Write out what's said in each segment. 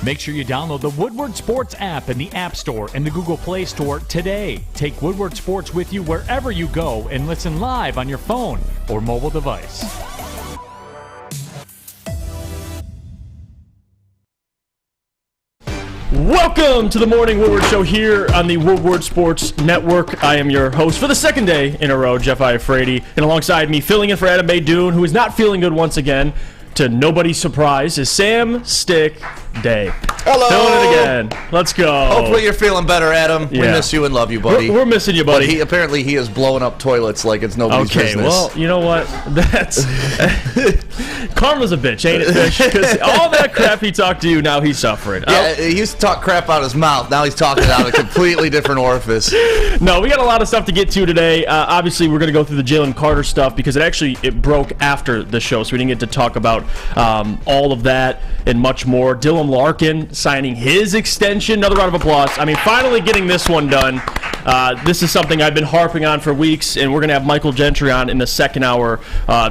Make sure you download the Woodward Sports app in the App Store and the Google Play Store today. Take Woodward Sports with you wherever you go and listen live on your phone or mobile device. Welcome to the Morning Woodward Show here on the Woodward Sports Network. I am your host for the second day in a row, Jeff Iafrate, and alongside me, filling in for Adam Baydoun, who is not feeling good once again, to nobody's surprise, is Sam Stick Day. Hello. Filling it again. Let's go. Hopefully you're feeling better, Adam. We miss you and love you, buddy. We're missing you, buddy. But apparently he is blowing up toilets like it's nobody's business. Okay, well, you know what? That's karma's a bitch, ain't it, Fish? Because all that crap he talked to you, now he's suffering. Yeah, he used to talk crap out his mouth. Now he's talking out a completely different orifice. No, we got a lot of stuff to get to today. Obviously, we're going to go through the Jalen Carter stuff because it broke after the show, so we didn't get to talk about all of that and much more. Dylan Larkin signing his extension. Another round of applause. I mean, finally getting this one done. This is something I've been harping on for weeks, and we're going to have Michael Gentry on in the second hour,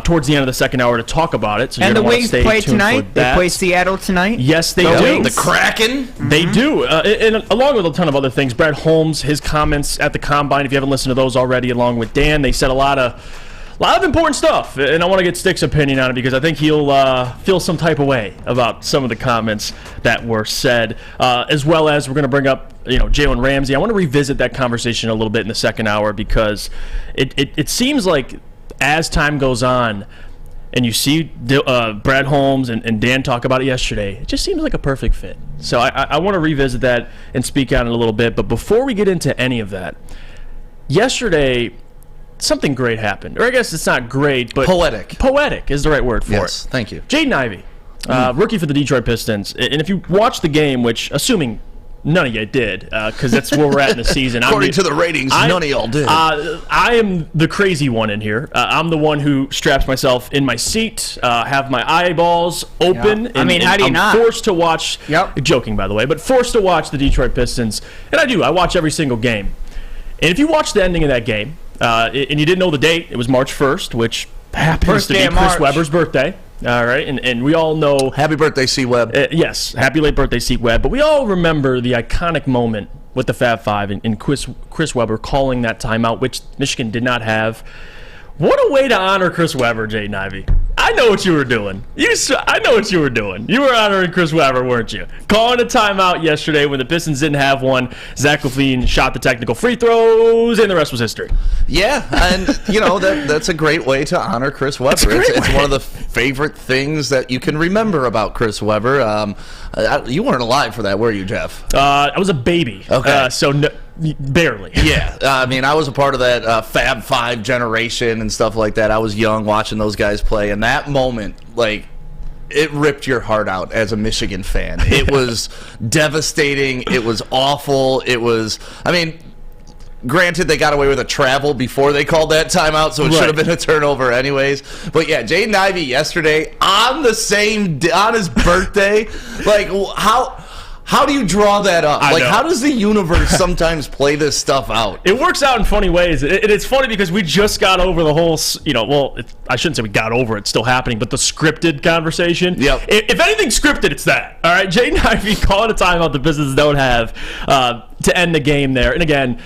towards the end of the second hour, to talk about it. So and the Wings play tonight? They play Seattle tonight? Yes, they do. The Kraken? They do. And along with a ton of other things. Brad Holmes, his comments at the Combine, if you haven't listened to those already, along with Dan, they said a lot of important stuff, and I want to get Stick's opinion on it because I think he'll feel some type of way about some of the comments that were said, as well as we're going to bring up Jalen Ramsey. I want to revisit that conversation a little bit in the second hour because it seems like as time goes on and you see Brad Holmes and Dan talk about it yesterday, it just seems like a perfect fit. So I want to revisit that and speak on it a little bit, but before we get into any of that, yesterday something great happened. Or I guess it's not great, but Poetic. Poetic is the right word for it. Yes, thank you. Jaden Ivey, rookie for the Detroit Pistons. And if you watch the game, which, assuming none of you did, because that's where we're at in the season. According to the ratings, none of y'all did. I am the crazy one in here. I'm the one who straps myself in my seat, have my eyeballs open. Yeah. And how do you not? I'm forced to watch, joking by the way, but forced to watch the Detroit Pistons. And I do. I watch every single game. And if you watch the ending of that game, and you didn't know the date, it was March 1st, which happens to be Chris Webber's birthday. All right, and we all know... Happy birthday, C-Webb. Yes, happy late birthday, C-Webb. But we all remember the iconic moment with the Fab Five and Chris Webber calling that timeout, which Michigan did not have. What a way to honor Chris Webber, Jaden Ivey. I know what you were doing. I know what you were doing. You were honoring Chris Webber, weren't you? Calling a timeout yesterday when the Pistons didn't have one. Zach LaVine shot the technical free throws, and the rest was history. Yeah, and that's a great way to honor Chris Webber. It's one of the favorite things that you can remember about Chris Webber. You weren't alive for that, were you, Jeff? I was a baby. Okay. Barely. Yeah, I was a part of that Fab Five generation and stuff like that. I was young watching those guys play, and that moment, it ripped your heart out as a Michigan fan. It was devastating. It was awful. It was, granted, they got away with a travel before they called that timeout, so it should have been a turnover anyways. But yeah, Jaden Ivey yesterday on his birthday, how do you draw that up? How does the universe sometimes play this stuff out? It works out in funny ways. It's funny because we just got over the whole, I shouldn't say we got over it, it's still happening, but the scripted conversation. Yep. If anything's scripted, it's that. All right, Jaden Ivey calling a timeout the Pistons don't have to end the game there. And again,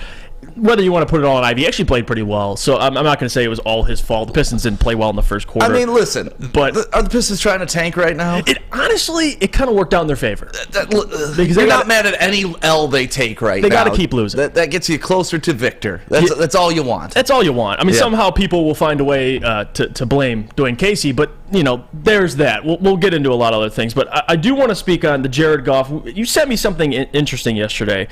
whether you want to put it all on Ivy, he actually played pretty well. So I'm not going to say it was all his fault. The Pistons didn't play well in the first quarter. Listen, but are the Pistons trying to tank right now? Honestly, it kind of worked out in their favor. Because you're not mad at any L they take right now. They got to keep losing. That gets you closer to victor. That's all you want. That's all you want. Somehow people will find a way to blame Dwayne Casey, but, there's that. We'll get into a lot of other things. But I do want to speak on the Jared Goff. You sent me something interesting yesterday.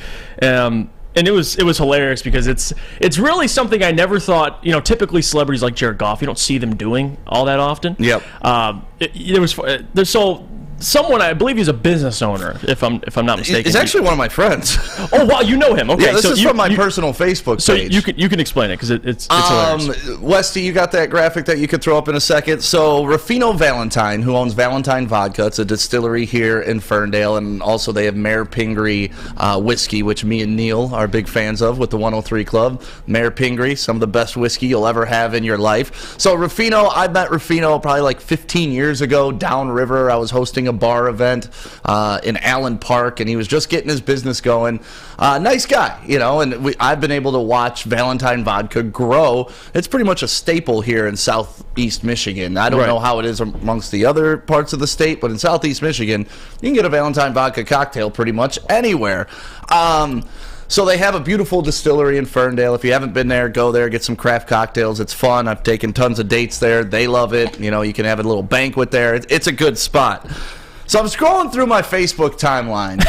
And it was hilarious because it's really something I never thought. Typically celebrities like Jared Goff, you don't see them doing all that often. Yep. Someone, I believe he's a business owner, if I'm not mistaken. He's actually one of my friends. Oh wow, you know him? Okay, yeah, this is from my personal Facebook page. So you can explain it because it's hilarious. Westy, you got that graphic that you could throw up in a second. So Ruffino Valentine, who owns Valentine Vodka, it's a distillery here in Ferndale, and also they have Mayor Pingree whiskey, which me and Neil are big fans of with the 103 Club. Mayor Pingree, some of the best whiskey you'll ever have in your life. So Ruffino, I met Ruffino probably like 15 years ago downriver. I was hosting hosting a bar event in Allen Park, and he was just getting his business going. Nice guy, you know, and I've been able to watch Valentine Vodka grow. It's pretty much a staple here in Southeast Michigan. I don't know how it is amongst the other parts of the state, but in Southeast Michigan, you can get a Valentine Vodka cocktail pretty much anywhere. So they have a beautiful distillery in Ferndale. If you haven't been there, go there, get some craft cocktails. It's fun. I've taken tons of dates there. They love it. You know, you can have a little banquet there. It's a good spot. So I'm scrolling through my Facebook timeline,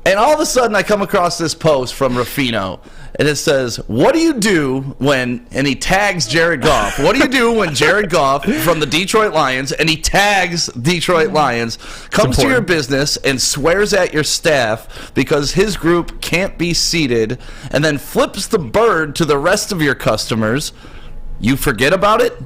and all of a sudden I come across this post from Ruffino, and it says, what do you do when, and he tags Jared Goff. What do you do when Jared Goff from the Detroit Lions, and he tags Detroit Lions, comes to your business and swears at your staff because his group can't be seated, and then flips the bird to the rest of your customers? You forget about it, ...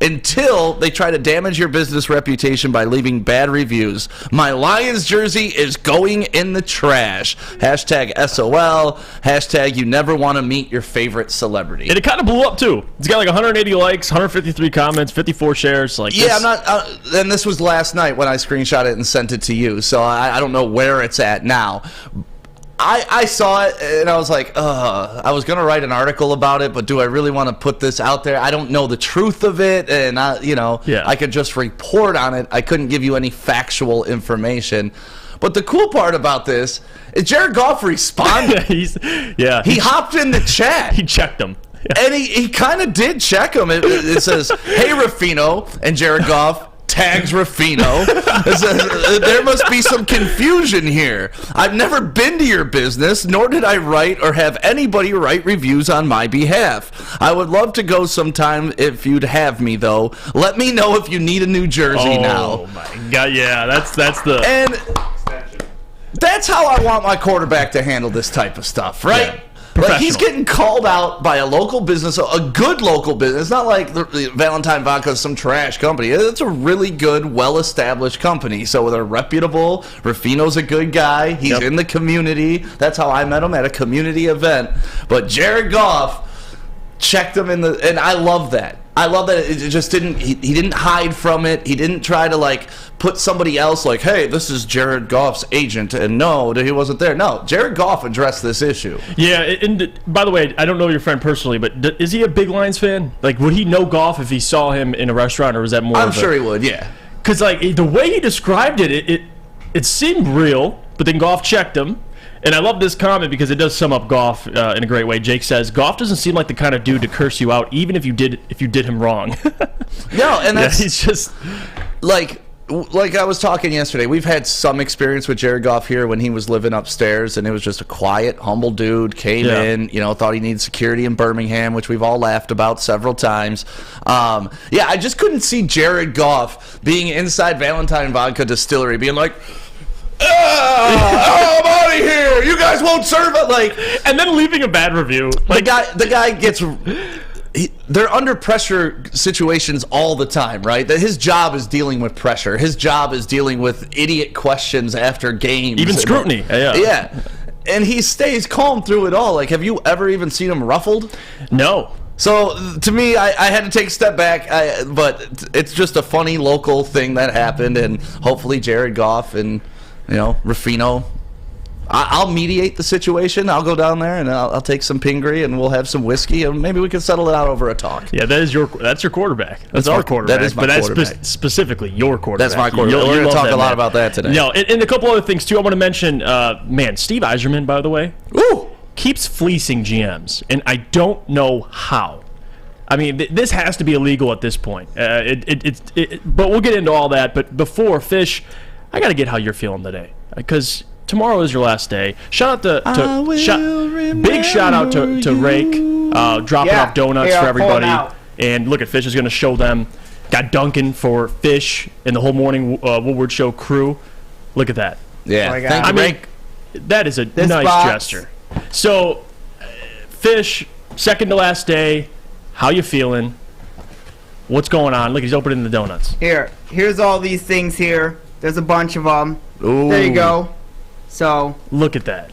until they try to damage your business reputation by leaving bad reviews. My Lions jersey is going in the trash. Hashtag SOL. Hashtag you never want to meet your favorite celebrity. And it kind of blew up, too. It's got like 180 likes, 153 comments, 54 shares. Like yeah, I'm not. And this was last night when I screenshot it and sent it to you, so I don't know where it's at now. I saw it, and I was like, I was going to write an article about it, but do I really want to put this out there? I don't know the truth of it, and, I could just report on it. I couldn't give you any factual information. But the cool part about this is Jared Goff responded. He hopped in the chat. He checked him. Yeah. And he kind of did check him. It says, hey, Ruffino, and Jared Goff tags Ruffino. There must be some confusion here. I've never been to your business, nor did I write or have anybody write reviews on my behalf. I would love to go sometime if you'd have me, though. Let me know if you need a new jersey now. Oh, my God. Yeah, that's the... And that's how I want my quarterback to handle this type of stuff, right? Yeah. Like, he's getting called out by a local business, a good local business. It's not like the Valentine Vodka is some trash company. It's a really good, well-established company. So they're reputable. Ruffino's a good guy. He's in the community. That's how I met him, at a community event. But Jared Goff checked him in the... And I love that. I love that it just didn't... He didn't hide from it. He didn't try to, like, put somebody else, like, hey, this is Jared Goff's agent, and no, he wasn't there. No, Jared Goff addressed this issue. Yeah, and by the way, I don't know your friend personally, but is he a big Lions fan? Like, would he know Goff if he saw him in a restaurant, or was that more I'm sure he would, yeah. Because, like, the way he described it seemed real, but then Goff checked him. And I love this comment because it does sum up Goff in a great way. Jake says, Goff doesn't seem like the kind of dude to curse you out, even if you did him wrong. No, and that's... he's just... Like I was talking yesterday, we've had some experience with Jared Goff here when he was living upstairs, and it was just a quiet, humble dude, came in, thought he needed security in Birmingham, which we've all laughed about several times. I just couldn't see Jared Goff being inside Valentine Vodka Distillery being like... I'm out of here. You guys won't serve it, and then leaving a bad review. The guy gets. They're under pressure situations all the time, right? That his job is dealing with pressure. His job is dealing with idiot questions after games, even scrutiny. Yeah, and he stays calm through it all. Like, have you ever even seen him ruffled? No. So, to me, I had to take a step back, but it's just a funny local thing that happened, and hopefully Jared Goff and Ruffino, I'll mediate the situation. I'll go down there and I'll take some Pingree and we'll have some whiskey and maybe we can settle it out over a talk. Yeah, that's your quarterback. That's our quarterback. That is my quarterback. That's specifically your quarterback. That's my quarterback. We're going to talk a lot about that today. No, and a couple other things too. I want to mention, Steve Yzerman, by the way, keeps fleecing GMs, and I don't know how. I mean, this has to be illegal at this point. But we'll get into all that. But before, Fish, I got to get how you're feeling today, because tomorrow is your last day. big shout out to Rake, dropping off donuts for everybody. And look at Fish is going to show them. Got Duncan for Fish and the whole morning Woodward Show crew. Look at that. Yeah, thank you, Rake. That is a nice gesture. So, Fish, second to last day. How you feeling? What's going on? Look, he's opening the donuts. Here's all these things here. There's a bunch of them. Ooh. There you go. So look at that.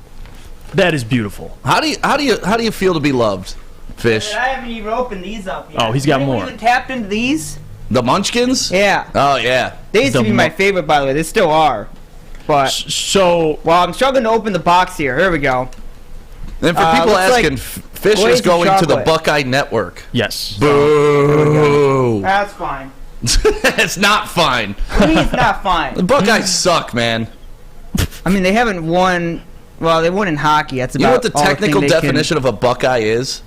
That is beautiful. How do you feel to be loved, Fish? I haven't even opened these up yet. Oh, he's got more. Even tapped into these? The Munchkins? Yeah. Oh, yeah. They used to be my favorite, by the way. They still are. But, So, well, I'm struggling to open the box here. Here we go. And for people looks like asking, Fish is glazed going to the chocolate. Buckeye Network. yes. Boo! That's fine. It's not fine. He's not fine. The Buckeyes suck, man. I mean, they haven't won. Well, they won in hockey. That's about You know what the all technical thing they definition of a Buckeye is?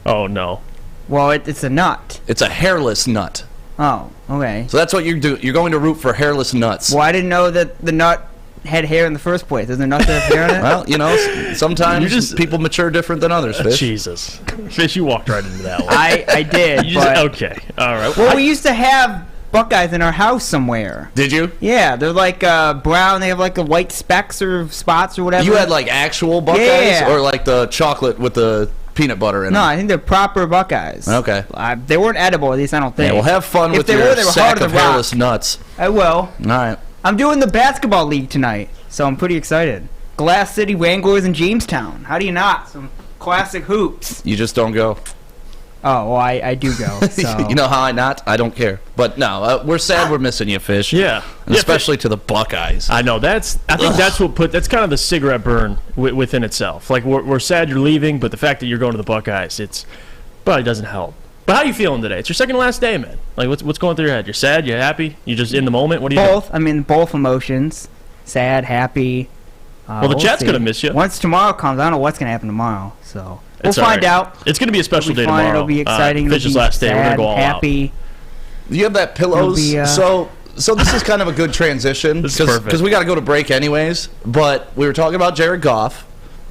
Oh, no. Well, it's a nut. It's a hairless nut. Oh, okay. So that's what you do. You're going to root for hairless nuts. Well, I didn't know that the nut had hair in the first place. Does the nut have hair in it? Well, you know, sometimes people mature different than others, Fish. Jesus. Fish, you walked right into that one. I did. You just, but, okay. All right. well, we used to have Buckeyes in our house somewhere. Did you? Yeah, they're like brown. They have like a white specks or spots or whatever. You had like actual Buckeyes Yeah. or like the chocolate with the peanut butter in No, them? I think they're proper Buckeyes. Okay. They weren't edible, at least I don't think. Yeah, well, have fun If with they your were, they were sack hard to of rock. hairless nuts. I will. All right. I'm doing the basketball league tonight, so I'm pretty excited. Glass City Wranglers in Jamestown. How do you not? Some classic hoops. You just don't go. Oh, well, I do go. So. You know how I not? I don't care. But no, we're sad we're missing you, Fish. Yeah. And especially to the Buckeyes. I know. I think that's kind of the cigarette burn within itself. Like, we're sad you're leaving, but the fact that you're going to the Buckeyes, it's probably doesn't help. But how are you feeling today? It's your second to last day, man. Like, what's going through your head? You're sad? You're happy? You just in the moment? What do you Both. I mean, both emotions. Sad, happy. Well, the chat's going to miss you. Once tomorrow comes, I don't know what's going to happen tomorrow. So we'll It's all find right. out. It's going to be a special It'll be day fun. tomorrow. It'll be exciting. It'll Fish's be last day. sad, We're going to go all happy. Do you have that pillows? It'll be, So this is kind of a good transition This is perfect. because we got to go to break anyways. But we were talking about Jared Goff.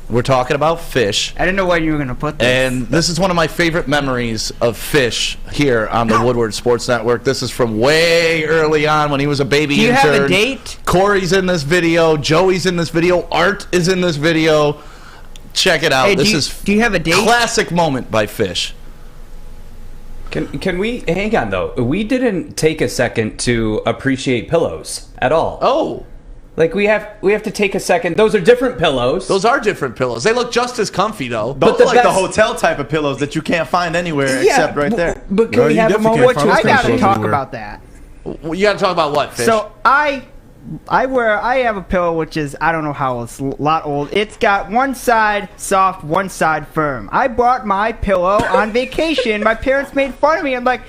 We're talking about Fish. I didn't know where you were going to put this. And this is one of my favorite memories of Fish here on the Woodward Sports Network. This is from way early on when he was a baby Do you intern. have a date? Corey's in this video. Joey's in this video. Art is in this video. Check it out. Hey, Do you have a date? Classic moment by Fish. Can we hang on though? We didn't take a second to appreciate pillows at all. Oh, Like we have to take a second. Those are different pillows. those are different pillows. They look just as comfy though. Those the are like the best- hotel type of pillows that you can't find anywhere Yeah, except right there. but can No, we you have a definitely moment? can't find I those got to pillows talk anywhere. about that. You got to talk about what, Fish? So I have a pillow which is, I don't know how old, it's a lot old. It's got one side soft, one side firm. I bought my pillow on vacation. My parents made fun of me. I'm like,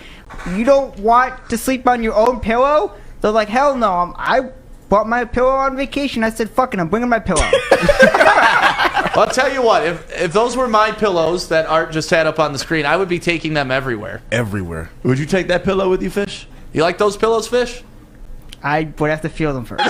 you don't want to sleep on your own pillow? They're like, hell no. I bought my pillow on vacation. I said, fucking, I'm bringing my pillow. I'll tell you what. If those were my pillows that Art just had up on the screen, I would be taking them everywhere. Everywhere. Would you take that pillow with you, Fish? You like those pillows, Fish? I would have to feel them first.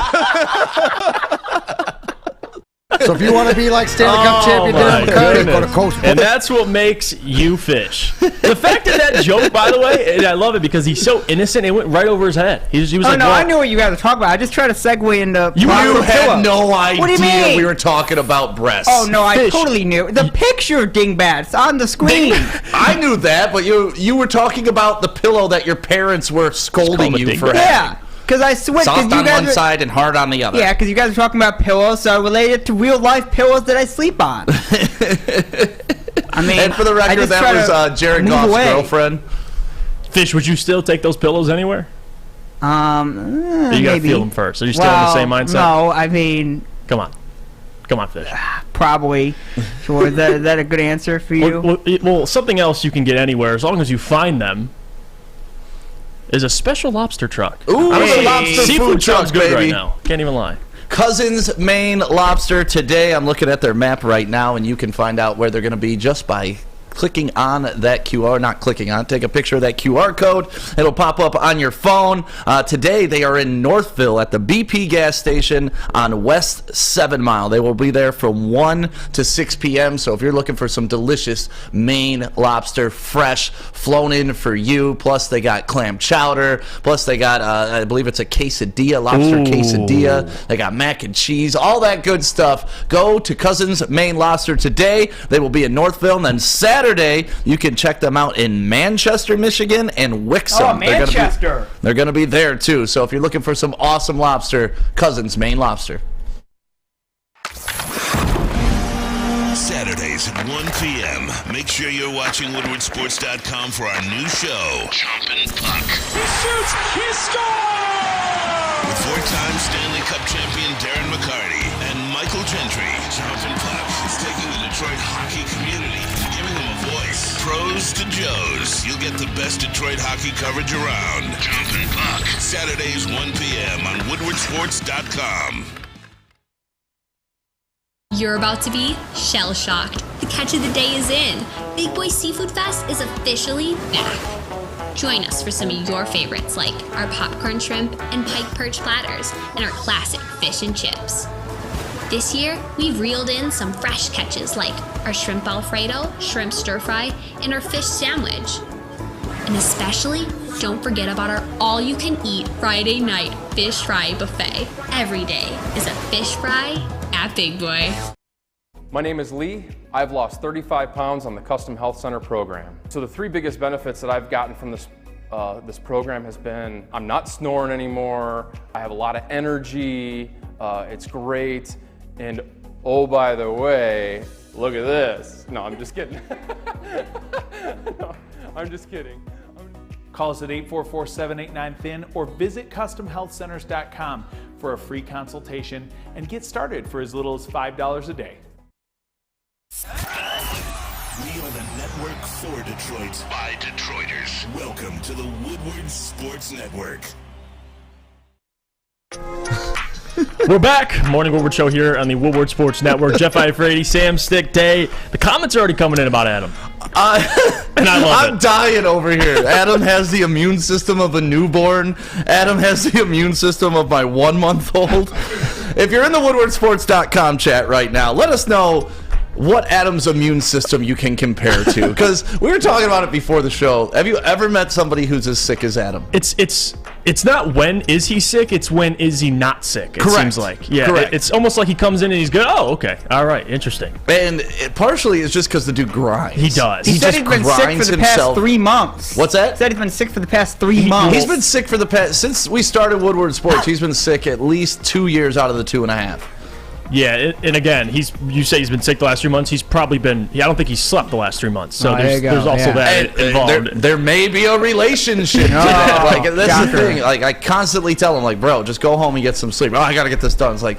So if you want to be like Stanley Cup champion my Darren McCarty, go to goodness. Coast. And that's what makes you Fish. The fact that joke, by the way, and I love it because he's so innocent, it went right over his head. He was Oh like, no, well, I knew what you guys were talking about. I just tried to segue into You proper had pillow. no idea What do you mean? we were talking about breasts. Oh no, I Fish. totally knew. The picture, dingbats, on the screen. I knew that, but you were talking about the pillow that your parents were scolding called a you ding for dong. having. Yeah, because I switched. Soft on one side and hard on the other. Yeah, because you guys are talking about pillows, so I related to real life pillows that I sleep on. I mean, And for the I record, just that try was to Jared move Goff's away. girlfriend. Fish, would you still take those pillows anywhere? You Or you gotta maybe. feel them first. Are you still in the same mindset? No, I mean, Come on, Fish. probably. Sure, is that a good answer for you? Well, something else you can get anywhere as long as you find them is a special lobster truck. Ooh, Hey. lobster Seafood food truck, sounds good baby. right now. Can't even lie. Cousins Maine Lobster today. I'm looking at their map right now, and you can find out where they're going to be just by clicking on that QR, not clicking on, take a picture of that QR code. It'll pop up on your phone. Today, they are in Northville at the BP gas station on West 7 Mile. They will be there from 1 to 6 p.m. So if you're looking for some delicious Maine lobster, fresh, flown in for you, plus they got clam chowder, plus they got, I believe it's a quesadilla, lobster quesadilla. They got mac and cheese, all that good stuff. Go to Cousins Maine Lobster today. They will be in Northville, and then Saturday, you can check them out in Manchester, Michigan, and Wixom. Oh, Manchester. They're going to be there, too. So if you're looking for some awesome lobster, Cousins Maine Lobster. Saturdays Saturdays at 1 p.m. Make sure you're watching WoodwardSports.com for our new show, Chompin' Puck. He shoots! He scores! With four-time Stanley Cup champion Darren McCarty and Michael Gentry, Chompin' Puck is taking the Detroit hockey community, giving them a voice. Pros to Joes. You'll get the best Detroit hockey coverage around. Chompin' Puck. Saturdays, 1 p.m. on WoodwardSports.com. You're about to be shell-shocked. The catch of the day is in. Big Boy Seafood Fest is officially back. Join us for some of your favorites like our popcorn shrimp and pike perch platters and our classic fish and chips. This year, we've reeled in some fresh catches like our shrimp Alfredo, shrimp stir fry, and our fish sandwich. And especially, don't forget about our all-you-can-eat Friday night fish fry buffet. Every day is a fish fry at Big Boy. My name is Lee. I've lost 35 pounds on the Custom Health Center program. So the three biggest benefits that I've gotten from this program has been I'm not snoring anymore, I have a lot of energy, it's great, and oh, by the way, look at this. No, I'm just kidding. No, I'm just kidding. Call us at 844-789-THIN or visit CustomHealthCenters.com for a free consultation and get started for as little as $5 a day. We are the network for Detroit by Detroiters. Welcome to the Woodward Sports Network. We're back. Morning Woodward Show here on the Woodward Sports Network. Jeff Iafrate, Sam Stick Day. The comments are already coming in about Adam. And I love I'm dying over here. Adam has the immune system of a newborn. Adam has the immune system of my 1-month-old. If you're in the WoodwardSports.com chat right now, let us know what Adam's immune system you can compare to. Because we were talking about it before the show. Have you ever met somebody who's as sick as Adam? It's not when is he sick, it's when is he not sick, it seems like. Yeah, Correct. It's almost like he comes in and he's good. Oh, okay. All right, interesting. And it partially is just because the dude grinds. He does. He said just he's been sick grinds for the past himself. 3 months. What's that? He said he's been sick for the past 3 months. He's been sick for the past, since we started Woodward Sports, he's been sick at least 2 years out of the 2.5. Yeah, and again, you say he's been sick the last 3 months. He's probably been. I don't think he's slept the last 3 months. So there's also that involved. There may be a relationship to that. Like that's the thing. Like I constantly tell him, like, bro, just go home and get some sleep. Oh, I gotta get this done. It's like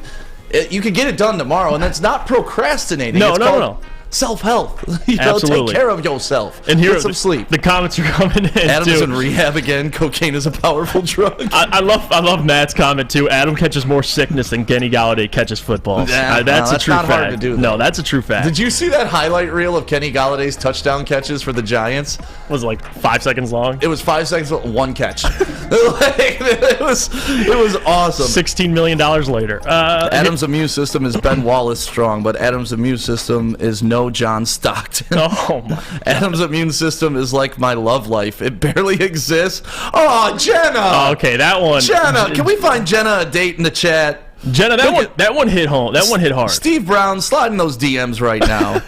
you can get it done tomorrow, and that's not procrastinating. No. Self-help. Absolutely. Take care of yourself. And here, get some sleep. The comments are coming in. Adam's too. in rehab again. Cocaine is a powerful drug. I love Matt's comment too. Adam catches more sickness than Kenny Galladay catches footballs. That's a true not fact. hard to do, no, that's a true fact. Did you see that highlight reel of Kenny Galladay's touchdown catches for the Giants? Was it like 5 seconds long? It was 5 seconds, one catch. it was awesome. $16 million later. Adam's immune system is Ben Wallace strong, but Adam's immune system is no John Stockton. Oh my! Adam's immune system is like my love life. It barely exists. Oh, Jenna! Oh, okay, that one. Jenna, can we find Jenna a date in the chat? Jenna, that one hit home. That one hit hard. Steve Brown, slide in those DMs right now.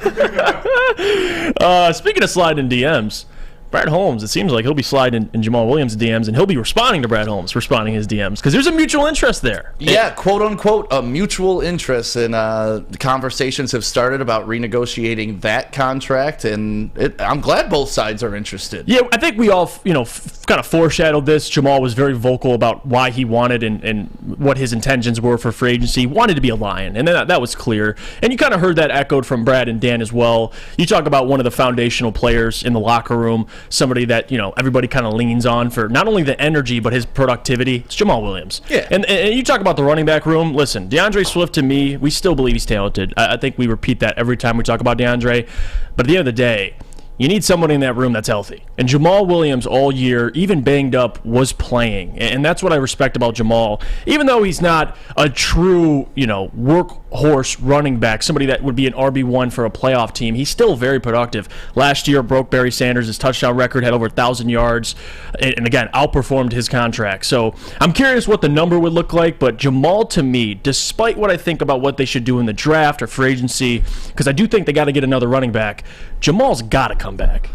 Speaking of sliding DMs, Brad Holmes, it seems like he'll be sliding in Jamal Williams' DMs, and he'll be responding to Brad Holmes, responding his DMs, because there's a mutual interest there. Yeah, quote unquote, a mutual interest, and the conversations have started about renegotiating that contract, and I'm glad both sides are interested. Yeah, I think we all, kind of foreshadowed this. Jamal was very vocal about why he wanted and what his intentions were for free agency. He wanted to be a Lion, and that was clear. And you kind of heard that echoed from Brad and Dan as well. You talk about one of the foundational players in the locker room, somebody that everybody kind of leans on for not only the energy but his productivity. It's Jamal Williams. Yeah. And you talk about the running back room. Listen, DeAndre Swift, to me, we still believe he's talented. I think we repeat that every time we talk about DeAndre. But at the end of the day, you need somebody in that room that's healthy. And Jamal Williams all year, even banged up, was playing. And that's what I respect about Jamal. Even though he's not a true, workhorse running back, somebody that would be an RB1 for a playoff team, he's still very productive. Last year, broke Barry Sanders' touchdown record, had over 1,000 yards, and again, outperformed his contract. So I'm curious what the number would look like, but Jamal, to me, despite what I think about what they should do in the draft or free agency, because I do think they got to get another running back, Jamal's got to come back.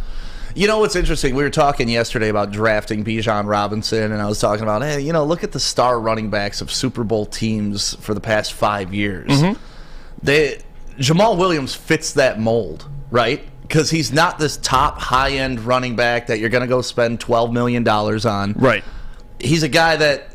You know what's interesting? We were talking yesterday about drafting Bijan Robinson, and I was talking about, hey, look at the star running backs of Super Bowl teams for the past 5 years. Mm-hmm. Jamal Williams fits that mold, right? Because he's not this top high-end running back that you're going to go spend $12 million on. Right. He's a guy that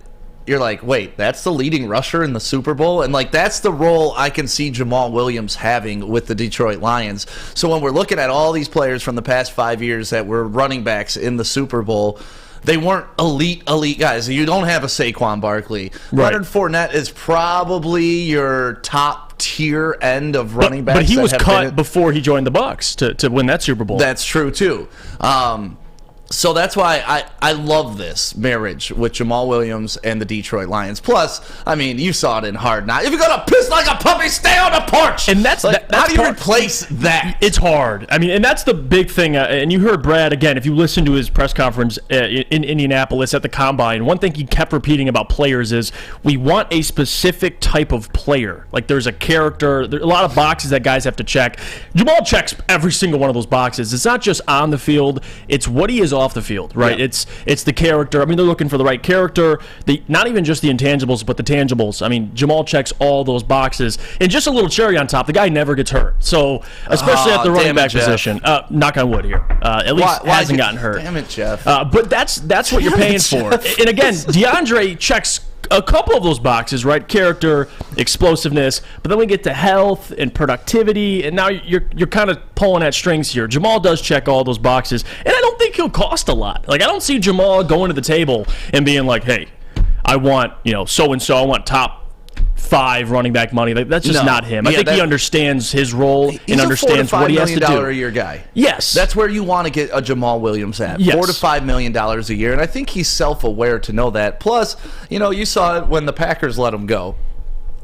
you're like, wait, that's the leading rusher in the Super Bowl? And, like, that's the role I can see Jamal Williams having with the Detroit Lions. So when we're looking at all these players from the past 5 years that were running backs in the Super Bowl, they weren't elite guys. You don't have a Saquon Barkley. Right. Leonard Fournette is probably your top tier end of running backs. But he was cut before he joined the Bucs to win that Super Bowl. That's true, too. So that's why I love this marriage with Jamal Williams and the Detroit Lions. Plus, I mean, you saw it in Hard Knocks. If you're going to piss like a puppy, stay on the porch. And that's how do you replace that? It's hard. I mean, and that's the big thing. And you heard Brad, again, if you listen to his press conference in Indianapolis at the Combine, one thing he kept repeating about players is we want a specific type of player. Like there's a character, there's a lot of boxes that guys have to check. Jamal checks every single one of those boxes. It's not just on the field, it's what he is off the field, right? Yeah. It's the character. I mean, they're looking for the right character. Not even just the intangibles, but the tangibles. I mean, Jamal checks all those boxes. And just a little cherry on top, the guy never gets hurt. So, especially at the running back position. Knock on wood here. At least hasn't gotten hurt. Damn it, Jeff. But that's what you're paying for. And again, DeAndre checks a couple of those boxes, right? Character, explosiveness, but then we get to health and productivity, and now you're kind of pulling at strings here. Jamal does check all those boxes, and I don't think he'll cost a lot. Like, I don't see Jamal going to the table and being like, hey, I want, so-and-so, I want top 5 running back money. Like, that's just not him. I think he understands his role and understands what he has to do. He's a $4 to $5 million a year guy. Yes. That's where you want to get a Jamal Williams at. Yes. $4 to $5 million a year, and I think he's self-aware to know that. Plus, you saw it when the Packers let him go.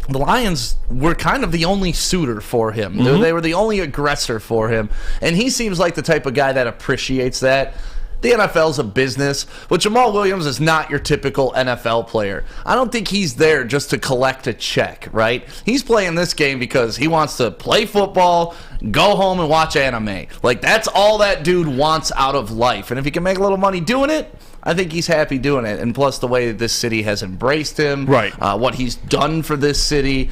The Lions were kind of the only suitor for him. Mm-hmm. They were the only aggressor for him, and he seems like the type of guy that appreciates that. The NFL's a business, but Jamal Williams is not your typical NFL player. I don't think he's there just to collect a check, right? He's playing this game because he wants to play football, go home and watch anime. Like, that's all that dude wants out of life. And if he can make a little money doing it, I think he's happy doing it. And plus the way this city has embraced him, right? What he's done for this city.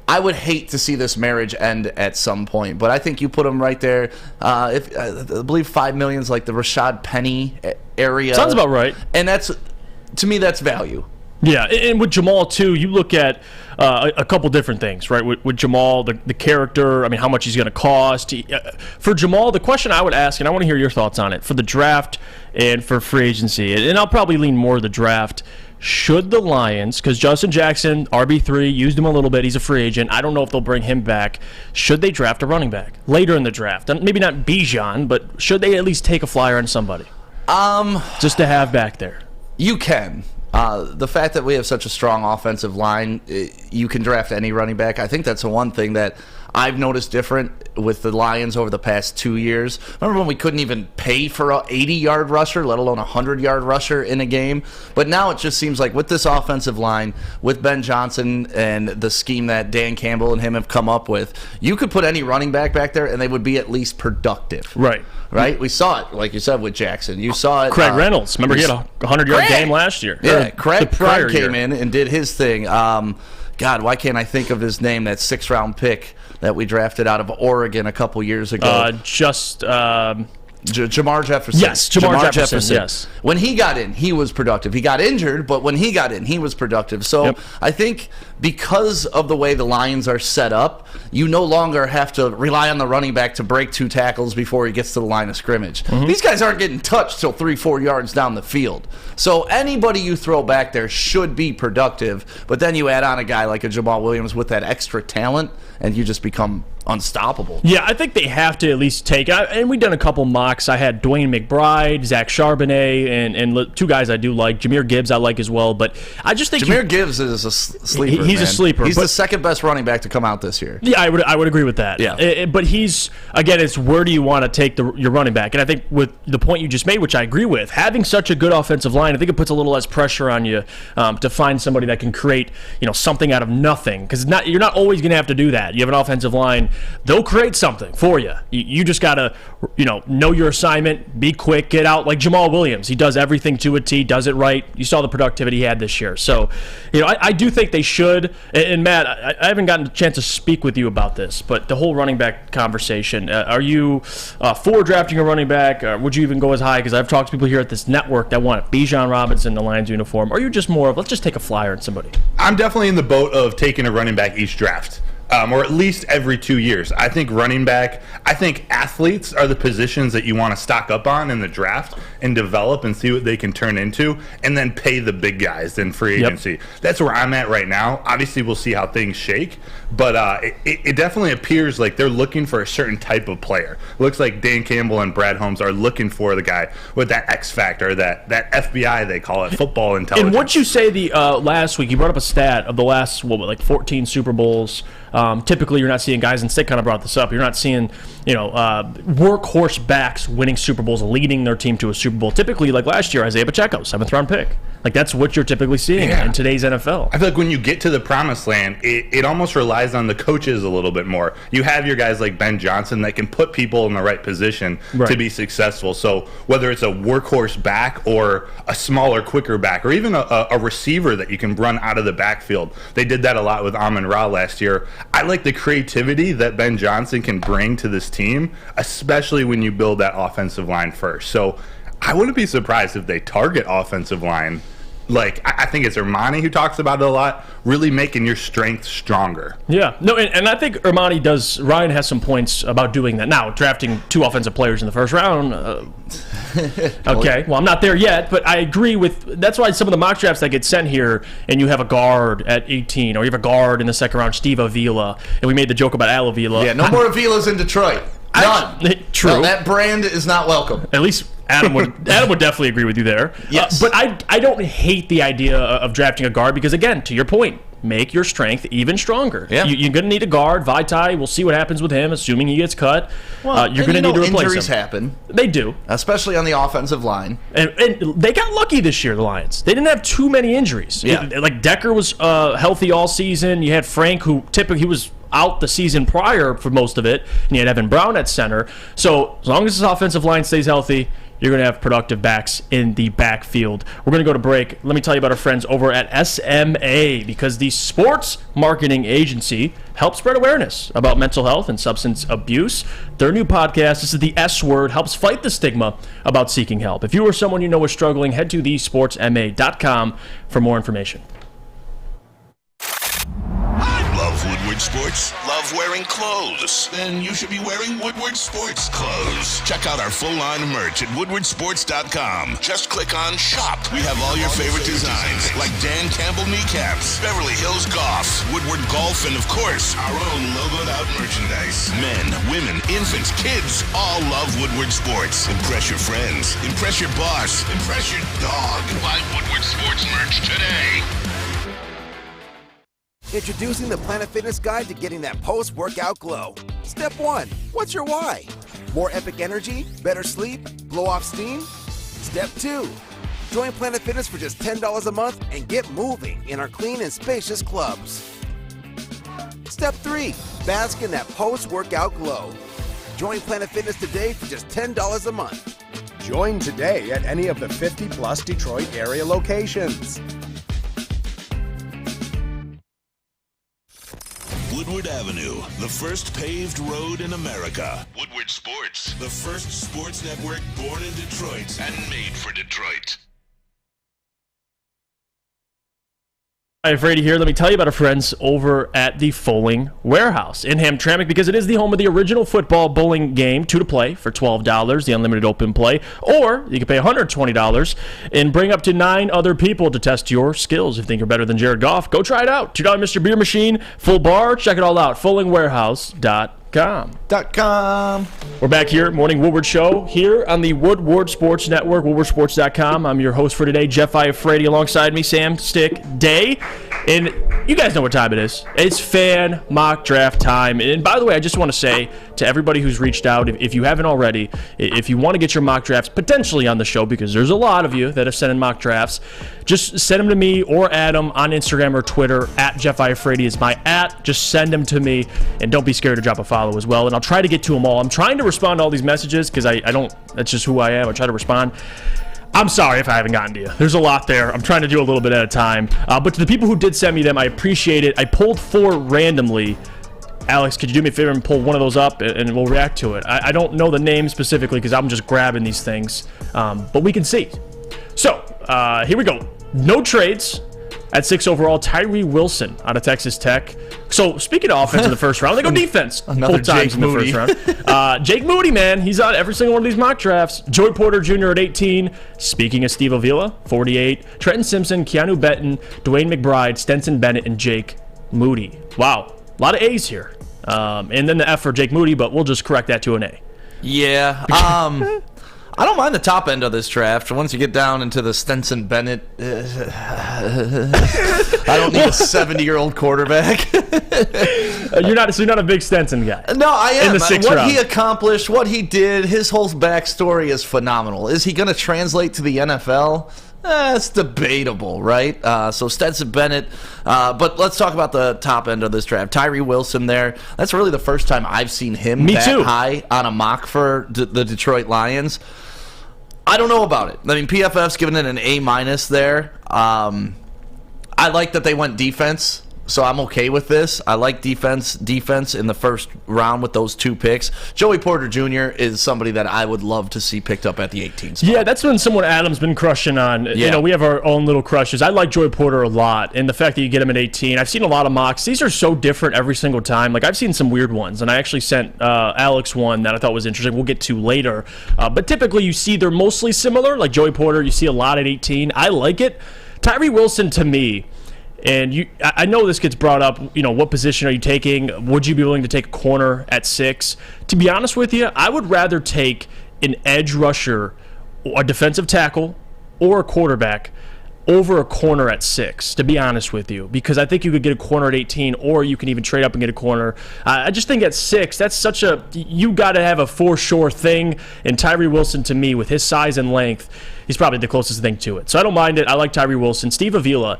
I would hate to see this marriage end at some point, but I think you put him right there. I believe $5 million is like the Rashad Penny area. Sounds about right. And to me, that's value. Yeah, and with Jamal, too, you look at a couple different things, right? With Jamal, the character, I mean, how much he's going to cost. For Jamal, the question I would ask, and I want to hear your thoughts on it, for the draft and for free agency, and I'll probably lean more to the draft, should the Lions, because Justin Jackson, RB3, used him a little bit, he's a free agent, I don't know if they'll bring him back, should they draft a running back later in the draft? Maybe not Bijan, but should they at least take a flyer on somebody? Just to have back there. You can. The fact that we have such a strong offensive line, you can draft any running back. I think that's the one thing that I've noticed different with the Lions over the past 2 years. Remember when we couldn't even pay for an 80-yard rusher, let alone a 100-yard rusher in a game? But now it just seems like with this offensive line, with Ben Johnson and the scheme that Dan Campbell and him have come up with, you could put any running back there and they would be at least productive. Right. Right? We saw it, like you said, with Jackson. You saw it. Craig Reynolds. Remember, he had a 100-yard game last year. Yeah, Craig came in and did his thing. God, why can't I think of his name? That 6th-round pick that we drafted out of Oregon a couple years ago. Jamar Jefferson. Yes, Jamar Jefferson. Yes. When he got in, he was productive. He got injured, but when he got in, he was productive. So I think because of the way the Lions are set up, you no longer have to rely on the running back to break 2 tackles before he gets to the line of scrimmage. Mm-hmm. These guys aren't getting touched till 3-4 yards down the field. So anybody you throw back there should be productive, but then you add on a guy like a Jamal Williams with that extra talent, and you just become unstoppable. Yeah, I think they have to at least take it. And we've done a couple mocks. I had Dwayne McBride, Zach Charbonnet, and 2 guys I do like. Jameer Gibbs I like as well. But I just think Jameer Gibbs is a sleeper. He's a sleeper. He's the second best running back to come out this year. Yeah, I would agree with that. Yeah. But he's, again, it's where do you want to take your running back? And I think with the point you just made, which I agree with, having such a good offensive line, I think it puts a little less pressure on you to find somebody that can create something out of nothing. Because you're not always going to have to do that. You have an offensive line they'll create something for you. You just got to, know your assignment, be quick, get out. Like Jamal Williams, he does everything to a T, does it right. You saw the productivity he had this year. So, I do think they should. And Matt, I haven't gotten a chance to speak with you about this, but the whole running back conversation, are you for drafting a running back? Would you even go as high? Because I've talked to people here at this network that want Bijan Robinson in the Lions uniform. Or are you just more of, let's just take a flyer on somebody? I'm definitely in the boat of taking a running back each draft. Or at least every 2 years. I think athletes are the positions that you want to stock up on in the draft and develop and see what they can turn into, and then pay the big guys in free agency. Yep. That's where I'm at right now. Obviously, we'll see how things shake, but it definitely appears like they're looking for a certain type of player. Looks like Dan Campbell and Brad Holmes are looking for the guy with that X factor, that FBI, they call it, football intelligence. And what you say the last week, you brought up a stat of the last, 14 Super Bowls. Typically, you're not seeing guys, and Stick kind of brought this up. You're not seeing, workhorse backs winning Super Bowls, leading their team to a Super Bowl. Typically, like last year, Isaiah Pacheco, 7th-round pick. Like, that's what you're typically seeing in today's NFL. I feel like when you get to the promised land, it almost relies on the coaches a little bit more. You have your guys like Ben Johnson that can put people in the right position to be successful. So whether it's a workhorse back or a smaller, quicker back, or even a receiver that you can run out of the backfield. They did that a lot with Amon-Ra last year. I like the creativity that Ben Johnson can bring to this team, especially when you build that offensive line first. So I wouldn't be surprised if they target offensive line. Like, I think it's Ermanni who talks about it a lot, really making your strength stronger. Yeah. No, and I think Ryan has some points about doing that. Now, drafting 2 offensive players in the first round, okay, well, I'm not there yet, but I agree with, that's why some of the mock drafts that get sent here, and you have a guard at 18, or you have a guard in the second round, Steve Avila, and we made the joke about Al Avila. Yeah, no more Avilas in Detroit. None. True. No, that brand is not welcome. At least Adam would definitely agree with you there. Yes. But I don't hate the idea of drafting a guard because, again, to your point, make your strength even stronger. Yeah. You're going to need a guard. Vitae, we'll see what happens with him, assuming he gets cut. Well, you're going to need to replace him. Injuries happen. They do. Especially on the offensive line. And they got lucky this year, the Lions. They didn't have too many injuries. Yeah. Like Decker was healthy all season. You had Frank, who typically he was out the season prior for most of it, and you had Evan Brown at center. So as long as this offensive line stays healthy, you're going to have productive backs in the backfield. We're going to go to break. Let me tell you about our friends over at SMA, because the sports marketing agency helps spread awareness about mental health and substance abuse. Their new podcast, this is the S Word, helps fight the stigma about seeking help. If you or someone you know is struggling, head to thesportsma.com for more information. Love Woodward Sports? Love wearing clothes? Then you should be wearing Woodward Sports clothes. Check out our full line of merch at woodwardsports.com. Just click on Shop. We have all your favorite designs, like Dan Campbell kneecaps, Beverly Hills Golf, Woodward Golf, and of course, our own logoed out merchandise. Men, women, infants, kids all love Woodward Sports. Impress your friends. Impress your boss. Impress your dog. Buy Woodward Sports merch today. Introducing the Planet Fitness Guide to getting that post-workout glow. Step 1. What's your why? More epic energy? Better sleep? Blow off steam? Step 2. Join Planet Fitness for just $10 a month and get moving in our clean and spacious clubs. Step 3. Bask in that post-workout glow. Join Planet Fitness today for just $10 a month. Join today at any of the 50-plus Detroit area locations. Woodward Avenue, the first paved road in America. Woodward Sports, the first sports network born in Detroit and made for Detroit. Hi, Frady here. Let me tell you about our friends over at the Foaling Warehouse in Hamtramck, because it is the home of the original football bowling game, 2 to play for $12, the unlimited open play, or you can pay $120 and bring up to 9 other people to test your skills. If you think you're better than Jared Goff, go try it out. $2 Mr. Beer Machine, full bar. Check it all out. FoalingWarehouse.com. We're back here, Morning Woodward Show, here on the Woodward Sports Network, woodwardsports.com. I'm your host for today, Jeff Iafrate, alongside me, Sam Stick Day. And you guys know what time it is. It's fan mock draft time. And by the way, I just want to say to everybody who's reached out, if you haven't already, if you want to get your mock drafts potentially on the show, because there's a lot of you that have sent in mock drafts, just send them to me or Adam on Instagram or Twitter. At Jeff Iafrate is my @ Just send them to me, and don't be scared to drop a follow as well. And I'll try to get to them all. I'm trying to respond to all these messages because I don't. That's just who I am. I try to respond. I'm sorry if I haven't gotten to you. There's a lot there. I'm trying to do a little bit at a time. But to the people who did send me them, I appreciate it. I pulled 4 randomly. Alex, could you do me a favor and pull one of those up, and we'll react to it? I don't know the name specifically because I'm just grabbing these things, but we can see. So, here we go. No trades. At 6 overall, Tyree Wilson out of Texas Tech. So, speaking of offense in the first round, they go defense Another both times Jake in the Moody. first round. Jake Moody, man. He's on every single one of these mock drafts. Joey Porter Jr. at 18. Speaking of Steve Avila, 48. Trenton Simpson, Keanu Benton, Dwayne McBride, Stenson Bennett, and Jake Moody. Wow. A lot of A's here. And then the F for Jake Moody, but we'll just correct that to an A. Yeah. I don't mind the top end of this draft. Once you get down into the Stenson Bennett, I don't need a 70-year-old quarterback. You're not a big Stenson guy. No, I am. In the 6th What round. he accomplished, what he did, his whole backstory is phenomenal. Is he going to translate to the NFL? It's debatable, right? So Stenson Bennett. But let's talk about the top end of this draft. Tyree Wilson there. That's really the first time I've seen him high on a mock for the Detroit Lions. I don't know about it. I mean, PFF's giving it an A- there. I like that they went defense, so I'm okay with this. I like defense in the first round with those 2 picks. Joey Porter Jr. is somebody that I would love to see picked up at the 18th spot. Yeah, that's been someone Adam's been crushing on. Yeah. You know, we have our own little crushes. I like Joey Porter a lot, and the fact that you get him at 18. I've seen a lot of mocks. These are so different every single time. Like, I've seen some weird ones, and I actually sent Alex one that I thought was interesting. We'll get to later. But typically, you see they're mostly similar. Like Joey Porter, you see a lot at 18. I like it. Tyree Wilson, to me, and I know this gets brought up, you know, what position are you taking? Would you be willing to take a corner at 6? To be honest with you, I would rather take an edge rusher, a defensive tackle, or a quarterback over a corner at 6, to be honest with you, because I think you could get a corner at 18, or you can even trade up and get a corner. I just think at 6, that's such a, you got to have a for sure thing, and Tyree Wilson, to me, with his size and length, he's probably the closest thing to it. So I don't mind it. I like Tyree Wilson. Steve Avila,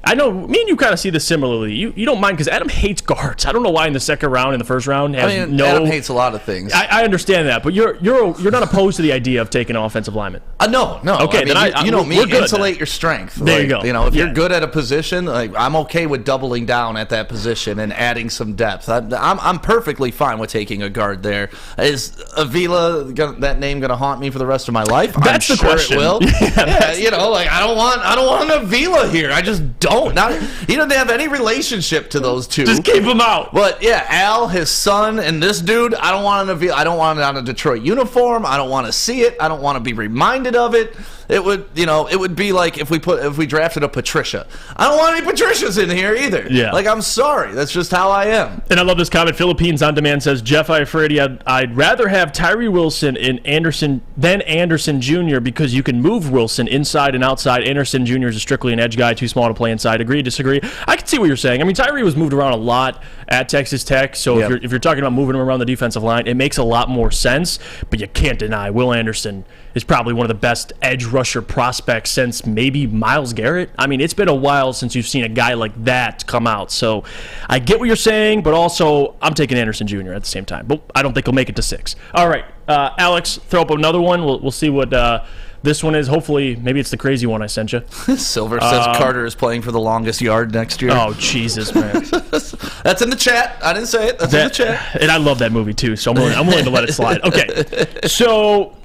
I know me and you kind of see this similarly. You don't mind because Adam hates guards. I don't know why in the second round, in the first round, Adam hates a lot of things. I understand that, but you're not opposed to the idea of taking an offensive lineman. No. Okay, then you know me. we're good, insulate then. your strength. There you go. You know, if you're good at a position, like I'm okay with doubling down at that position and adding some depth. I'm perfectly fine with taking a guard there. Is Avila that name going to haunt me for the rest of my life? That's I'm the sure question. It will. You know, like I don't want an Avila here. I just don't. He doesn't have any relationship to those two. Just keep him out. But yeah, Al, his son, and this dude, I don't want it on a Detroit uniform. I don't want to see it. I don't want to be reminded of it. It would be like if we drafted a Patricia. I don't want any Patricias in here either. Yeah. Like, I'm sorry. That's just how I am. And I love this comment. Philippines on Demand says, Jeff Iafrate, I'd rather have Tyree Wilson and than Anderson Jr. because you can move Wilson inside and outside. Anderson Jr. is strictly an edge guy, too small to play inside. Agree, disagree? I can see what you're saying. I mean, Tyree was moved around a lot at Texas Tech, so if you're talking about moving him around the defensive line, it makes a lot more sense, but you can't deny Will Anderson is probably one of the best edge rusher prospects since maybe Myles Garrett. I mean, it's been a while since you've seen a guy like that come out. So I get what you're saying, but also I'm taking Anderson Jr. at the same time. But I don't think he'll make it to 6. All right, Alex, throw up another one. We'll see what this one is. Hopefully, maybe it's the crazy one I sent you. Silver says Carter is playing for the longest yard next year. Oh, Jesus, man. That's in the chat. I didn't say it. That's in the chat. And I love that movie, too, so I'm willing to let it slide. Okay, so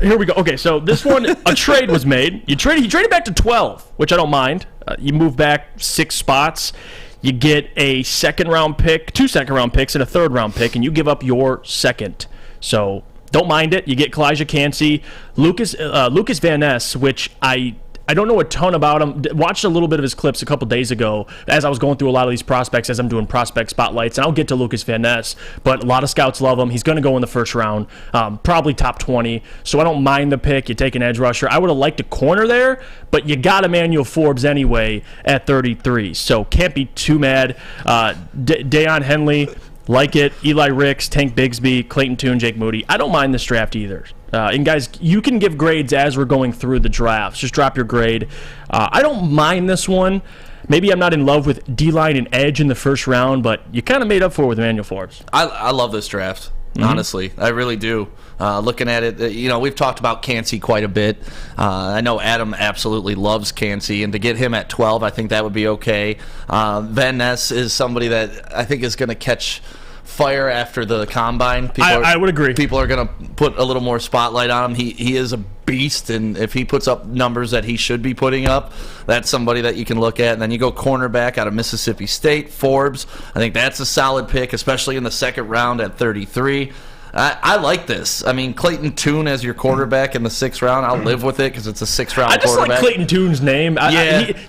here we go. Okay, so this one, a trade was made. He traded back to 12, which I don't mind. You move back 6 spots. You get a second-round pick, 2 second-round picks, and a third-round pick, and you give up your second. So don't mind it. You get Kalijah Cansey, Lucas Van Ness, which I don't know a ton about him. Watched a little bit of his clips a couple days ago as I was going through a lot of these prospects as I'm doing prospect spotlights, and I'll get to Lucas Van Ness, but a lot of scouts love him. He's going to go in the first round, probably top 20, so I don't mind the pick. You take an edge rusher. I would have liked a corner there, but you got Emmanuel Forbes anyway at 33, so can't be too mad. Deion Henley, Like it. Eli Ricks, Tank Bigsby, Clayton Tune, Jake Moody. I don't mind this draft either. And guys, you can give grades as we're going through the drafts. Just drop your grade. I don't mind this one. Maybe I'm not in love with D-line and edge in the first round, but you kind of made up for it with Emmanuel Forbes. I love this draft. Honestly, I really do. Looking at it, we've talked about Cansey quite a bit. I know Adam absolutely loves Cansey, and to get him at 12, I think that would be okay. Van Ness is somebody that I think is going to catch fire after the combine. I would agree. People are going to put a little more spotlight on him. He is a beast, and if he puts up numbers that he should be putting up, that's somebody that you can look at. And then you go cornerback out of Mississippi State, Forbes. I think that's a solid pick, especially in the second round at 33. I like this. I mean, Clayton Tune as your quarterback in the 6th round, I'll live with it because it's a 6th-round quarterback. I just like Clayton Tune's name.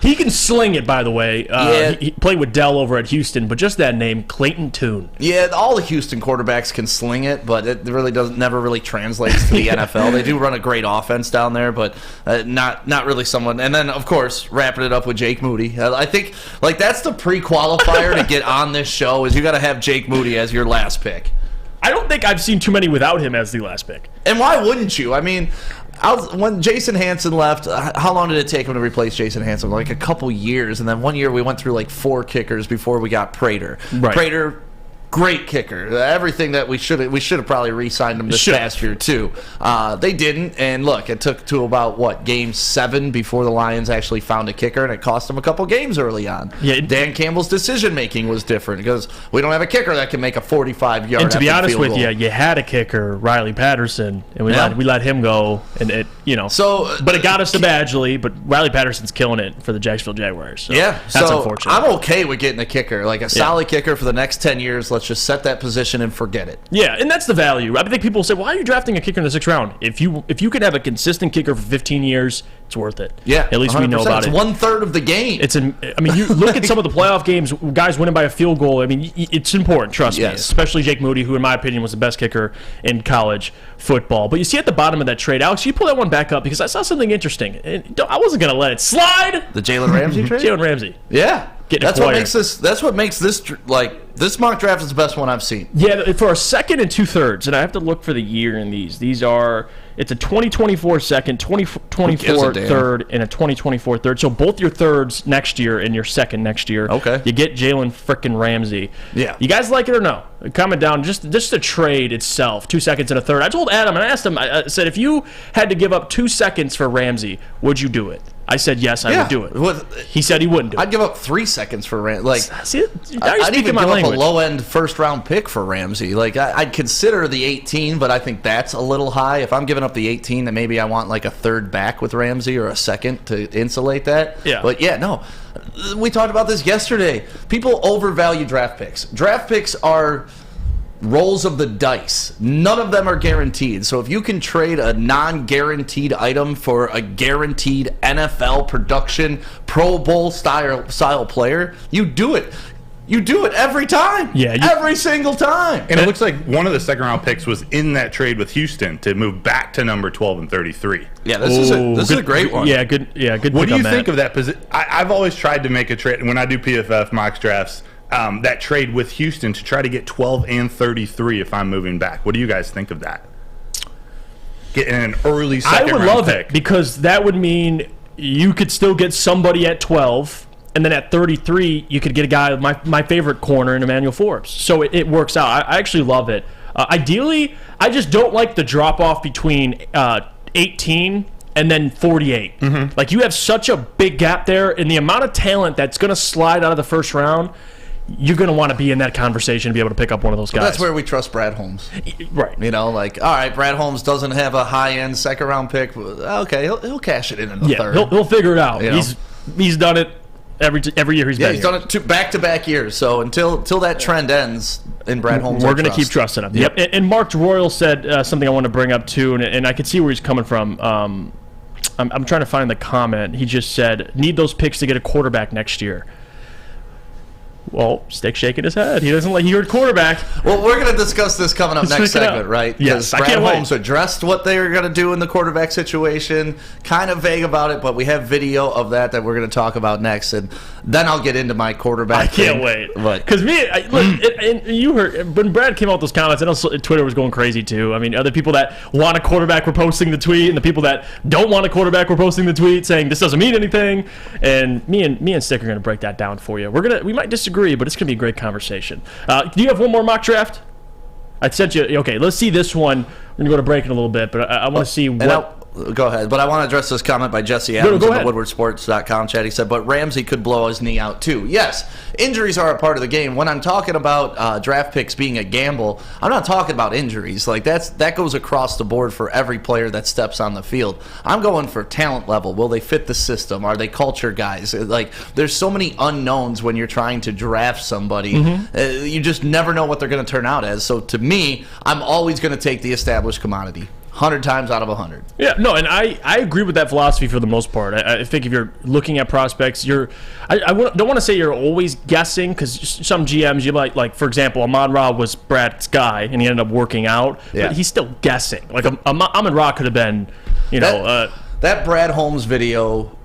He can sling it, by the way. He played with Dell over at Houston, but just that name, Clayton Tune. Yeah, all the Houston quarterbacks can sling it, but it really never really translates to the NFL. They do run a great offense down there, but not really someone. And then, of course, wrapping it up with Jake Moody. I think that's the pre-qualifier to get on this show is you got to have Jake Moody as your last pick. I don't think I've seen too many without him as the last pick. And why wouldn't you? I mean, when Jason Hansen left, how long did it take him to replace Jason Hansen? Like a couple years. And then one year we went through like 4 kickers before we got Prater. Right. Prater, great kicker. Everything that we should have probably re-signed him this past year too. They didn't, and look, it took to about game 7 before the Lions actually found a kicker, and it cost them a couple games early on. Yeah, Dan Campbell's decision making was different because we don't have a kicker that can make a 45-yard. And to be honest with you, you had a kicker, Riley Patterson, and we let him go, and but it got us to Badgley, but Riley Patterson's killing it for the Jacksonville Jaguars. So that's unfortunate. I'm okay with getting a kicker, like a solid kicker for the next 10 years. Let's just set that position and forget it. Yeah, and that's the value. I think people say, why are you drafting a kicker in the 6th round? If you can have a consistent kicker for 15 years, it's worth it. Yeah, at least we know about it. It's 1/3 of the game. You look at some of the playoff games, guys winning by a field goal. I mean, it's important, trust me. Especially Jake Moody, who in my opinion was the best kicker in college football. But you see at the bottom of that trade, Alex, you pull that one back up because I saw something interesting. I wasn't going to let it slide. The Jalen Ramsey trade? Jalen Ramsey. Yeah. That's what makes this this mock draft is the best one I've seen. Yeah, for a 2nd and 2/3, and I have to look for the year in these. It's a 2024 second, 2024 third, and a 2024 third. So both your thirds next year and your second next year. Okay. You get Jalen frickin' Ramsey. Yeah. You guys like it or no? Comment down. Just the trade itself, 2 seconds and a third. I told Adam, and I asked him, I said, if you had to give up 2 seconds for Ramsey, would you do it? I said, yes, I would do it. He said he wouldn't do it. I'd give up 3 seconds for Ramsey. I'd even give up a low-end first-round pick for Ramsey. I'd consider the 18, but I think that's a little high. If I'm giving up the 18, then maybe I want a third back with Ramsey or a second to insulate that. Yeah. But, no. We talked about this yesterday. People overvalue draft picks. Draft picks are rolls of the dice. None of them are guaranteed. So if you can trade a non-guaranteed item for a guaranteed NFL production Pro Bowl style player, you do it. You do it every time. Yeah, every single time. And it looks like one of the 2nd-round picks was in that trade with Houston to move back to number 12 and 33. Yeah, this is a great one. Yeah, good. Yeah, good. What do you think of that position? I've always tried to make a trade when I do PFF mock drafts. That trade with Houston to try to get 12 and 33 if I'm moving back. What do you guys think of that? Getting an early 2nd round pick. I would love it because that would mean you could still get somebody at 12, and then at 33 you could get a guy, my favorite corner in Emmanuel Forbes. So it works out. I actually love it. Ideally, I just don't like the drop-off between 18 and then 48. Mm-hmm. You have such a big gap there, and the amount of talent that's going to slide out of the first round, you're going to want to be in that conversation to be able to pick up one of those guys. That's where we trust Brad Holmes. Right. All right, Brad Holmes doesn't have a high-end 2nd-round pick. Okay, he'll cash it in the 3rd. He'll figure it out. He's done it every year he's been he's done it back-to-back years. So until that trend ends in Brad Holmes, we're going to keep trusting him. Yep. And Mark Royal said something I want to bring up, too, and I can see where he's coming from. I'm trying to find the comment. He just said, need those picks to get a quarterback next year. Well, Stick shaking his head. He doesn't like he heard quarterback. Well, we're going to discuss this coming up next segment, right? Yes, I Brad can't Holmes wait. addressed what they were going to do in the quarterback situation. Kind of vague about it, but we have video of that we're going to talk about next, and then I'll get into my quarterback. I can't wait. Because and you heard when Brad came out with those comments, and also Twitter was going crazy too. I mean, other people that want a quarterback were posting the tweet, and the people that don't want a quarterback were posting the tweet saying this doesn't mean anything. And me and Stick are going to break that down for you. We might disagree, but it's going to be a great conversation. Do you have one more mock draft? I sent you. Okay, let's see this one. We're gonna go to break in a little bit, but I want to see what. Go ahead, but I want to address this comment by Jesse Adams on the WoodwardSports.com chat. He said, but Ramsey could blow his knee out too. Yes, injuries are a part of the game. When I'm talking about draft picks being a gamble, I'm not talking about injuries. Like that goes across the board for every player that steps on the field. I'm going for talent level. Will they fit the system? Are they culture guys? Like, there's so many unknowns when you're trying to draft somebody. You just never know what they're going to turn out as. So to me, I'm always going to take the established commodity. 100 times out of 100. Yeah, no, and I agree with that philosophy for the most part. I think if you're looking at prospects, I don't want to say you're always guessing, because some GMs, you like for example, Amon-Ra was Brad's guy, and he ended up working out, but he's still guessing. Like, Amon-Ra could have been, that Brad Holmes video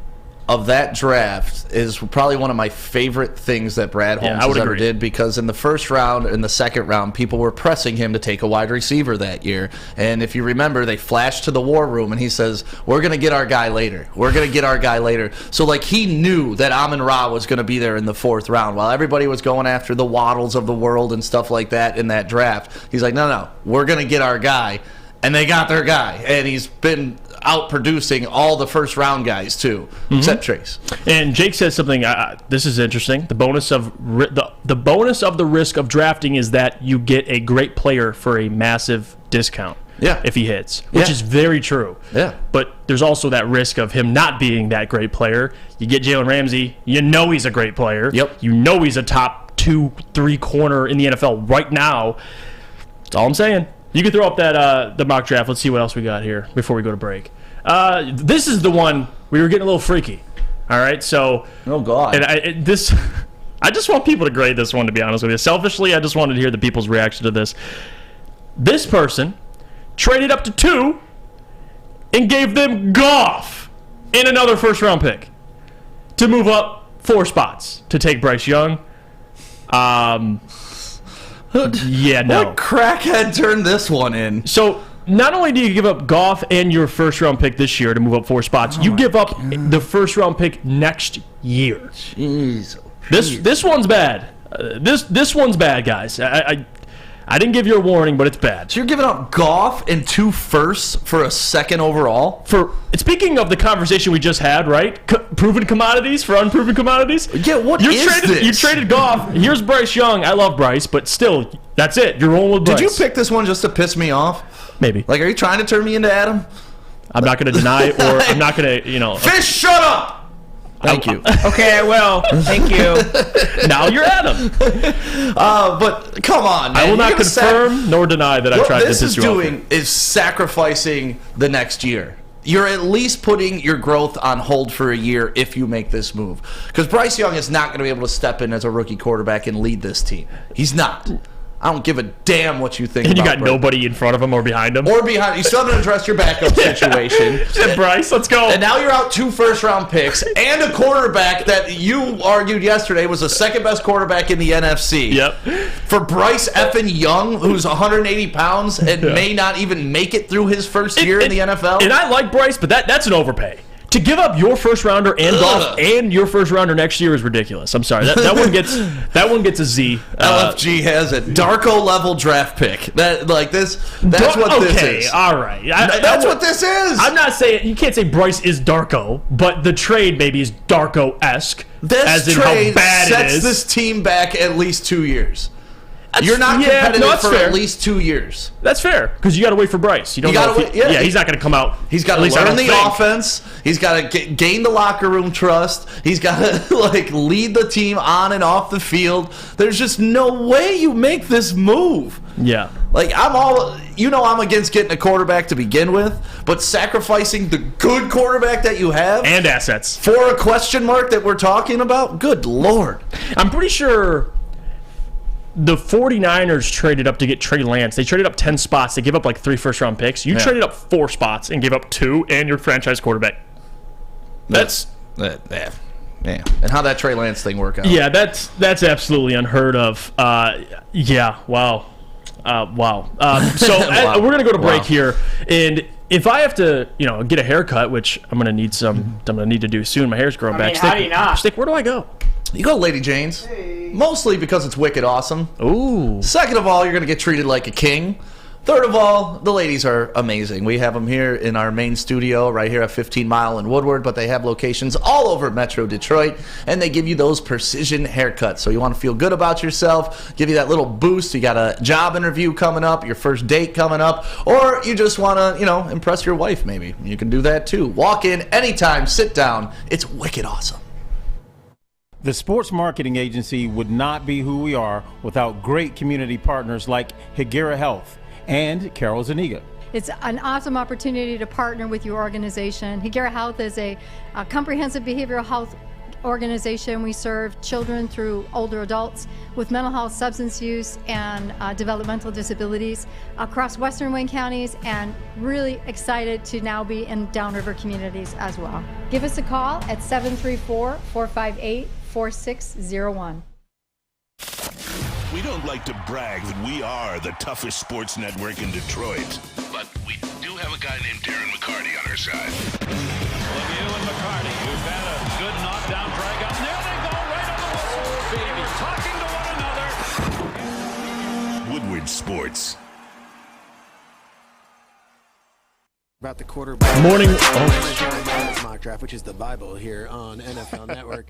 of that draft is probably one of my favorite things that Brad Holmes has ever did, because in the first round and the second round, people were pressing him to take a wide receiver that year. And if you remember, they flashed to the war room and he says, we're going to get our guy later. We're going to get our guy later. So, like, he knew that Amon-Ra was going to be there in the fourth round. While everybody was going after the Waddles of the world and stuff like that in that draft, he's like, no, we're going to get our guy. And they got their guy. And he's been out-producing all the first-round guys, too, except Trace. And Jake says something, this is interesting. The bonus of the risk of drafting is that you get a great player for a massive discount if he hits, which is very true. Yeah. But there's also that risk of him not being that great player. You get Jalen Ramsey, you know he's a great player. Yep. You know he's a top 2-3 corner in the NFL right now. That's all I'm saying. You can throw up that the mock draft. Let's see what else we got here before we go to break. This is the one we were getting a little freaky. All right, so oh god, and I just want people to grade this one. To be honest with you, selfishly, I just wanted to hear the people's reaction to this. This person traded up to 2 and gave them Goff and another first-round pick to move up 4 spots to take Bryce Young. Yeah, no. What crackhead turned this one in? So, not only do you give up Goff and your first-round pick this year to move up 4 spots, you give up the first-round pick next year. Jeez. This one's bad. This one's bad, guys. I didn't give you a warning, but it's bad. So you're giving up Goff and 2 firsts for a second overall? Speaking of the conversation we just had, right? Proven commodities for unproven commodities? Yeah, this? You traded Goff. Here's Bryce Young. I love Bryce, but still, that's it. You're rolling with Bryce. Did you pick this one just to piss me off? Maybe. Like, are you trying to turn me into Adam? I'm not going to deny or I'm not going to, Fish, shut up! Thank you. Okay, I will. Thank you. Now you're Adam. But come on, man. I will not confirm nor deny that I tried to piss you off. What this is doing is sacrificing the next year. You're at least putting your growth on hold for a year if you make this move. Because Bryce Young is not going to be able to step in as a rookie quarterback and lead this team. He's not. I don't give a damn what you think. And you about got nobody in front of him or behind him? You still haven't addressed your backup situation. Bryce, let's go. And now you're out 2 first-round picks and a quarterback that you argued yesterday was the second-best quarterback in the NFC. Yep. For Bryce effing Young, who's 180 pounds and may not even make it through his first year in the NFL. And I like Bryce, but that's an overpay. To give up your first rounder and Goff and your first rounder next year is ridiculous. I'm sorry. That one gets a Z. LFG has a Darko level draft pick. That's what this is. All right. That's what this is. I'm not saying you can't say Bryce is Darko, but the trade maybe is Darko-esque. This trade sets this team back at least 2 years. You're not competitive for at least 2 years. That's fair, because you got to wait for Bryce. You got to wait. Yeah, he's not going to come out. He's got to learn the offense. He's got to gain the locker room trust. He's got to lead the team on and off the field. There's just no way you make this move. Yeah. I'm against getting a quarterback to begin with, but sacrificing the good quarterback that you have and assets for a question mark that we're talking about. Good Lord. I'm pretty sure the 49ers traded up to get Trey Lance. They traded up 10 spots. They gave up like 3 first-round picks. You traded up 4 spots and gave up 2 and your franchise quarterback. That's And how that Trey Lance thing work out? Yeah, that's absolutely unheard of. Yeah, wow. So we're gonna go to break here, and if I have to, get a haircut, which I'm gonna need to do soon. My hair's growing back. How do you not? Stick, where do I go? You go to Lady Jane's. Mostly because it's wicked awesome. Ooh. Second of all, you're gonna get treated like a king. Third of all, the ladies are amazing. We have them here in our main studio right here at 15 Mile in Woodward, but they have locations all over Metro Detroit, and they give you those precision haircuts. So you want to feel good about yourself, give you that little boost. You got a job interview coming up, your first date coming up, or you just want to, impress your wife maybe. You can do that too. Walk in anytime, sit down. It's wicked awesome. The Sports Marketing Agency would not be who we are without great community partners like Higuera Health and Carol Zaniga. It's an awesome opportunity to partner with your organization. Higuera Health is a comprehensive behavioral health organization. We serve children through older adults with mental health, substance use, and developmental disabilities across Western Wayne counties, and really excited to now be in downriver communities as well. Give us a call at 734-458-4601. We don't like to brag that we are the toughest sports network in Detroit, but we do have a guy named Darren McCarty on our side. Lemieux and McCarty, who've had a good knockdown drag out. There they go, right on the whistle. They were talking to one another. Woodward Sports. About the quarterback. Morning. Mock draft, which is the Bible here on NFL Network.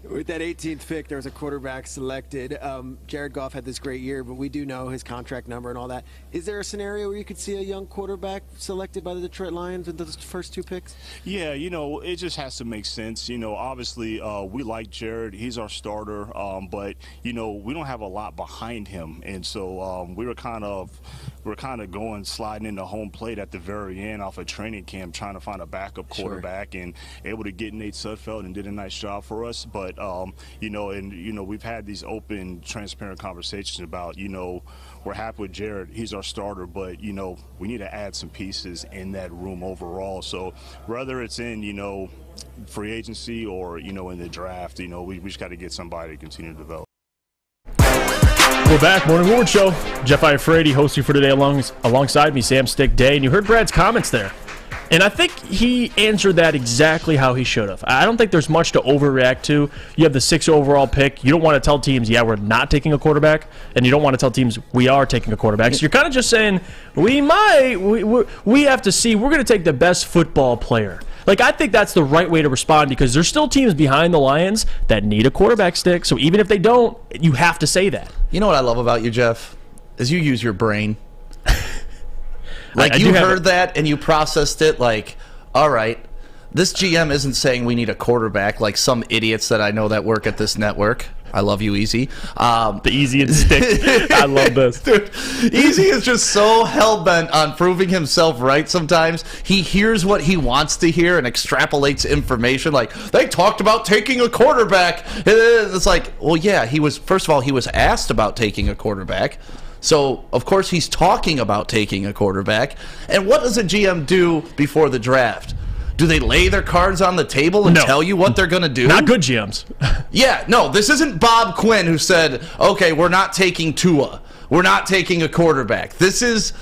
With that 18th pick, there was a quarterback selected. Jared Goff had this great year, but we do know his contract number and all that. Is there a scenario where you could see a young quarterback selected by the Detroit Lions with those first 2 picks? Yeah, it just has to make sense. Obviously, we like Jared. He's our starter, but we don't have a lot behind him, and so we were kind of sliding into home plate at the very end off a training camp, trying to find a backup quarterback, and able to get Nate Sudfeld, and did a nice job for us. But we've had these open, transparent conversations about we're happy with Jared. He's our starter, but we need to add some pieces in that room overall. So whether it's in free agency or in the draft, we just got to get somebody to continue to develop. We're back, Morning Woodward Show. Jeff Iafrate hosting for today alongside me, Sam Stick Day. And you heard Brad's comments there. And I think he answered that exactly how he should have. I don't think there's much to overreact to. You have the 6th overall pick. You don't want to tell teams, yeah, we're not taking a quarterback. And you don't want to tell teams, we are taking a quarterback. So you're kind of just saying, we have to see. We're going to take the best football player. I think that's the right way to respond, because there's still teams behind the Lions that need a quarterback stick. So even if they don't, you have to say that. You know what I love about you, Jeff? Is you use your brain. You heard that and you processed it all right, this GM isn't saying we need a quarterback like some idiots that I know that work at this network. I love you, Easy. The Easy and Stick. I love this. Dude, Easy is just so hell-bent on proving himself right sometimes. He hears what he wants to hear and extrapolates information. They talked about taking a quarterback. It's well, yeah, first of all, he was asked about taking a quarterback. So, of course, he's talking about taking a quarterback. And what does a GM do before the draft? Do they lay their cards on the table and tell you what they're going to do? Not good GMs. Yeah, no, this isn't Bob Quinn who said, okay, we're not taking Tua. We're not taking a quarterback. This is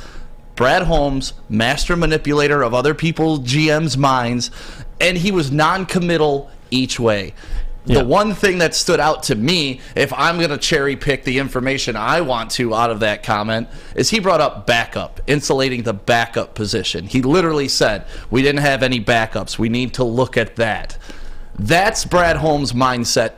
Brad Holmes, master manipulator of other people's GM's minds, and he was non-committal each way. The one thing that stood out to me, if I'm going to cherry pick the information I want to out of that comment, is he brought up backup, insulating the backup position. He literally said, we didn't have any backups. We need to look at that. That's Brad Holmes' mindset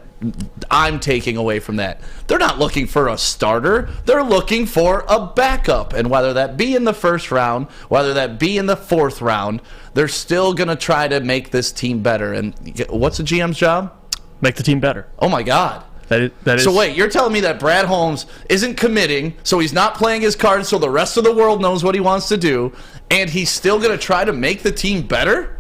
I'm taking away from that. They're not looking for a starter. They're looking for a backup. And whether that be in the 1st round, whether that be in the 4th round, they're still going to try to make this team better. And what's a GM's job? Make the team better. Oh, my God. That is. So, wait, you're telling me that Brad Holmes isn't committing, so he's not playing his cards so the rest of the world knows what he wants to do, and he's still going to try to make the team better?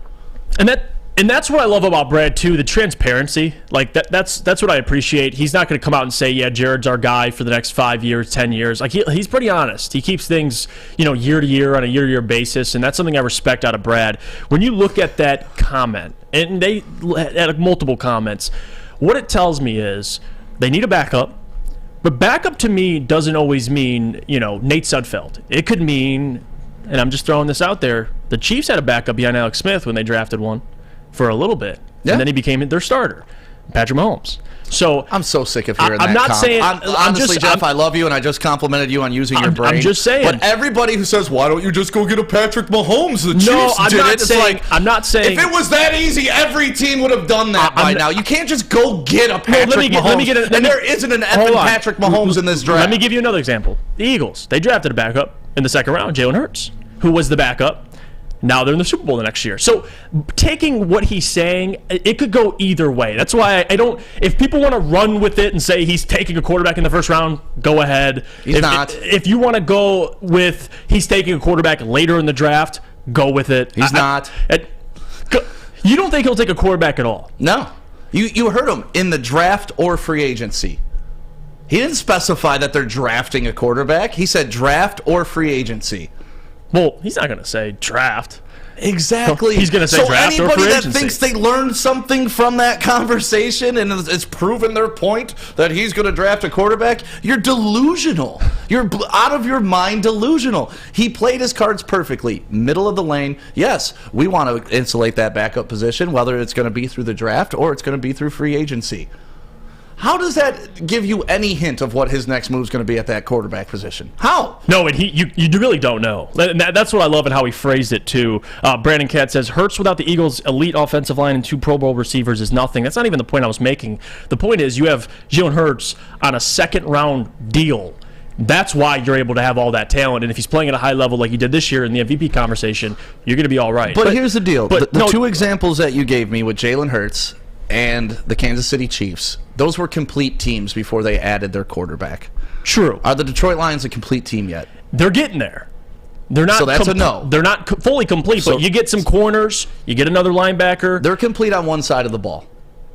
And And that's what I love about Brad too, the transparency. Like that's what I appreciate. He's not going to come out and say, "Yeah, Jared's our guy for the next 5 years, 10 years." Like he's pretty honest. He keeps things, year to year on a year-to-year basis, and that's something I respect out of Brad. When you look at that comment, and they had multiple comments, what it tells me is they need a backup. But backup to me doesn't always mean, Nate Sudfeld. It could mean, and I'm just throwing this out there, the Chiefs had a backup behind Alex Smith when they drafted one for a little bit. Yeah. And then he became their starter, Patrick Mahomes. So I'm so sick of hearing that. I'm not saying. Honestly, Jeff, I love you, and I just complimented you on using your brain. I'm just saying. But everybody who says, "Why don't you just go get a Patrick Mahomes?" The Chiefs did it. It's like, I'm not saying. If it was that easy, every team would have done that by now. You can't just go get a Patrick Mahomes. And there isn't an effing Patrick Mahomes in this draft. Let me give you another example. The Eagles. They drafted a backup in the second round, Jalen Hurts, who was the backup. Now they're in the Super Bowl the next year. So taking what he's saying, it could go either way. That's why I don't – if people want to run with it and say he's taking a quarterback in the first round, go ahead. He's not. If you want to go with he's taking a quarterback later in the draft, go with it. He's not. You don't think he'll take a quarterback at all? No. You heard him, in the draft or free agency. He didn't specify that they're drafting a quarterback. He said draft or free agency. Well, he's not going to say draft. Exactly. He's going to say draft or free agency. So anybody that thinks they learned something from that conversation and it's proven their point that he's going to draft a quarterback, you're delusional. You're out of your mind delusional. He played his cards perfectly. Middle of the lane. Yes, we want to insulate that backup position, whether it's going to be through the draft or it's going to be through free agency. How does that give you any hint of what his next move is going to be at that quarterback position? How? No, and you really don't know. And that's what I love and how he phrased it, too. Brandon Katz says, Hurts without the Eagles' elite offensive line and 2 Pro Bowl receivers is nothing. That's not even the point I was making. The point is you have Jalen Hurts on a second-round deal. That's why you're able to have all that talent. And if he's playing at a high level like he did this year in the MVP conversation, you're going to be all right. But here's the deal. The two examples that you gave me with Jalen Hurts and the Kansas City Chiefs, those were complete teams before they added their quarterback. True. Are the Detroit Lions a complete team yet? They're getting there. They're not. So that's a no. They're not fully complete, but you get some corners, you get another linebacker. They're complete on one side of the ball.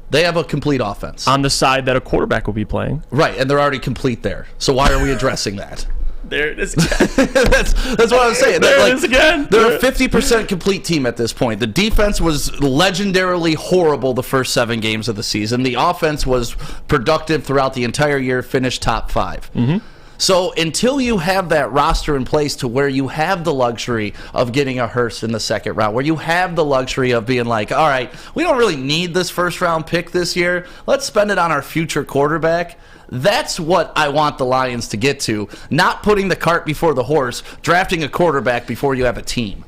They have a complete offense. On the side that a quarterback will be playing. Right, and they're already complete there. So why are we addressing that? There it is again. that's what I was saying. There it is again. They're a 50% complete team at this point. The defense was legendarily horrible the first 7 games of the season. The offense was productive throughout the entire year, finished top 5. Mm-hmm. So until you have that roster in place to where you have the luxury of getting a Hurst in the second round, where you have the luxury of being like, all right, we don't really need this first-round pick this year. Let's spend it on our future quarterback. That's what I want the Lions to get to, not putting the cart before the horse, drafting a quarterback before you have a team.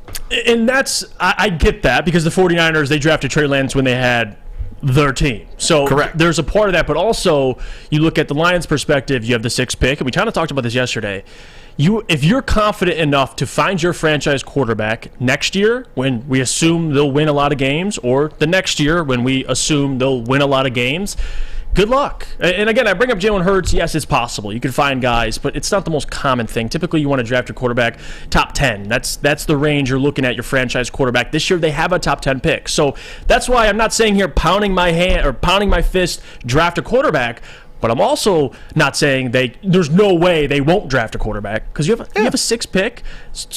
And I get that because the 49ers, they drafted Trey Lance when they had their team. So correct. There's a part of that, but also you look at the Lions' perspective, you have the 6th pick, and we kind of talked about this yesterday. If you're confident enough to find your franchise quarterback next year when we assume they'll win a lot of games, or the next year when we assume they'll win a lot of games, good luck. And again, I bring up Jalen Hurts. Yes, it's possible. You can find guys, but it's not the most common thing. Typically, you want to draft your quarterback top 10. That's the range you're looking at your franchise quarterback. This year, they have a top 10 pick. So that's why I'm not saying here pounding my hand or pounding my fist, draft a quarterback. But I'm also not saying there's no way they won't draft a quarterback because you have a 6th pick.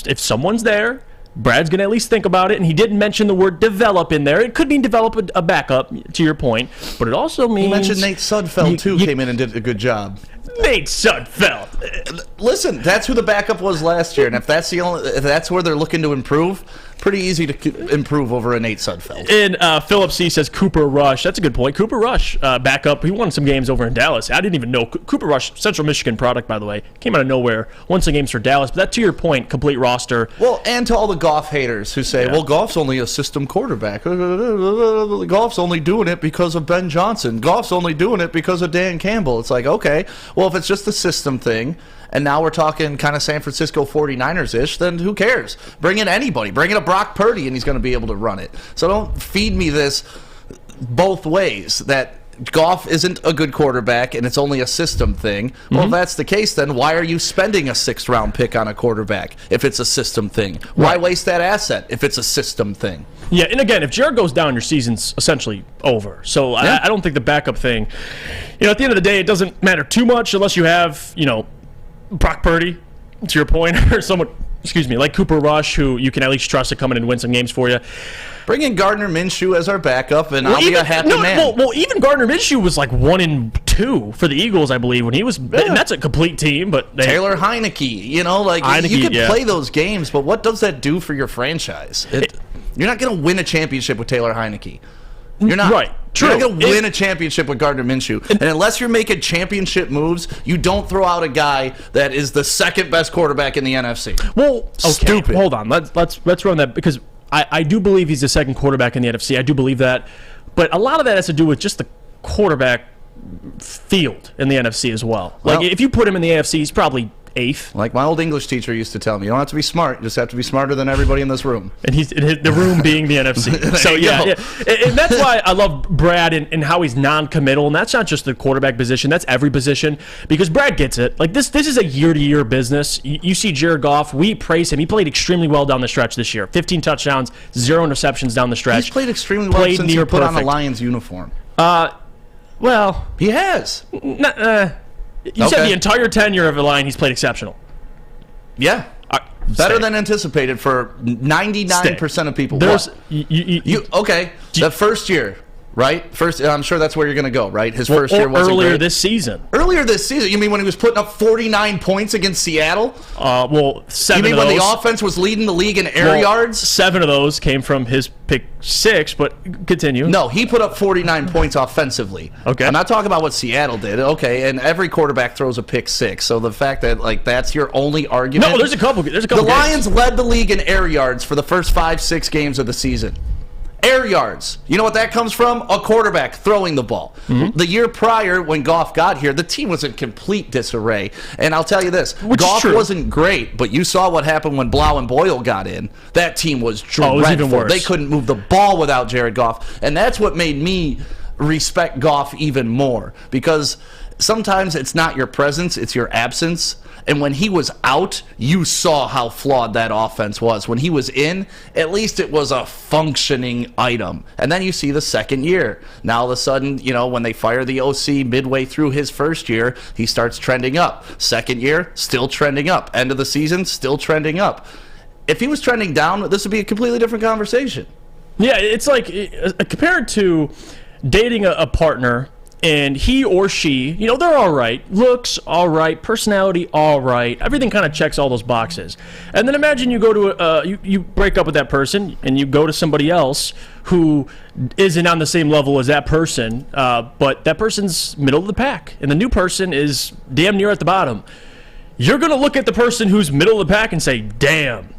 If someone's there, Brad's going to at least think about it, and he didn't mention the word develop in there. It could mean develop a backup, to your point, but it also means... You mentioned Nate Sudfeld, too, came in and did a good job. Nate Sudfeld! Listen, that's who the backup was last year, and if that's where they're looking to improve, pretty easy to improve over a Nate Sudfeld. And Philip C. says Cooper Rush. That's a good point. Cooper Rush, backup. He won some games over in Dallas. I didn't even know. Cooper Rush, Central Michigan product, by the way. Came out of nowhere. Won some games for Dallas. But that, to your point, complete roster. Well, and to all the Goff haters who say, well, Goff's only a system quarterback. Goff's only doing it because of Ben Johnson. Goff's only doing it because of Dan Campbell. It's like, okay, well, if it's just a system thing, and now we're talking kind of San Francisco 49ers-ish, then who cares? Bring in anybody. Bring in a Brock Purdy, and he's going to be able to run it. So don't feed me this both ways, that Goff isn't a good quarterback and it's only a system thing, well, if that's the case, then why are you spending a 6th-round pick on a quarterback if it's a system thing? Why waste that asset if it's a system thing? Yeah, and again, if Jared goes down, your season's essentially over. So I don't think the backup thing, at the end of the day, it doesn't matter too much unless you have, Brock Purdy, to your point, or someone, like Cooper Rush, who you can at least trust to come in and win some games for you. Bring in Gardner Minshew as our backup, and I'll be a happy man. Well, even Gardner Minshew was like 1-2 for the Eagles, I believe, when he was. And that's a complete team, but Taylor Heineke, you can play those games, but what does that do for your franchise? You're not going to win a championship with Taylor Heineke. You're not. Right. True. You're not going to win a championship with Gardner Minshew. And unless you're making championship moves, you don't throw out a guy that is the 2nd best quarterback in the NFC. Well, okay, stupid. Hold on. Let's run that, because I do believe he's the 2nd quarterback in the NFC. I do believe that. But a lot of that has to do with just the quarterback field in the NFC as well. Like, if you put him in the AFC, he's probably 8th. Like my old English teacher used to tell me, you don't have to be smart, you just have to be smarter than everybody in this room. And the room being the NFC. So yeah. And that's why I love Brad and how he's non-committal. And that's not just the quarterback position, that's every position, because Brad gets it. Like this is a year-to-year business. You see Jared Goff, we praise him. He played extremely well down the stretch this year. 15 touchdowns, 0 interceptions down the stretch. He's played extremely well since he put on a Lions uniform. Well, he has. You said the entire tenure of the line, he's played exceptional. Yeah. Better than anticipated for 99% of people. The first year, right? I'm sure that's where you're going to go, right? His first year wasn't earlier great. this season. Earlier this season? You mean when he was putting up 49 points against Seattle? 7 You mean of those, when the offense was leading the league in air yards? 7 of those came from his pick 6, but continue. No, he put up 49 points offensively. Okay. I'm not talking about what Seattle did. Okay, and every quarterback throws a pick 6. So the fact that that's your only argument. No, there's a couple. The games. Lions led the league in air yards for the first 5-6 games of the season. Air yards. You know what that comes from? A quarterback throwing the ball. Mm-hmm. The year prior, when Goff got here, the team was in complete disarray. And I'll tell you this, Goff wasn't great, but you saw what happened when Blau and Boyle got in. That team was dreadful. It was even worse. They couldn't move the ball without Jared Goff. And that's what made me respect Goff even more. Because sometimes it's not your presence, it's your absence. And when he was out, you saw how flawed that offense was. When he was in, at least it was a functioning item. And then you see the second year. Now all of a sudden, when they fire the OC midway through his first year, he starts trending up. Second year, still trending up. End of the season, still trending up. If he was trending down, this would be a completely different conversation. Yeah, it's like compared to dating a partner, and he or she, they're all right. Looks, all right. Personality, all right. Everything kind of checks all those boxes. And then imagine you go to you break up with that person, and you go to somebody else who isn't on the same level as that person, but that person's middle of the pack, and the new person is damn near at the bottom. You're going to look at the person who's middle of the pack and say, damn,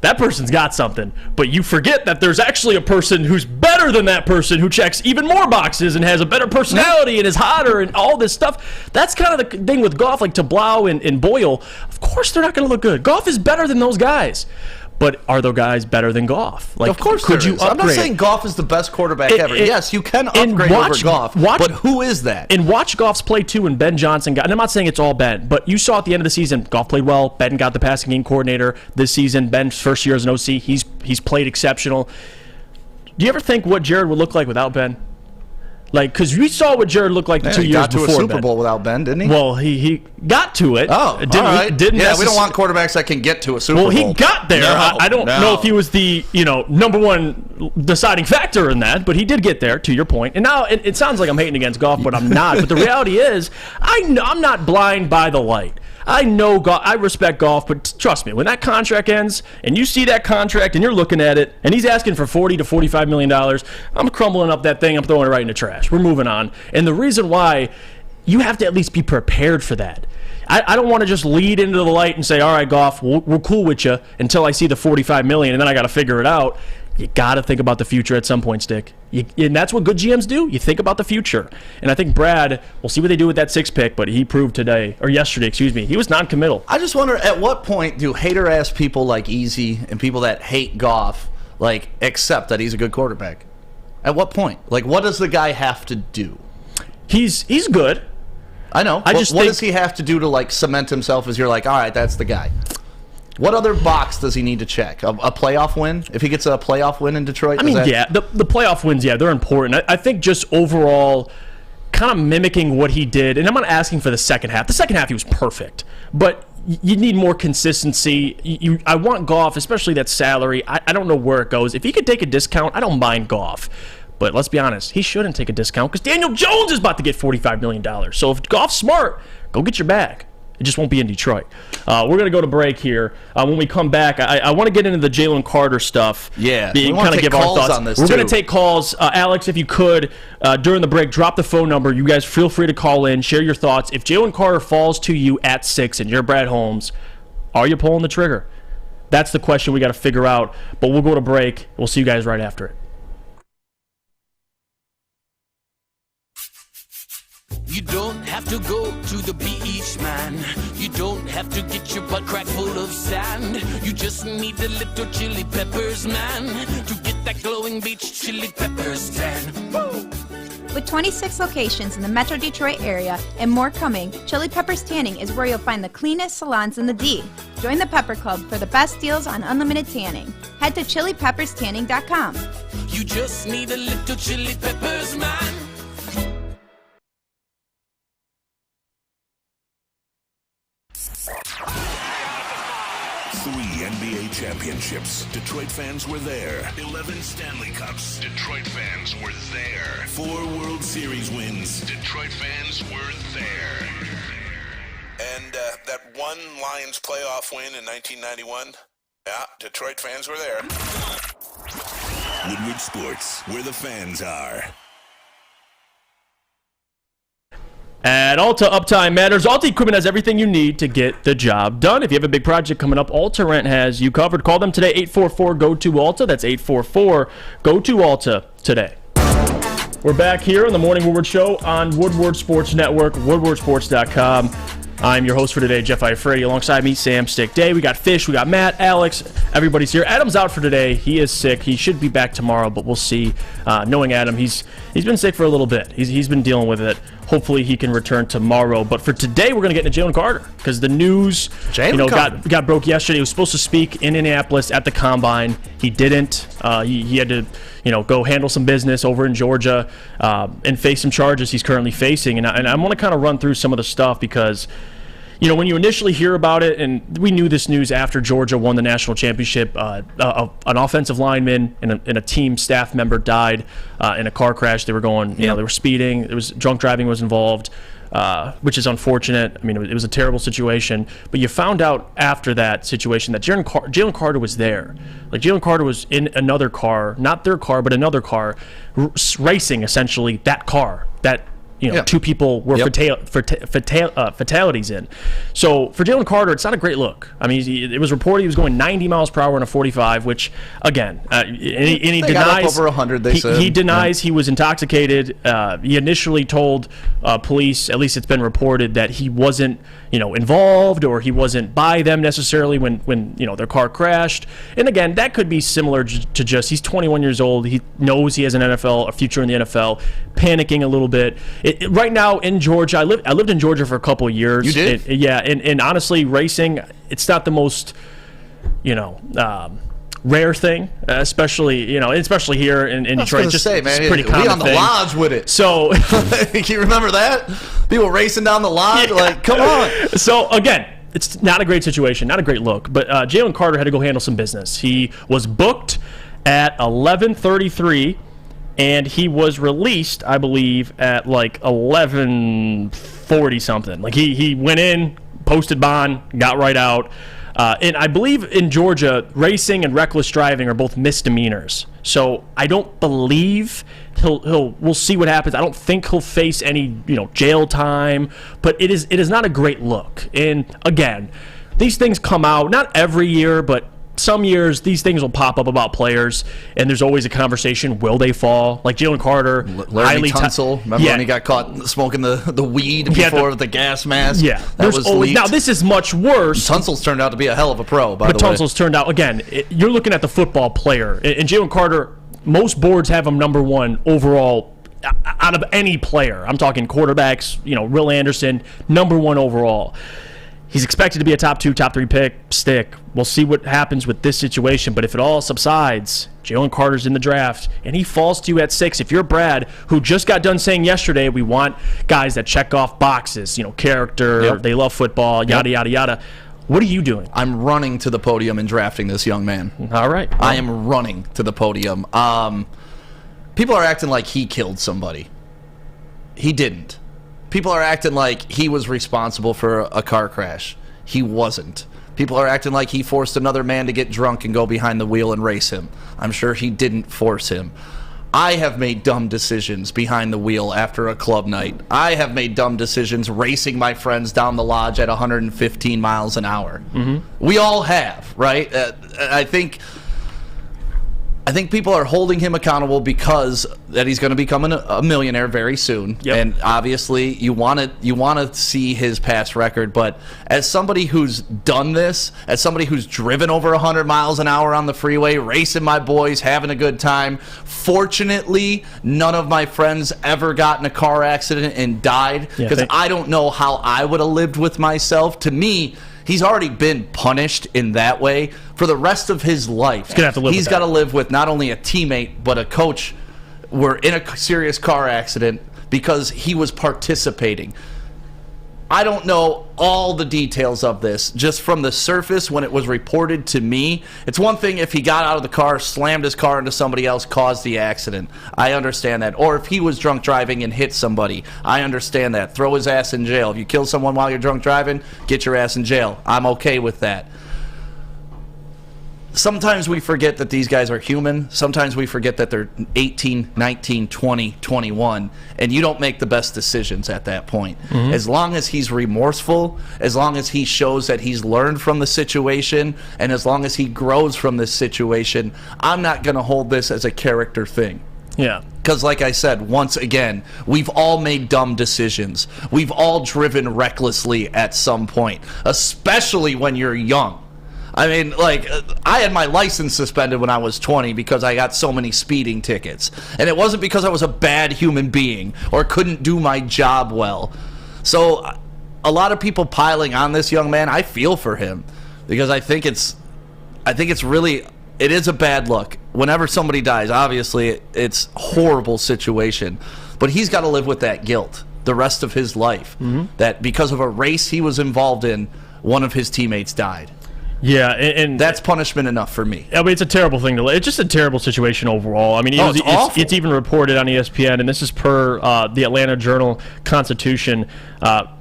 that person's got something. But you forget that there's actually a person who's better than that person, who checks even more boxes and has a better personality and is hotter and all this stuff. That's kind of the thing with Goff, like to Blau and Boyle. Of course they're not going to look good. Goff is better than those guys. But are those guys better than Goff? Like, of course could you upgrade? I'm not saying Goff is the best quarterback ever. Yes, you can upgrade over Goff, but who is that? And watch Goff's play, too, when Ben Johnson got... And I'm not saying it's all Ben, but you saw at the end of the season, Goff played well. Ben got the passing game coordinator this season. Ben's first year as an OC, he's played exceptional. Do you ever think what Jared would look like without Ben? Like, because we saw what Jared looked like the 2 years before. He got to a Super Bowl without Ben, didn't he? Well, he got to it. Oh, all right. We don't want quarterbacks that can get to a Super Bowl. Well, he got there. I don't know if he was the number one deciding factor in that, but he did get there, to your point. And now it sounds like I'm hating against Goff, but I'm not. But the reality is, I'm not blind by the light. I know Goff, I respect Goff, but trust me, when that contract ends and you see that contract and you're looking at it and he's asking for $40 to $45 million, I'm crumbling up that thing, I'm throwing it right in the trash. We're moving on. And the reason why, you have to at least be prepared for that. I don't want to just lead into the light and say, all right, Goff, we're cool with you until I see the $45 million and then I got to figure it out. You got to think about the future at some point, Stick. And that's what good GMs do. You think about the future. And I think Brad, we'll see what they do with that 6th pick, but he proved yesterday, he was non-committal. I just wonder, at what point do hater-ass people like Easy and people that hate Goff, accept that he's a good quarterback? At what point? What does the guy have to do? He's good. I know. I just think, does he have to do to like cement himself as you're like, all right, that's the guy? What other box does he need to check? A playoff win? If he gets a playoff win in Detroit? I mean, the playoff wins, they're important. I think just overall, kind of mimicking what he did, and I'm not asking for the second half. The second half, he was perfect. But you need more consistency. I want Goff, especially that salary. I don't know where it goes. If he could take a discount, I don't mind Goff. But let's be honest, he shouldn't take a discount because Daniel Jones is about to get $45 million. So if Goff's smart, go get your bag. It just won't be in Detroit. We're going to go to break here. When we come back, I want to get into the Jalen Carter stuff. Yeah, we want to give our thoughts on this. We're going to take calls. Alex, if you could, during the break, drop the phone number. You guys feel free to call in, share your thoughts. If Jalen Carter falls to you at 6 and you're Brad Holmes, are you pulling the trigger? That's the question we got to figure out. But we'll go to break. We'll see you guys right after it. You don't have to go to the beach, man. You don't have to get your butt crack full of sand. You just need a little chili peppers, man, to get that glowing beach chili peppers tan. Woo! With 26 locations in the Metro Detroit area and more coming, Chili Peppers Tanning is where you'll find the cleanest salons in the D. Join the Pepper Club for the best deals on unlimited tanning. Head to chilipepperstanning.com. You just need a little chili peppers, man. 3 NBA championships. Detroit fans were there. 11 Stanley Cups. Detroit fans were there. 4 World Series wins. Detroit fans were there. And that one Lions playoff win in 1991. Yeah, Detroit fans were there. Woodward Sports, where the fans are. At Alta, uptime matters. Alta Equipment has everything you need to get the job done. If you have a big project coming up, Alta Rent has you covered. Call them today, 844-GO-TO-ALTA. That's 844-GO-TO-ALTA today. We're back here on the Morning Woodward Show on Woodward Sports Network, woodwardsports.com. I'm your host for today, Jeff Iafrate. Alongside me, Sam Stick Day. We got Fish, we got Matt, Alex. Everybody's here. Adam's out for today. He is sick. He should be back tomorrow, but we'll see. Knowing Adam, he's been sick for a little bit. He's been dealing with it. Hopefully he can return tomorrow. But for today, we're going to get into Jalen Carter because the news got broke yesterday. He was supposed to speak in Indianapolis at the Combine. He didn't. He had to go handle some business over in Georgia and face some charges he's currently facing. And I want to kind of run through some of the stuff because when you initially hear about it, and we knew this news after Georgia won the national championship, an offensive lineman and a team staff member died in a car crash. They were they were speeding. It was drunk driving was involved, which is unfortunate. I mean, it was a terrible situation. But you found out after that situation that Jalen Carter was there. Like Jalen Carter was in another car, not their car, but another car, racing essentially that car that. 2 people were fatalities in. So for Jalen Carter, it's not a great look. I mean, it was reported he was going 90 miles per hour in a 45, which, again, he denies. Got up over 100, they said. He denies he was intoxicated. He initially told police, at least it's been reported, that he wasn't, involved or he wasn't by them necessarily when their car crashed. And again, that could be similar to just he's 21 years old. He knows he has a future in the NFL, panicking a little bit. Right now in Georgia, I lived in Georgia for a couple of years. You did? And honestly, racing, it's not the most, rare thing, especially here in Detroit. It's pretty common. We on the lodge with it. So, can you remember that? People racing down the lodge, come on. So again, it's not a great situation, not a great look. But Jalen Carter had to go handle some business. He was booked at 11:33. And he was released, I believe, at 11:40 something. Like he went in, posted bond, got right out. And I believe in Georgia, racing and reckless driving are both misdemeanors. So I don't believe we'll see what happens. I don't think he'll face any jail time. But it is not a great look. And again, these things come out not every year, but some years these things will pop up about players, and there's always a conversation: will they fall? Like Jalen Carter, Larry Tunsil. Remember when he got caught smoking the weed before the gas mask? Yeah, that was leaked. Now this is much worse. Tunsil's turned out to be a hell of a pro. But Tunsil's turned out again. You're looking at the football player, and Jalen Carter. Most boards have him number 1 overall out of any player. I'm talking quarterbacks, Will Anderson, #1 overall. He's expected to be a top 2, top 3 pick. Stick. We'll see what happens with this situation. But if it all subsides, Jalen Carter's in the draft, and he falls to you at 6. If you're Brad, who just got done saying yesterday, we want guys that check off boxes, character, they love football, yada, yada, yada. What are you doing? I'm running to the podium and drafting this young man. All right. I am running to the podium. People are acting like he killed somebody. He didn't. People are acting like he was responsible for a car crash. He wasn't. People are acting like he forced another man to get drunk and go behind the wheel and race him. I'm sure he didn't force him. I have made dumb decisions behind the wheel after a club night. I have made dumb decisions racing my friends down the lodge at 115 miles an hour. Mm-hmm. We all have, right? I think people are holding him accountable because that he's going to become a millionaire very soon. Yep. And obviously you want to see his past record, but as somebody who's done this, as somebody who's driven over 100 miles an hour on the freeway, racing my boys, having a good time, fortunately none of my friends ever got in a car accident and died, because I don't know how I would have lived with myself. To me, he's already been punished in that way for the rest of his life. He's got to live with not only a teammate, but a coach were in a serious car accident because he was participating. I don't know all the details of this. Just from the surface, when it was reported to me, it's one thing if he got out of the car, slammed his car into somebody else, caused the accident. I understand that. Or if he was drunk driving and hit somebody, I understand that. Throw his ass in jail. If you kill someone while you're drunk driving, get your ass in jail. I'm okay with that. Sometimes we forget that these guys are human. Sometimes we forget that they're 18, 19, 20, 21, and you don't make the best decisions at that point. Mm-hmm. As long as he's remorseful, as long as he shows that he's learned from the situation, and as long as he grows from this situation, I'm not going to hold this as a character thing. Yeah. Because like I said, once again, we've all made dumb decisions. We've all driven recklessly at some point, especially when you're young. I mean, like, I had my license suspended when I was 20 because I got so many speeding tickets. And it wasn't because I was a bad human being or couldn't do my job well. So a lot of people piling on this young man, I feel for him because I think it's really, it is a bad look. Whenever somebody dies, obviously it's a horrible situation. But he's got to live with that guilt the rest of his life. Mm-hmm. That because of a race he was involved in, one of his teammates died. Yeah, and that's punishment enough for me. I mean, it's a terrible thing it's just a terrible situation overall. I mean, it's even reported on ESPN, and this is per the Atlanta Journal-Constitution.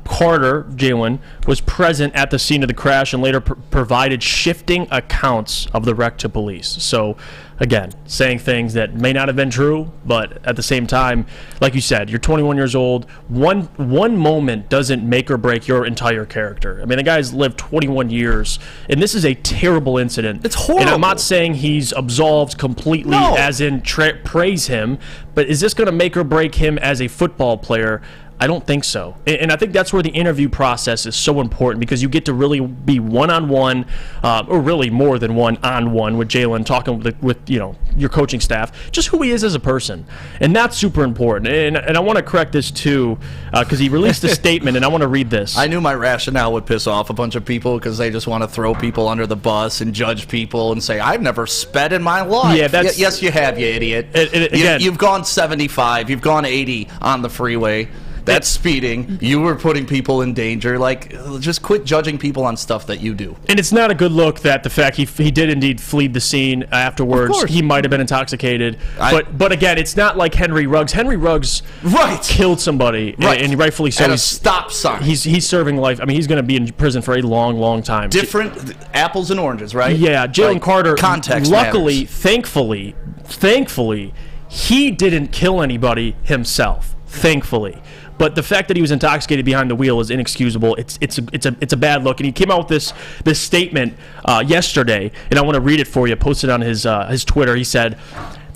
Carter, Jalen, was present at the scene of the crash and later provided shifting accounts of the wreck to police. So, again, saying things that may not have been true, but at the same time, like you said, you're 21 years old. One moment doesn't make or break your entire character. I mean, the guy's lived 21 years, and this is a terrible incident. It's horrible. And I'm not saying he's absolved completely, as in praise him, but is this going to make or break him as a football player? I don't think so. And I think that's where the interview process is so important, because you get to really be one-on-one, or really more than one-on-one with Jalen, talking with your coaching staff, just who he is as a person. And that's super important. And I want to correct this too, because he released a statement, and I want to read this. I knew my rationale would piss off a bunch of people because they just want to throw people under the bus and judge people and say, I've never sped in my life. Yeah, that's, yes, you have, you idiot. You've gone 75. You've gone 80 on the freeway. That's speeding. You were putting people in danger. Like, just quit judging people on stuff that you do. And it's not a good look that the fact he did indeed flee the scene afterwards. He might have been intoxicated. But again, it's not like Henry Ruggs. Henry Ruggs killed somebody, and rightfully so. At a stop sign. He's serving life. I mean, he's going to be in prison for a long, long time. Different apples and oranges, right? Yeah, Jalen Carter, context luckily, matters. thankfully, he didn't kill anybody himself. Thankfully. But the fact that he was intoxicated behind the wheel is inexcusable. It's a bad look. And he came out with this statement yesterday, and I want to read it for you. Posted on his Twitter. He said,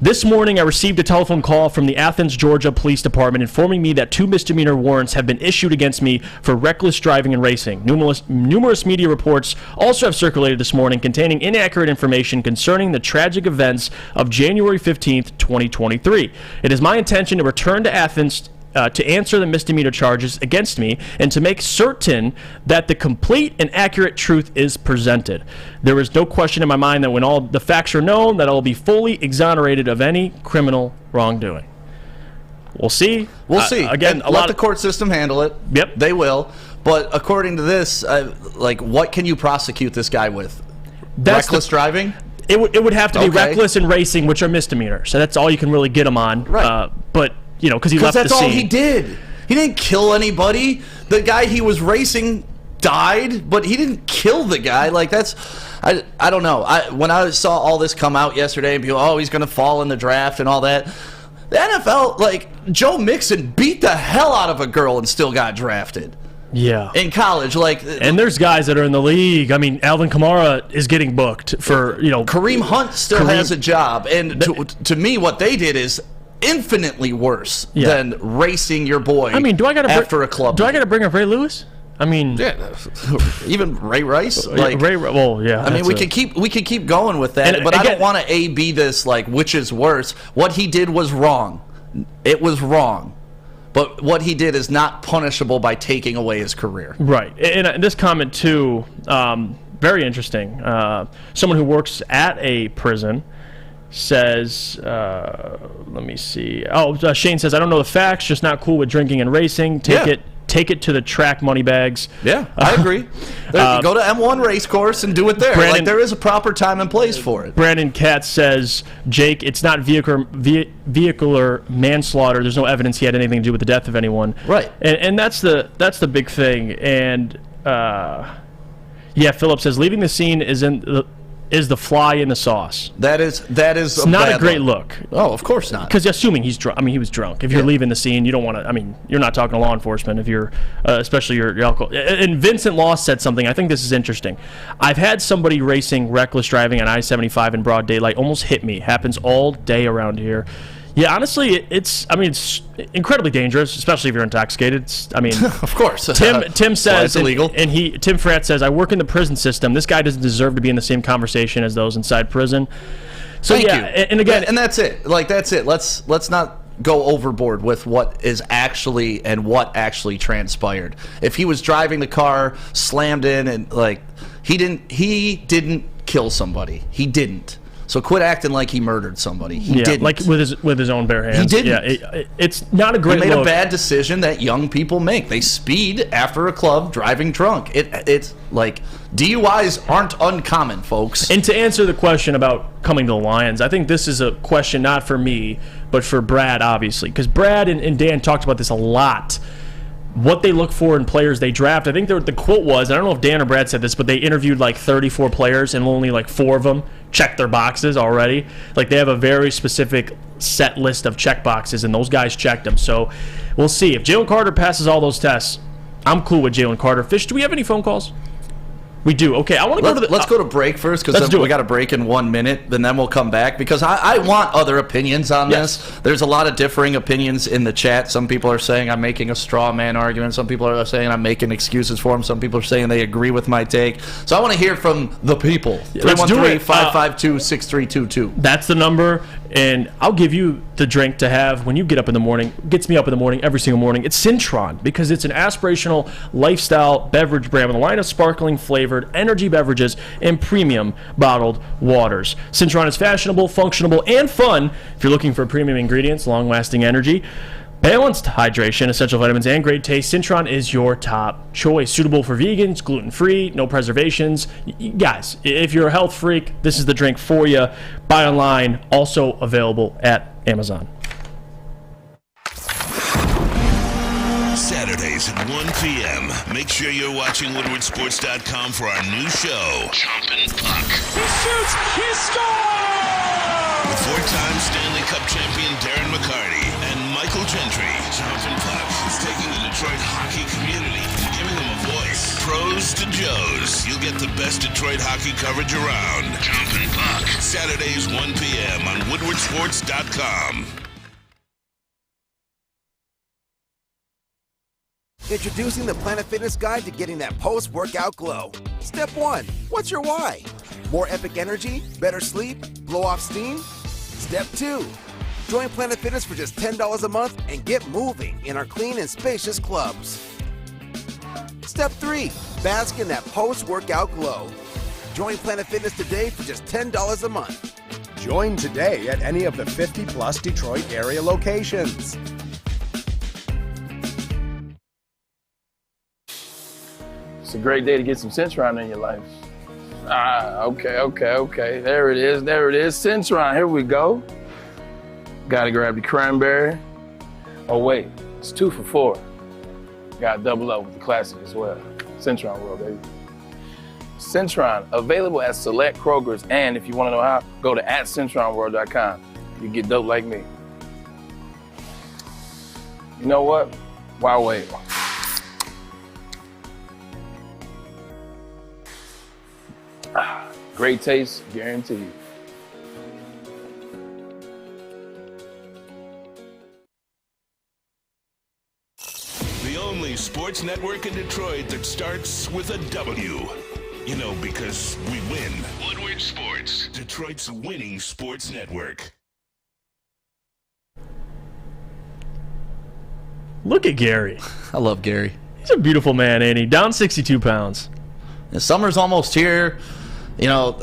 This morning, I received a telephone call from the Athens, Georgia Police Department informing me that 2 misdemeanor warrants have been issued against me for reckless driving and racing. Numerous media reports also have circulated this morning containing inaccurate information concerning the tragic events of January 15th, 2023. It is my intention to return to Athens to answer the misdemeanor charges against me and to make certain that the complete and accurate truth is presented. There is no question in my mind that when all the facts are known, that I will be fully exonerated of any criminal wrongdoing. We'll see. We'll see. Again, let the court system handle it. Yep. They will. But according to this, what can you prosecute this guy with? Reckless driving? It would have to be reckless and racing, which are misdemeanors. So that's all you can really get him on. Right. But because he left the scene. That's all he did. He didn't kill anybody. The guy he was racing died, but he didn't kill the guy. I don't know. When I saw all this come out yesterday, and people, he's going to fall in the draft and all that. The NFL, Joe Mixon beat the hell out of a girl and still got drafted. Yeah. In college, and there's guys that are in the league. I mean, Alvin Kamara is getting booked for, Kareem Hunt still has a job. And to me, what they did is infinitely worse than racing your boy. I mean, after a club? Do I got to bring up Ray Lewis? I mean, even Ray Rice. I mean, we could keep going with that, but I don't want to be this which is worse. What he did was wrong. It was wrong. But what he did is not punishable by taking away his career. Right. And this comment too, very interesting. Someone who works at a prison says, let me see. Shane says, I don't know the facts, just not cool with drinking and racing. Take it to the track money bags. Yeah, I agree. Go to M1 race course and do it there. There is a proper time and place for it. Brandon Katz says, Jake, it's not vehicular manslaughter. There's no evidence he had anything to do with the death of anyone. Right. And that's the big thing. And Philip says, leaving the scene is the fly in the sauce. That is it's not a great look. Oh, of course not. Because assuming he's drunk. I mean, he was drunk. If you're leaving the scene, you don't want to. I mean, you're not talking to law enforcement if you're, especially your alcohol. And Vincent Law said something. I think this is interesting. I've had somebody racing reckless driving on I-75 in broad daylight almost hit me. Happens all day around here. Yeah, honestly, it's incredibly dangerous, especially if you're intoxicated. Of course. Tim says, it's illegal. Tim Fratt says, I work in the prison system. This guy doesn't deserve to be in the same conversation as those inside prison. So Thank you. And again, and that's it. That's it. Let's not go overboard with what is actually and what actually transpired. If he was driving the car, slammed in, and he didn't kill somebody. He didn't. So quit acting like he murdered somebody. He didn't. With his own bare hands. He didn't. Yeah, it's not a great look. He made a bad decision that young people make. They speed after a club driving drunk. It's DUIs aren't uncommon, folks. And to answer the question about coming to the Lions, I think this is a question not for me, but for Brad, obviously. Because Brad and Dan talked about this a lot. What they look for in players they draft. I think the quote was, I don't know if Dan or Brad said this, but they interviewed 34 players and only 4 of them checked their boxes already. They have a very specific set list of check boxes, and those guys checked them. So we'll see. If Jalen Carter passes all those tests, I'm cool with Jalen Carter. Fish, do we have any phone calls? We do. Okay, I want to go to the... Let's go to break first, because we got a break in 1 minute, and then we'll come back, because I want other opinions on this. There's a lot of differing opinions in the chat. Some people are saying I'm making a straw man argument. Some people are saying I'm making excuses for him. Some people are saying they agree with my take. So I want to hear from the people. 313-552-6322. That's the number, and I'll give you the drink to have when you get up in the morning. Gets me up in the morning every single morning. It's Cintron, because it's an aspirational lifestyle beverage brand with a line of sparkling flavored energy beverages and premium bottled waters. Cintron is fashionable, functional, and fun. If you're looking for premium ingredients, long-lasting energy, balanced hydration, essential vitamins, and great taste, Cintron is your top choice. Suitable for vegans, gluten-free, no preservations. Guys, if you're a health freak, this is the drink for you. Buy online, also available at Amazon. Saturdays at 1 p.m. Make sure you're watching WoodwardSports.com for our new show, Chompin' Puck. He shoots! He scores! With 4-time Stanley Cup champion Darren McCarty and Michael Gentry. Chompin' Puck is taking the Detroit hockey community and giving them a voice. Pros to Joes. You'll get the best Detroit hockey coverage around. Jumpin' Puck. Saturdays 1 p.m. on woodwardsports.com. Introducing the Planet Fitness Guide to getting that post-workout glow. Step 1. What's your why? More epic energy? Better sleep? Blow off steam? Step 2. Join Planet Fitness for just $10 a month and get moving in our clean and spacious clubs. Step 3. Bask in that post-workout glow. Join Planet Fitness today for just $10 a month. Join today at any of the 50-plus Detroit area locations. It's a great day to get some Centron in your life. Okay. There it is. Centron, here we go. Gotta grab the cranberry. Oh wait, it's 2 for $4. Gotta double up with the classic as well. Centron World, baby. Centron, available at select Krogers, and if you wanna know how, go to @CentronWorld.com. You get dope like me. You know what? Why wait? Great taste, guaranteed. The only sports network in Detroit that starts with a W. You know, because we win. Woodward Sports, Detroit's winning sports network. Look at Gary. I love Gary. He's a beautiful man, ain't he? Down 62 pounds. The summer's almost here. You know,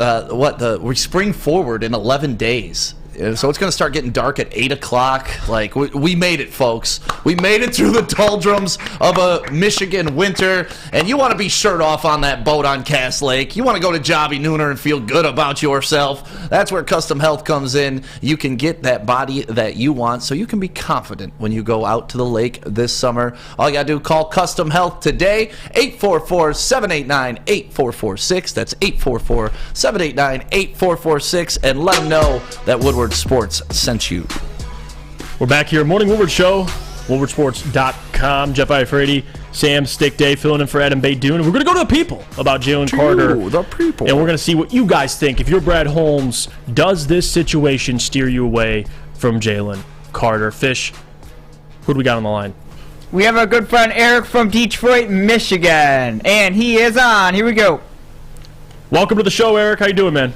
we spring forward in 11 days. So it's going to start getting dark at 8 o'clock. Like, we made it, folks. We made it through the doldrums of a Michigan winter. And you want to be shirt off on that boat on Cass Lake. You want to go to Jobby Nooner and feel good about yourself. That's where Custom Health comes in. You can get that body that you want so you can be confident when you go out to the lake this summer. All you got to do, call Custom Health today, 844-789-8446. That's 844-789-8446. And let them know that Woodward Sports sent you. We're back here, Morning Woodward Show, woodwardsports.com. Jeff Iafrate, Sam Stick Day, filling in for Adam Baydoun. And we're going to go to the people about Jalen Carter. The people. And we're going to see what you guys think. If you're Brad Holmes, does this situation steer you away from Jalen Carter? Fish, who do we got on the line? We have our good friend Eric from Detroit, Michigan. And he is on. Here we go. Welcome to the show, Eric. How you doing, man?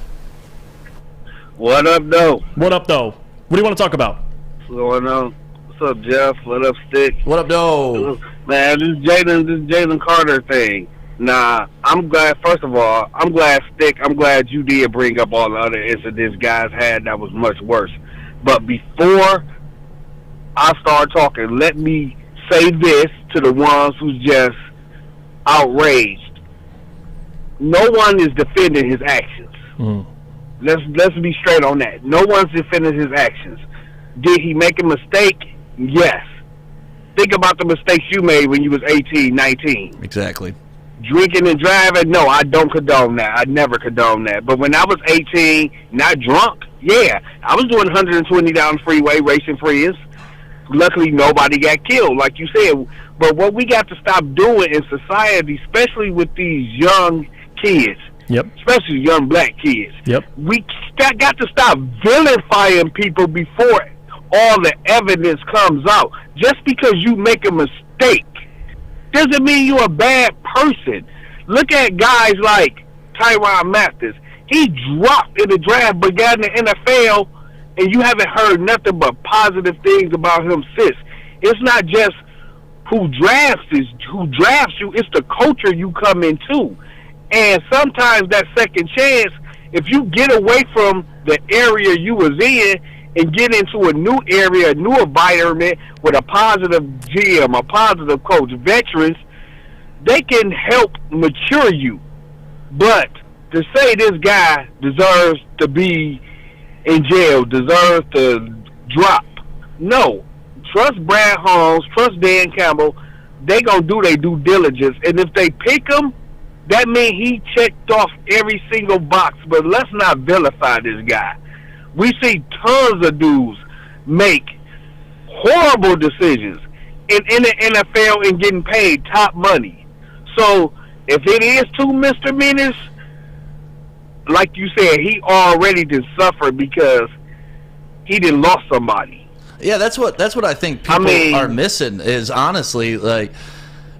What up, though? What up, though? What do you want to talk about? What's going on? What's up, Jeff? What up, Stick? What up, though? Man, this Jalen Carter thing. Nah, I'm glad, first of all, I'm glad, Stick, I'm glad you did bring up all the other incidents guys had that was much worse. But before I start talking, let me say this to the ones who's just outraged. No one is defending his actions. Let's be straight on that. No one's defending his actions. Did he make a mistake? Yes. Think about the mistakes you made when you was 18, 19. Exactly. Drinking and driving? No, I don't condone that. I never condone that. But when I was 18, not drunk, yeah, I was doing 120 down the freeway, racing friends. Luckily, nobody got killed, like you said. But what we got to stop doing in society, especially with these young kids, especially young black kids, we got to stop vilifying people before all the evidence comes out. Just because you make a mistake doesn't mean you're a bad person. Look at guys like Tyrann Mathieu. He dropped in the draft but got in the NFL, and you haven't heard nothing but positive things about him since. It's not just who drafts you, it's the culture you come into. And sometimes that second chance, if you get away from the area you was in and get into a new area, a new environment with a positive GM, a positive coach, veterans, they can help mature you. But to say this guy deserves to be in jail, deserves to drop, no. Trust Brad Holmes, trust Dan Campbell. They gonna do their due diligence. And if they pick him, that means he checked off every single box. But let's not vilify this guy. We see tons of dudes make horrible decisions in the NFL and getting paid top money. So If it is 2 misdemeanors, like you said, he already did suffer because he didn't lost somebody. Yeah, that's what I think people are missing is honestly, like,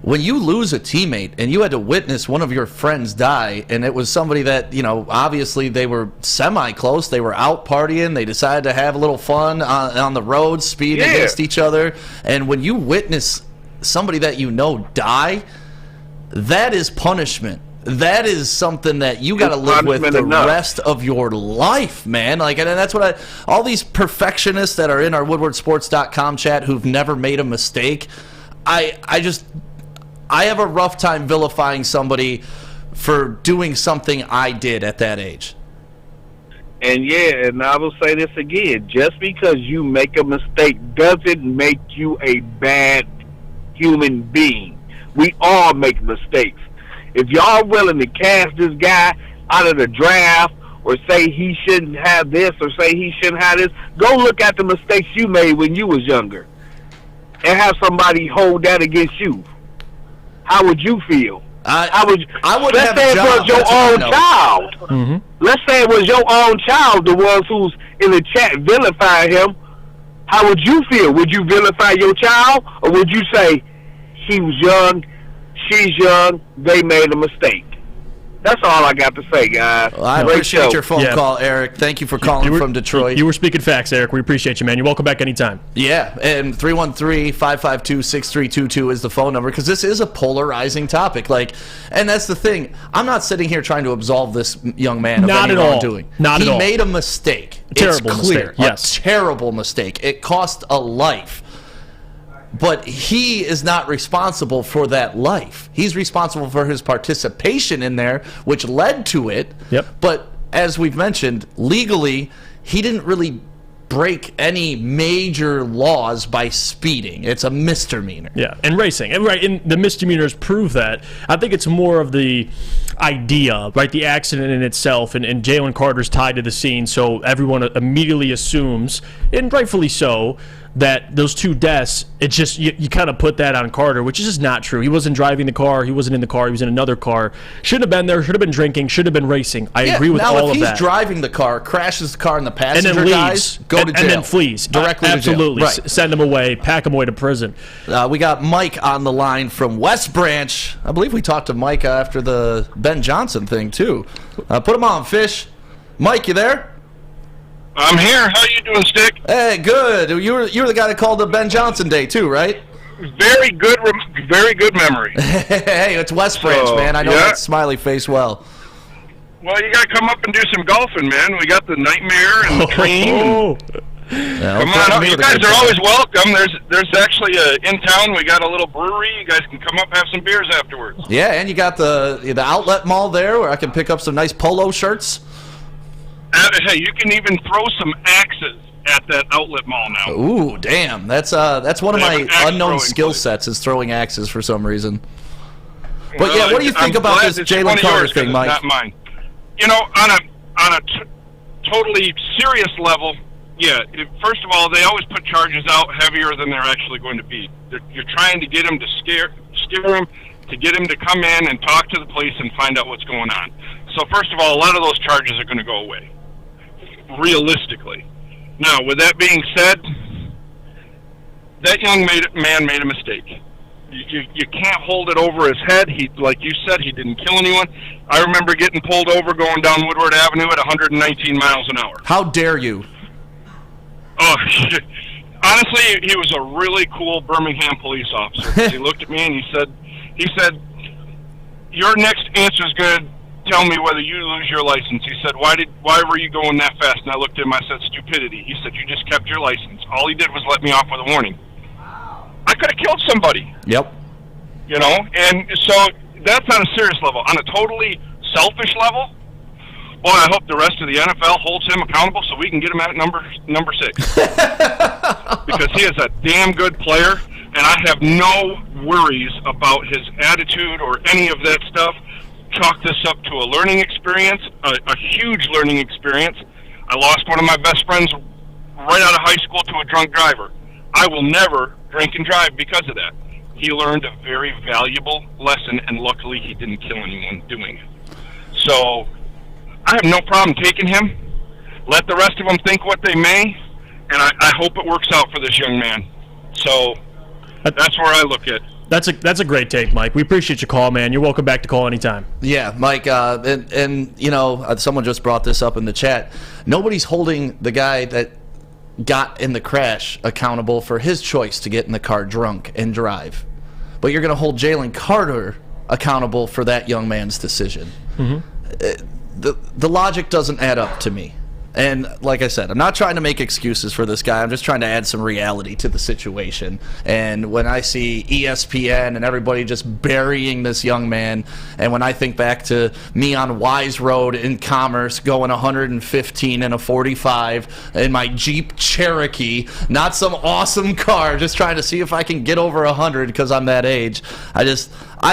when you lose a teammate and you had to witness one of your friends die, and it was somebody that, you know, obviously they were semi-close, they were out partying, they decided to have a little fun on the road, speed against each other, and when you witness somebody that you know die, that is punishment. That is something that you got to live with the rest of your life, man. Like, and that's what all these perfectionists that are in our WoodwardSports.com chat who've never made a mistake, I have a rough time vilifying somebody for doing something I did at that age. And and I will say this again, just because you make a mistake doesn't make you a bad human being. We all make mistakes. If y'all willing to cast this guy out of the draft or say he shouldn't have this or say he shouldn't have this, go look at the mistakes you made when you was younger and have somebody hold that against you. How would you feel? I would let's say it was your own child. Mm-hmm. Let's say it was your own child, the ones who's in the chat vilifying him. How would you feel? Would you vilify your child, or would you say he was young, she's young, they made a mistake? That's all I got to say, guys. Well, I appreciate your phone call, Eric. Thank you for calling from Detroit. You were speaking facts, Eric. We appreciate you, man. You're welcome back anytime. Yeah, and 313-552-6322 is the phone number, because this is a polarizing topic. Like, and that's the thing. I'm not sitting here trying to absolve this young man of any wrongdoing. Not at all. He made a mistake. Terrible it's clear. mistake. Yes. A terrible mistake. It cost a life. But he is not responsible for that life. He's responsible for his participation in there, which led to it. Yep. But as we've mentioned, legally, he didn't really break any major laws by speeding. It's a misdemeanor. Yeah, and racing. And right, and the misdemeanors prove that. I think it's more of the idea, right, the accident in itself, and Jalen Carter's tied to the scene, so everyone immediately assumes, and rightfully so, that those 2 deaths, it's just, you kind of put that on Carter, which is just not true. He wasn't driving the car. He wasn't in the car. He was in another car. Shouldn't have been there. Should have been drinking. Should have been racing. I agree with all of that. Now, if he's driving the car, crashes the car, and the passenger and then leaves, guys, go to jail. And then flees. Directly to jail. Absolutely. Right. Send him away. Pack him away to prison. We got Mike on the line from West Branch. I believe we talked to Mike after the Ben Johnson thing, too. Put him on, Fish. Mike, you there? I'm here. How you doing, Stick? Hey, good. You were the guy that called the Ben Johnson Day too, right? Very good memory. Hey, it's West Branch, man. I know that smiley face well. Well, you got to come up and do some golfing, man. We got the Nightmare and the Dream. Come on up. You guys are always welcome. There's actually in town. We got a little brewery. You guys can come up and have some beers afterwards. Yeah, and you got the outlet mall there where I can pick up some nice polo shirts. Hey, you can even throw some axes at that outlet mall now. Ooh, damn! That's one of my unknown skill sets is throwing axes for some reason. But well, yeah, what do you think about this Jalen Carter thing, Mike? Not mine. You know, on a totally serious level, first of all, they always put charges out heavier than they're actually going to be. You're trying to get him to scare him, to get him to come in and talk to the police and find out what's going on. So first of all, a lot of those charges are going to go away, realistically. Now, with that being said, that young man made a mistake. You can't hold it over his head. He, like you said, he didn't kill anyone. I remember getting pulled over going down Woodward Avenue at 119 miles an hour. How dare you? Oh, shit. Honestly, he was a really cool Birmingham police officer. He looked at me and he said, your next answer is going to tell me whether you lose your license. He said, why were you going that fast? And I looked at him, I said, stupidity. He said, you just kept your license. All he did was let me off with a warning. I could have killed somebody. Yep. You know, and so that's on a serious level. On a totally selfish level, boy, I hope the rest of the NFL holds him accountable so we can get him at number 6. Because he is a damn good player, and I have no worries about his attitude or any of that stuff. Chalk this up to a learning experience, a huge learning experience. I lost one of my best friends right out of high school to a drunk driver. I will never drink and drive because of that. he learned a very valuable lesson, and luckily he didn't kill anyone doing it. So I have no problem taking him. Let the rest of them think what they may, and I hope it works out for this young man. So that's where I look at. That's a great take, Mike. We appreciate your call, man. You're welcome back to call anytime. Yeah, Mike, and you know, someone just brought this up in the chat. Nobody's holding the guy that got in the crash accountable for his choice to get in the car drunk and drive. But you're going to hold Jalen Carter accountable for that young man's decision. The logic doesn't add up to me. And like I said, I'm not trying to make excuses for this guy. I'm just trying to add some reality to the situation. And when I see ESPN and everybody just burying this young man, and when I think back to me on Wise Road in Commerce going 115 in a 45 in my Jeep Cherokee, not some awesome car, just trying to see if I can get over 100 because I'm that age, I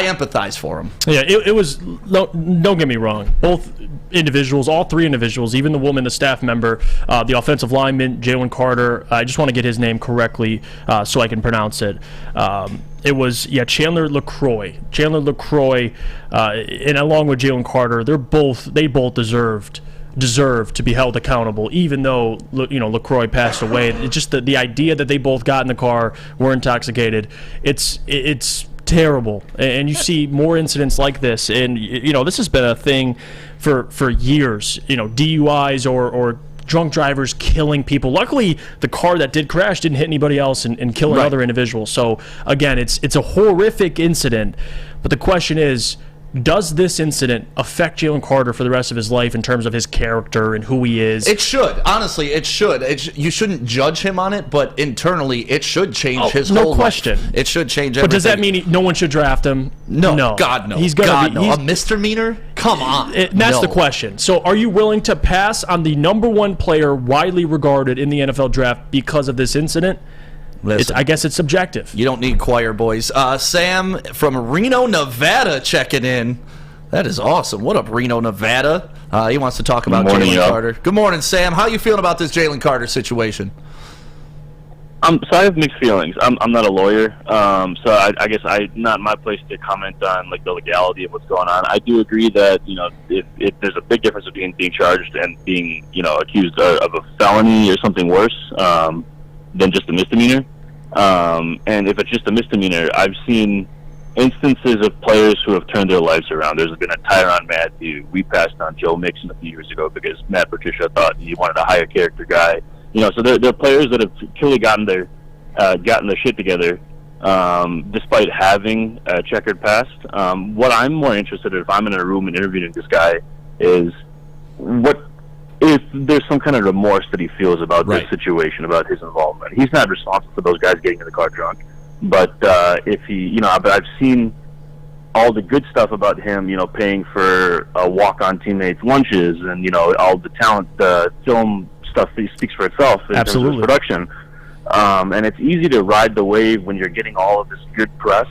empathize for him. Yeah, it was, don't get me wrong, both individuals, all three individuals, even the woman, the staff member, the offensive lineman, Jalen Carter, I just want to get his name correctly so I can pronounce it. It was, Chandler LaCroix. And along with Jalen Carter, they both deserved to be held accountable, even though LaCroix passed away. It's just the idea that they both got in the car, were intoxicated. It's terrible, and you see more incidents like this, and this has been a thing for years. DUIs or drunk drivers killing people. Luckily, the car that did crash didn't hit anybody else and kill another individual. So again, it's a horrific incident, but the question is, does this incident affect Jalen Carter for the rest of his life in terms of his character and who he is? It should. Honestly, it should. You shouldn't judge him on it, but internally, it should change his whole life. No question. It should change everything. But does that mean no one should draft him? No. God, no. He's gonna be a misdemeanor? Come on. That's the question. So are you willing to pass on the number one player widely regarded in the NFL draft because of this incident? Listen, I guess it's subjective. You don't need choir boys. Sam from Reno, Nevada, checking in. That is awesome. What up, Reno, Nevada? He wants to talk about Jalen Carter. Good morning, Sam. How you feeling about this Jalen Carter situation? So I have mixed feelings. I'm not a lawyer, so I guess not my place to comment on the legality of what's going on. I do agree that if there's a big difference between being charged and being accused of a felony or something worse than just a misdemeanor. And if it's just a misdemeanor, I've seen instances of players who have turned their lives around. There's been a Tyrann Mathieu. We passed on Joe Mixon a few years ago because Matt Patricia thought he wanted a higher character guy. So there are players that have clearly gotten their shit together, despite having a checkered past. What I'm more interested in, if I'm in a room and interviewing this guy, is what if there's some kind of remorse that he feels about this situation, about his involvement. He's not responsible for those guys getting in the car drunk, but if he, I've seen all the good stuff about him, paying for walk-on teammates' lunches and, all the talent, film stuff speaks for itself in terms of production. And it's easy to ride the wave when you're getting all of this good press.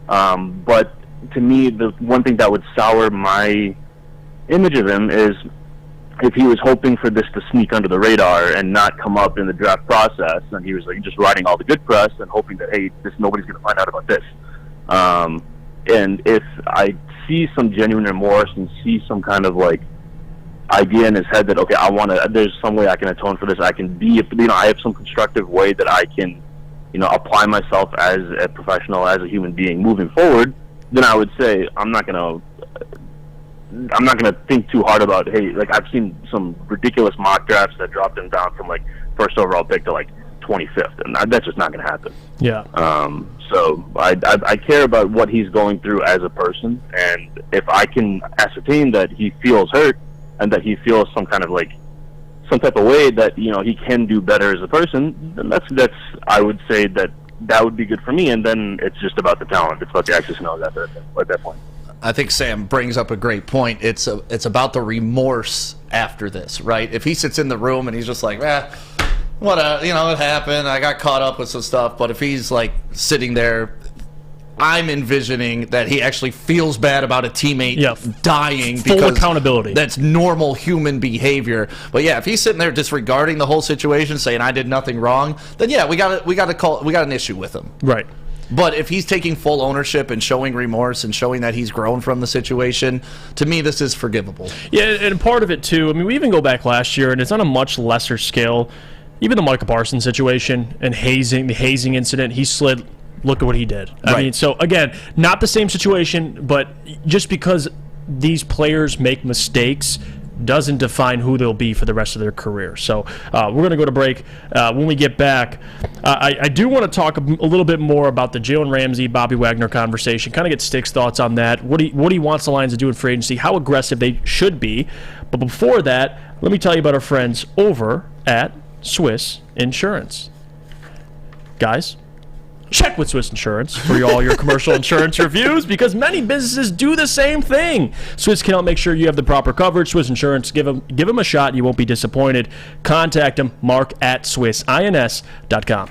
But to me, the one thing that would sour my image of him is if he was hoping for this to sneak under the radar and not come up in the draft process, and he was just riding all the good press and hoping that, hey, nobody's going to find out about this. And if I see some genuine remorse and see some kind of idea in his head that, okay, there's some way I can atone for this. I can be, I have some constructive way that I can, apply myself as a professional, as a human being moving forward, then I would say I'm not going to think too hard about, hey, I've seen some ridiculous mock drafts that dropped him down from first overall pick to 25th, and that's just not going to happen. Yeah. So I care about what he's going through as a person, and if I can ascertain that he feels hurt and that he feels some kind of some type of way that he can do better as a person, then that's I would say that would be good for me, and then it's just about the talent. It's about the X's and O's at that point. I think Sam brings up a great point. It's about the remorse after this, right? If he sits in the room and he's just like, what happened? I got caught up with some stuff. But if he's sitting there, I'm envisioning that he actually feels bad about a teammate dying. Full accountability. That's normal human behavior. But if he's sitting there disregarding the whole situation, saying I did nothing wrong, then we got an issue with him. Right. But if he's taking full ownership and showing remorse and showing that he's grown from the situation, to me, this is forgivable. Yeah, and part of it, too, I mean, we even go back last year, and it's on a much lesser scale. Even the Micah Parsons situation and the hazing incident, he slid. Look at what he did. I mean, so, again, not the same situation, but just because these players make mistakes doesn't define who they'll be for the rest of their career. So we're going to go to break. When we get back, I do want to talk a little bit more about the Jalen Ramsey, Bobby Wagner conversation, kind of get Stick's thoughts on that, what he wants the Lions to do in free agency, how aggressive they should be. But before that, let me tell you about our friends over at Swiss Insurance. Guys, check with Swiss Insurance for all your commercial insurance reviews, because many businesses do the same thing. Swiss can help make sure you have the proper coverage. Swiss Insurance, give them a shot. You won't be disappointed. Contact them, Mark at SwissINS.com.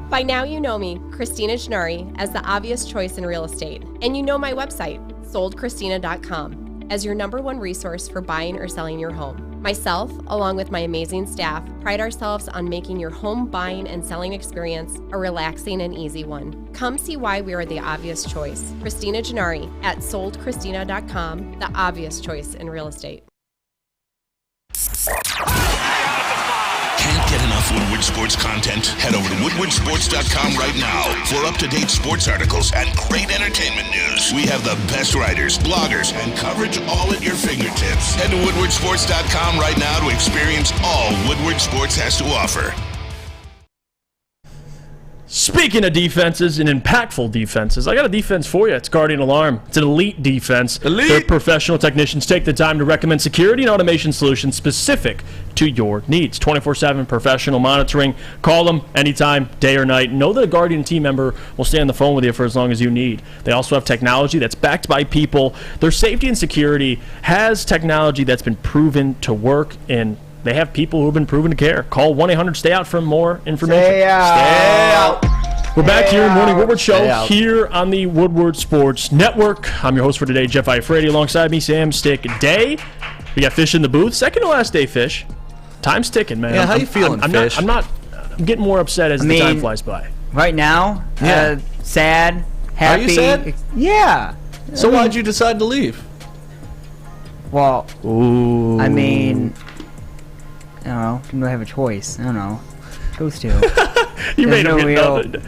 By now you know me, Christina Gennari, as the obvious choice in real estate. And you know my website, soldchristina.com, as your #1 resource for buying or selling your home. Myself, along with my amazing staff, pride ourselves on making your home buying and selling experience a relaxing and easy one. Come see why we are the obvious choice. Christina Gennari at soldchristina.com, the obvious choice in real estate. Can't get enough Woodward Sports content? Head over to woodwardsports.com right now for up-to-date sports articles and great entertainment news. We have the best writers, bloggers, and coverage all at your fingertips. Head to woodwardsports.com right now to experience all Woodward Sports has to offer. Speaking of defenses and impactful defenses, I got a defense for you. It's Guardian Alarm. It's an elite defense. Their professional technicians take the time to recommend security and automation solutions specific to your needs. 24/7 professional monitoring. Call them anytime, day or night. Know that a Guardian team member will stay on the phone with you for as long as you need. They also have technology that's backed by people. Their safety and security has technology that's been proven to work, and they have people who have been proven to care. Call 1-800-STAY-OUT for more information. Stay out. We're back here in Morning Woodward Show here on the Woodward Sports Network. I'm your host for today, Jeff Iafrate. Alongside me, Sam Stick Day. We got Fish in the booth. Second to last day, Fish. Time's ticking, man. Yeah, how you feeling, Fish? I'm getting more upset as the time flies by. Right now, sad, happy. Are you sad? Yeah. So why'd you decide to leave? Well, I mean, I don't know. I don't have a choice. I don't know. Those two. You made him get nothing.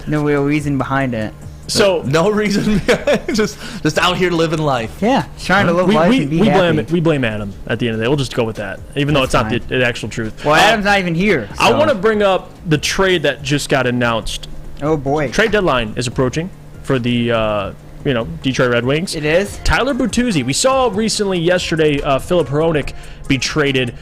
No real reason behind it. So no reason. just out here living life. Yeah, trying to live life and be happy. We blame Adam at the end of the day. We'll just go with that, even though it's not the actual truth. Well, Adam's not even here. So. I want to bring up the trade that just got announced. Oh boy. Trade deadline is approaching for the Detroit Red Wings. It is. Tyler Bertuzzi. We saw recently yesterday Filip Hronek be traded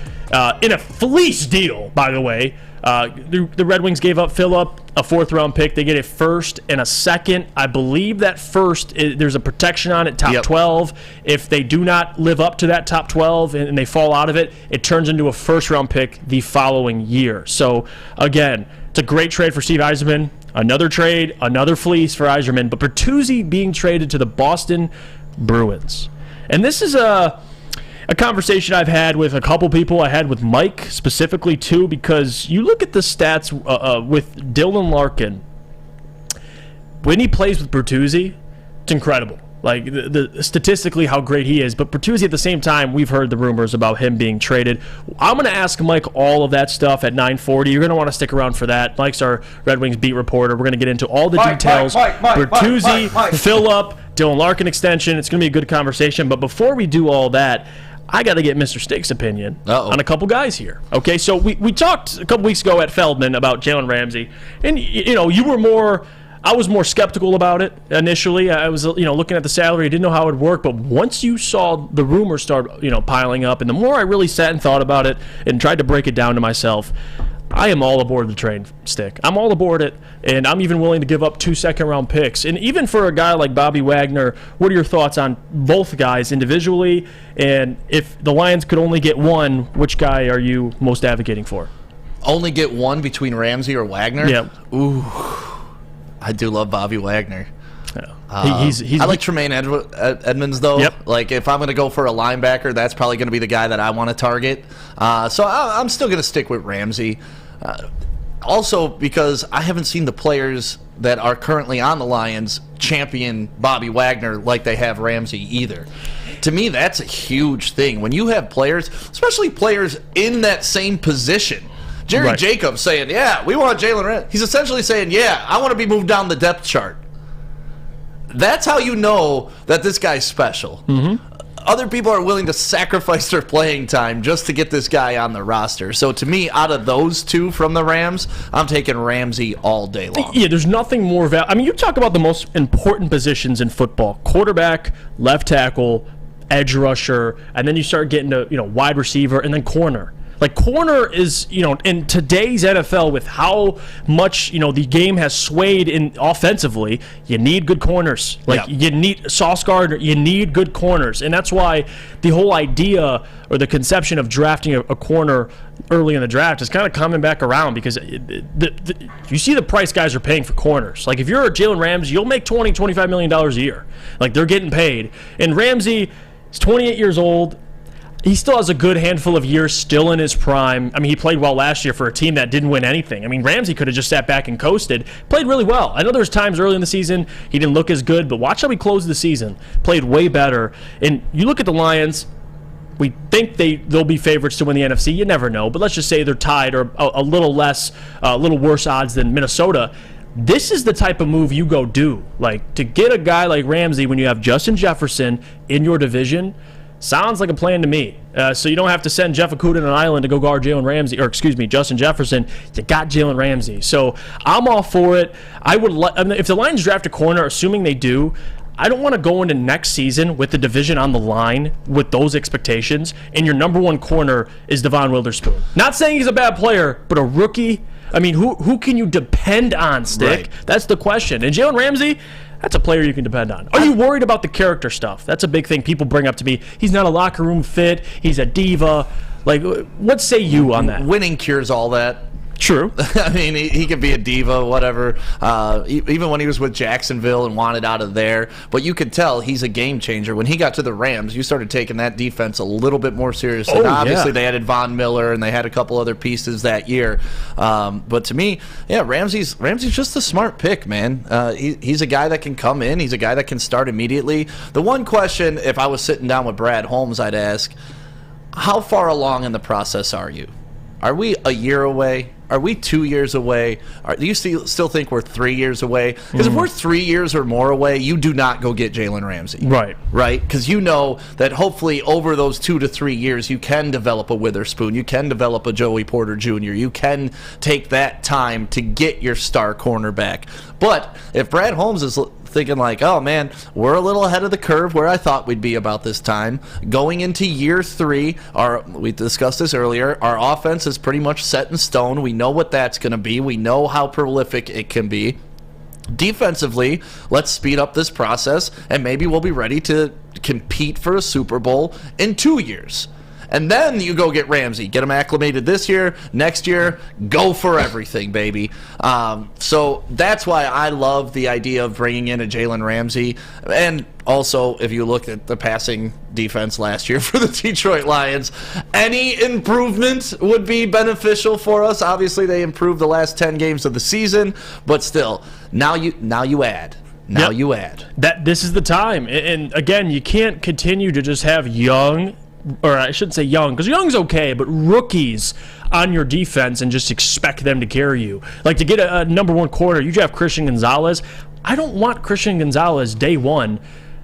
in a fleece deal, by the way. The Red Wings gave up Phillip a 4th-round pick. They get a first and a second. I believe that first, there's a protection on it, top 12. If they do not live up to that top 12 and they fall out of it, it turns into a first-round pick the following year. So, again, it's a great trade for Steve Yzerman. Another trade, another fleece for Yzerman. But Bertuzzi being traded to the Boston Bruins. And this is a conversation I've had with a couple people. I had with Mike specifically, too, because you look at the stats with Dylan Larkin. When he plays with Bertuzzi, it's incredible. Like, the statistically how great he is. But Bertuzzi, at the same time, we've heard the rumors about him being traded. I'm going to ask Mike all of that stuff at 9:40. You're going to want to stick around for that. Mike's our Red Wings beat reporter. We're going to get into all the details. Bertuzzi, Phillip, Dylan Larkin extension. It's going to be a good conversation. But before we do all that, I got to get Mr. Stick's opinion on a couple guys here. Okay, so we talked a couple weeks ago at Feldman about Jalen Ramsey, and I was more skeptical about it initially. I was looking at the salary, I didn't know how it would work, but once you saw the rumors start piling up, and the more I really sat and thought about it and tried to break it down to myself, I am all aboard the train, Stick. I'm all aboard it, and I'm even willing to give up 2 second-round picks. And even for a guy like Bobby Wagner, what are your thoughts on both guys individually? And if the Lions could only get one, which guy are you most advocating for? Only get one between Ramsey or Wagner? Yeah. Ooh, I do love Bobby Wagner. Yeah. I like Tremaine Edmonds, though. Yep. Like, if I'm going to go for a linebacker, that's probably going to be the guy that I want to target. So I'm still going to stick with Ramsey. also because I haven't seen the players that are currently on the Lions champion Bobby Wagner like they have Ramsey either. To me, that's a huge thing. When you have players, especially players in that same position, Jerry Jacobs saying, yeah, we want Jalen Ramsey. He's essentially saying, yeah, I want to be moved down the depth chart. That's how you know that this guy's special. Other people are willing to sacrifice their playing time just to get this guy on the roster. So to me, out of those two from the Rams, I'm taking Ramsey all day long. Yeah, there's nothing more I mean, you talk about the most important positions in football: quarterback, left tackle, edge rusher, and then you start getting to wide receiver, and then corner. Like, corner is, in today's NFL, with how much, the game has swayed in offensively, you need good corners. You need Sauce Gardner, you need good corners. And that's why the whole idea or the conception of drafting a corner early in the draft is kind of coming back around, because you see the price guys are paying for corners. Like, if you're a Jalen Ramsey, you'll make $20, $25 million a year. Like, they're getting paid. And Ramsey is 28 years old. He still has a good handful of years still in his prime. I mean, he played well last year for a team that didn't win anything. I mean, Ramsey could have just sat back and coasted. Played really well. I know there was times early in the season he didn't look as good, but watch how he closed the season. Played way better. And you look at the Lions, we think they'll be favorites to win the NFC. You never know. But let's just say they're tied or a little worse odds than Minnesota. This is the type of move you go do. Like, to get a guy like Ramsey when you have Justin Jefferson in your division, sounds like a plan to me. So you don't have to send Jeff Okudah on an island to go guard Justin Jefferson. You got Jalen Ramsey. So I'm all for it. If the Lions draft a corner, assuming they do, I don't want to go into next season with the division on the line with those expectations, and your number one corner is Devon Witherspoon. Not saying he's a bad player, but a rookie. I mean, who can you depend on, Stick? Right. That's the question. And Jalen Ramsey, that's a player you can depend on. Are you worried about the character stuff? That's a big thing people bring up to me. He's not a locker room fit. He's a diva. Like, what say you on that? Winning cures all that. True. I mean, he could be a diva, whatever. Even when he was with Jacksonville and wanted out of there. But you could tell he's a game changer. When he got to the Rams, you started taking that defense a little bit more seriously. Obviously, they added Von Miller, and they had a couple other pieces that year. But to me, yeah, Ramsey's just a smart pick, man. He's a guy that can come in. He's a guy that can start immediately. The one question, if I was sitting down with Brad Holmes, I'd ask, how far along in the process are you? Are we a year away? Are we 2 years away? Do you still think we're 3 years away? Because if we're 3 years or more away, you do not go get Jalen Ramsey. Right. Right? Because you know that hopefully over those 2 to 3 years, you can develop a Witherspoon. You can develop a Joey Porter Jr. You can take that time to get your star cornerback. But if Brad Holmes is thinking like, oh man, we're a little ahead of the curve where I thought we'd be about this time. Going into year 3, we discussed this earlier, our offense is pretty much set in stone. We know what that's going to be. We know how prolific it can be. Defensively, let's speed up this process, and maybe we'll be ready to compete for a Super Bowl in 2 years. And then you go get Ramsey, get him acclimated this year, next year, go for everything, baby. So that's why I love the idea of bringing in a Jalen Ramsey. And also, if you look at the passing defense last year for the Detroit Lions, any improvement would be beneficial for us. Obviously, they improved the last 10 games of the season, but still, now you add. You add. This is the time. And again, you can't continue to just have young, or I shouldn't say young, because young's okay, but rookies on your defense and just expect them to carry you. Like, to get a number one corner, you have Christian Gonzalez. I don't want Christian Gonzalez day one.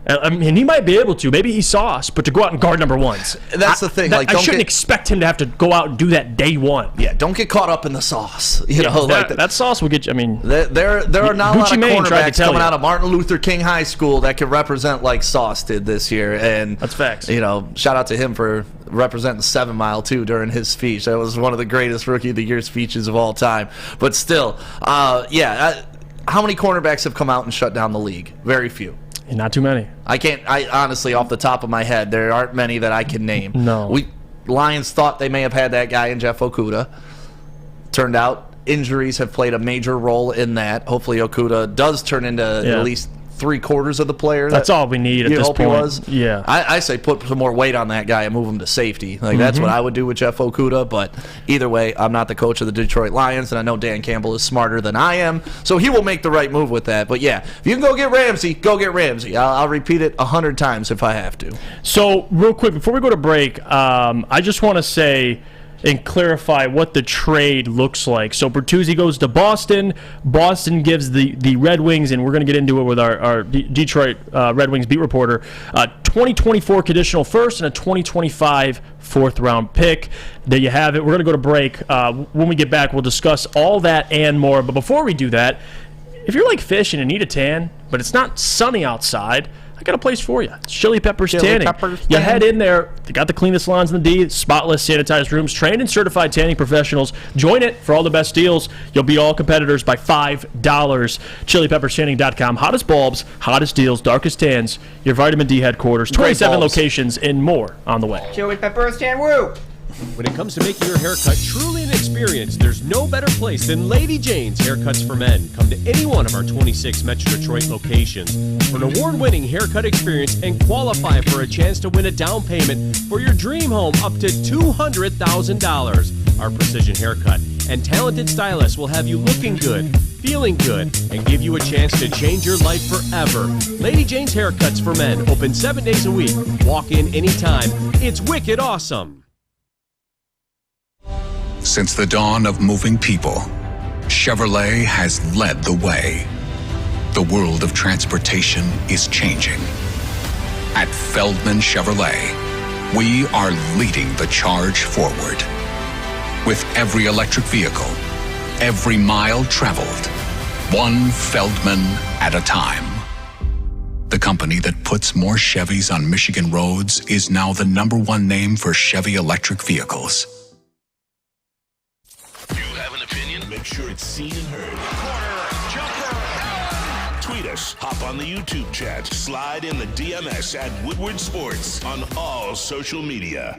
I mean, he might be able to. Maybe he's sauce, but to go out and guard number ones. That's the thing. I shouldn't expect him to have to go out and do that day one. Yeah, don't get caught up in the sauce. That sauce will get you. I mean, there are not a lot of cornerbacks coming out of Martin Luther King High School that can represent like Sauce did this year. And that's facts. Shout out to him for representing 7 Mile too during his speech. That was one of the greatest Rookie of the Year speeches of all time. But still, how many cornerbacks have come out and shut down the league? Very few. Not too many. I honestly, off the top of my head, there aren't many that I can name. No. Lions thought they may have had that guy in Jeff Okudah. Turned out injuries have played a major role in that. Hopefully Okudah does turn into at least 3/4 of the player. That's all we need at this point. He was. Yeah. I say put some more weight on that guy and move him to safety. Like that's what I would do with Jeff Okudah. But either way, I'm not the coach of the Detroit Lions, and I know Dan Campbell is smarter than I am, so he will make the right move with that. But yeah, if you can go get Ramsey, go get Ramsey. I'll repeat it 100 times if I have to. So real quick before we go to break, I just want to say and clarify what the trade looks like. So Bertuzzi goes to Boston. Boston gives the Red Wings, and we're going to get into it with our Detroit Red Wings beat reporter, 2024 conditional first and a 2025 fourth-round pick. There you have it. We're going to go to break. When we get back, we'll discuss all that and more. But before we do that, if you're like Fish and you need a tan, but it's not sunny outside, I got a place for you. It's Chili Peppers Tanning. You head in there. They got the cleanest salons in the D, spotless, sanitized rooms, trained and certified tanning professionals. Join it for all the best deals. You'll beat all competitors by $5. ChiliPeppersTanning.com. Hottest bulbs, hottest deals, darkest tans. Your vitamin D headquarters. 27 locations and more on the way. Chili Peppers Tan, woo! When it comes to making your haircut truly an experience, there's no better place than Lady Jane's Haircuts for Men. Come to any one of our 26 Metro Detroit locations for an award-winning haircut experience and qualify for a chance to win a down payment for your dream home up to $200,000. Our precision haircut and talented stylists will have you looking good, feeling good, and give you a chance to change your life forever. Lady Jane's Haircuts for Men, open 7 days a week. Walk in anytime. It's wicked awesome. Since the dawn of moving people, Chevrolet has led the way. The world of transportation is changing. At Feldman Chevrolet, we are leading the charge forward. With every electric vehicle, every mile traveled, one Feldman at a time. The company that puts more Chevys on Michigan roads is now the #1 name for Chevy electric vehicles. Make sure it's seen and heard. Corner, jumper, tweet us, hop on the YouTube chat, slide in the DMS at Woodward Sports on all social media.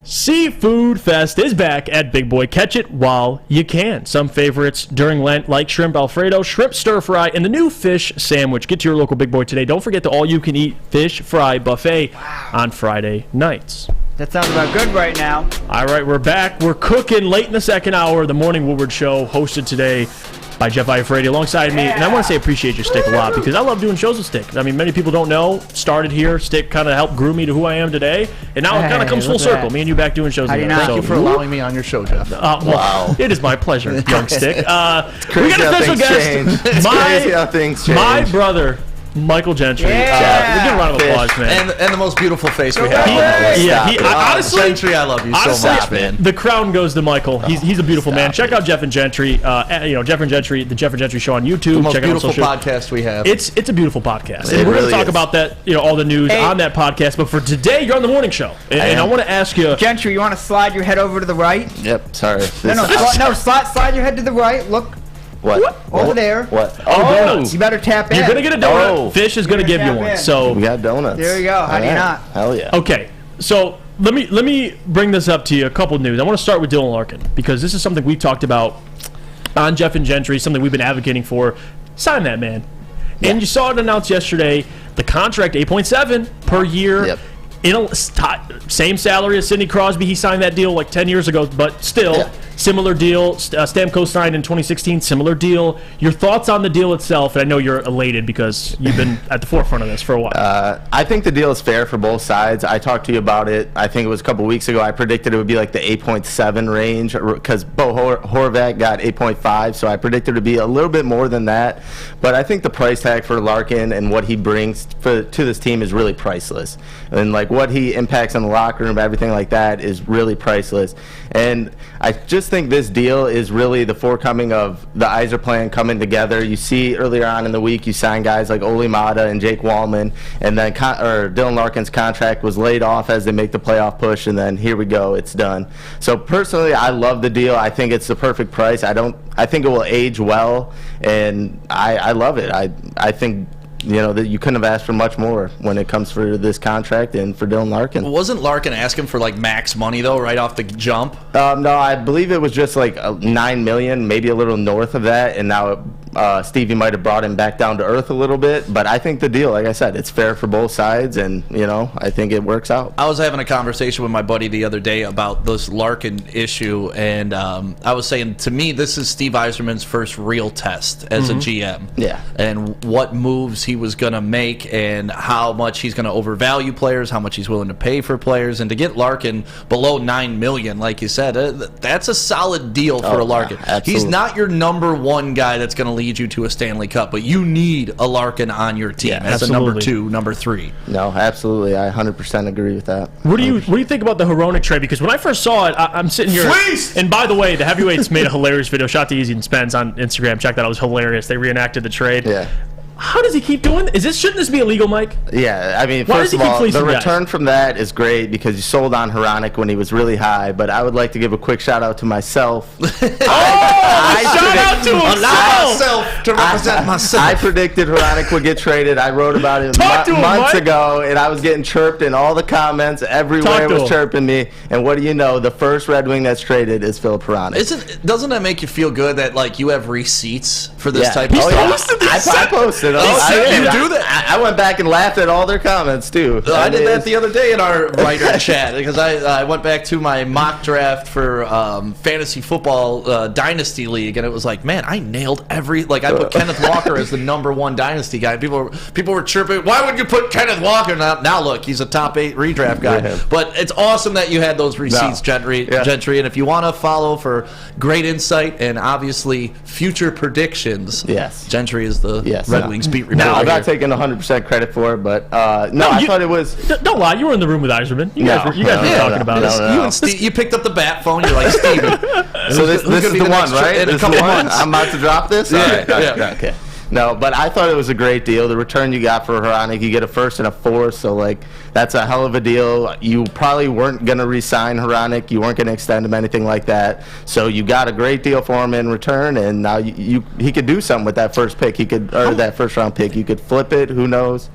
Seafood Fest is back at Big Boy. Catch it while you can. Some favorites during Lent like shrimp Alfredo, shrimp stir fry, and the new fish sandwich. Get to your local Big Boy today. Don't forget the all-you-can-eat fish fry buffet on Friday nights. That sounds about good right now. All right, we're back. We're cooking late in the second hour. The Morning Woodward Show, hosted today by Jeff Iafrate alongside me. And I want to say appreciate your Stick a lot because I love doing shows with Stick. I mean, many people don't know. Started here. Stick kind of helped groom me to who I am today. And now it kind of comes full circle. Me and you back doing shows together. Thank you for allowing me on your show, Jeff. Wow. It is my pleasure, young Stick. We got a special guest. It's crazy how things change. My brother, Michael Gentry. Give a round of applause, man. And the most beautiful face we have. Honestly, Gentry, I love you so much, man. The crown goes to Michael. He's a beautiful man. Check out Jeff and Gentry. Jeff and Gentry, the Jeff and Gentry Show on YouTube. The most Check beautiful out social podcast we have. It's a beautiful podcast. And we're going to talk about that, all the news on that podcast. But for today, you're on the morning show, and I want to ask you, Gentry, you want to slide your head over to the right? Yep. Sorry. Slide your head to the right. Look. What? Over there. What? Donuts. You better tap in. You're going to get a donut. Fish is going to give you one. So we got donuts. There you go. How do you not? Hell yeah. Okay. So let me bring this up to you. A couple of news. I want to start with Dylan Larkin because this is something we've talked about on Jeff and Gentry, something we've been advocating for. Sign that, man. Yeah. And you saw it announced yesterday. The contract, $8.7 per year. Yep. Same salary as Sidney Crosby. He signed that deal like 10 years ago, but still, similar deal. Stamkos signed in 2016, similar deal. Your thoughts on the deal itself? And I know you're elated because you've been at the forefront of this for a while. I think the deal is fair for both sides. I talked to you about it. I think it was a couple weeks ago. I predicted it would be like the 8.7 range because Bo Horvat got 8.5, so I predicted it would be a little bit more than that. But I think the price tag for Larkin and what he brings to this team is really priceless. And like what he impacts on the locker room, everything like that is really priceless. And I just think this deal is really the forecoming of the Iser plan coming together. You see earlier on in the week, you sign guys like Oli Mata and Jake Wallman, and then Dylan Larkin's contract was laid off as they make the playoff push, and then here we go, it's done. So personally, I love the deal. I think it's the perfect price. I think it will age well, and I love it. I think that you couldn't have asked for much more when it comes for this contract and for Dylan Larkin. Wasn't Larkin asking for like max money though, right off the jump? No, I believe it was just like $9 million, maybe a little north of that, and now Stevie might have brought him back down to earth a little bit. But I think the deal, like I said, it's fair for both sides, and I think it works out. I was having a conversation with my buddy the other day about this Larkin issue, and I was saying, to me, this is Steve Yzerman's first real test as a GM. Yeah. And what moves he was going to make and how much he's going to overvalue players, how much he's willing to pay for players. And to get Larkin below $9 million, like you said, that's a solid deal for a Larkin. Yeah, he's not your number one guy that's going to lead you to a Stanley Cup, but you need a Larkin on your team as a number 2, number 3. No, absolutely. I 100% agree with that. What do you think about the Hronek trade? Because when I first saw it, I'm sitting here. Fleece! And by the way, the Heavyweights made a hilarious video. Shout out to Easy and Spence on Instagram. Check that out. It was hilarious. They reenacted the trade. Yeah. How does he keep doing this? Shouldn't this be illegal, Mike? Yeah, I mean, Why first does of he keep all, fleecing the guys? return from that is great because you sold on Hronek when he was really high, but I would like to give a quick shout out to myself. Shout out to himself! To represent myself. I predicted Hronek would get traded. I wrote about it Talk to him, months Mike. ago, and I was getting chirped in all the comments. Everywhere Talk to was him. chirping me. And what do you know? The first Red Wing that's traded is Philip Hronek. Doesn't that make you feel good that like you have receipts for this type of Oh, stuff? yeah. I posted them. You do that? I went back and laughed at all their comments, too. I did that the other day in our writer chat because I went back to my mock draft for fantasy football dynasty league, and it was like, man, I nailed I put Kenneth Walker as the number 1 dynasty guy. People were chirping, why would you put Kenneth Walker? Now look, he's a top 8 redraft guy. Yeah. But it's awesome that you had those receipts, Gentry. And if you want to follow for great insight and obviously future predictions, Gentry is the Red Wings beat reporter. No, I'm not taking 100% credit for it, but I thought it was. Don't lie, you were in the room with Yzerman. You guys were talking about it. You and Steve, you picked up the bat phone. You're like, Steven. So this is the one, right? In a This is couple the one. months. I'm about to drop this? Yeah, All right, yeah. okay. No, but I thought it was a great deal. The return you got for Hronek, you get a first and a fourth, so that's a hell of a deal. You probably weren't going to re-sign Hronek. You weren't going to extend him, anything like that. So you got a great deal for him in return, and now he could do something with that first pick. That first round pick. You could flip it. Who knows?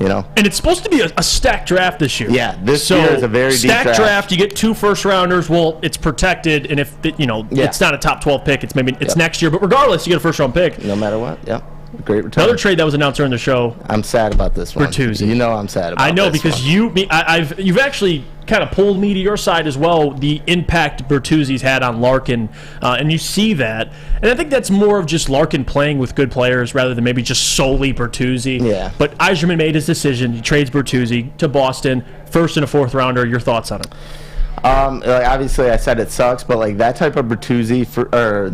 And it's supposed to be a stacked draft this year. Yeah, this year is a very deep stacked draft. You get 2 first-rounders. Well, it's protected, and if it's not a top 12 pick, it's next year. But regardless, you get a first-round pick. No matter what. Yep. Great return. Another trade that was announced during the show. I'm sad about this one. Bertuzzi. You know I'm sad about this I know this because one. you've actually kind of pulled me to your side as well. The impact Bertuzzi's had on Larkin, and you see that. And I think that's more of just Larkin playing with good players rather than maybe just solely Bertuzzi. Yeah. But Yzerman made his decision. He trades Bertuzzi to Boston, first and a 4th rounder. Your thoughts on it? Obviously, I said it sucks, but that type of Bertuzzi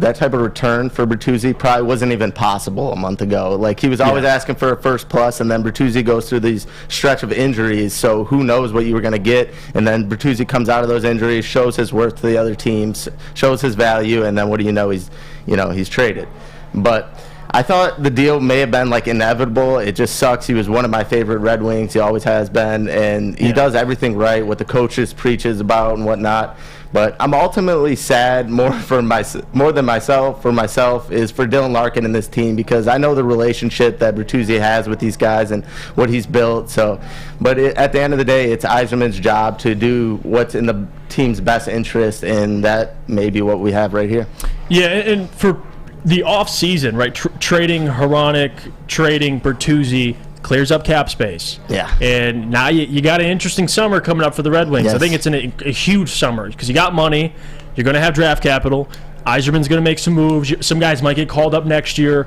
that type of return for Bertuzzi probably wasn't even possible a month ago. He was always asking for a first plus, and then Bertuzzi goes through these stretch of injuries. So who knows what you were going to get? And then Bertuzzi comes out of those injuries, shows his worth to the other teams, shows his value, and then what do you know? He's traded. But I thought the deal may have been inevitable. It just sucks. He was one of my favorite Red Wings. He always has been, and he does everything right, what the coaches preaches about and whatnot. But I'm ultimately sad more than myself. For myself is for Dylan Larkin and this team because I know the relationship that Bertuzzi has with these guys and what he's built. But at the end of the day, it's Yzerman's job to do what's in the team's best interest, and that may be what we have right here. Yeah, and for the off-season, right? Trading Hronek, trading Bertuzzi clears up cap space. Yeah. And now you got an interesting summer coming up for the Red Wings. Yes. I think it's a huge summer because you got money. You're going to have draft capital. Yzerman's going to make some moves. Some guys might get called up next year.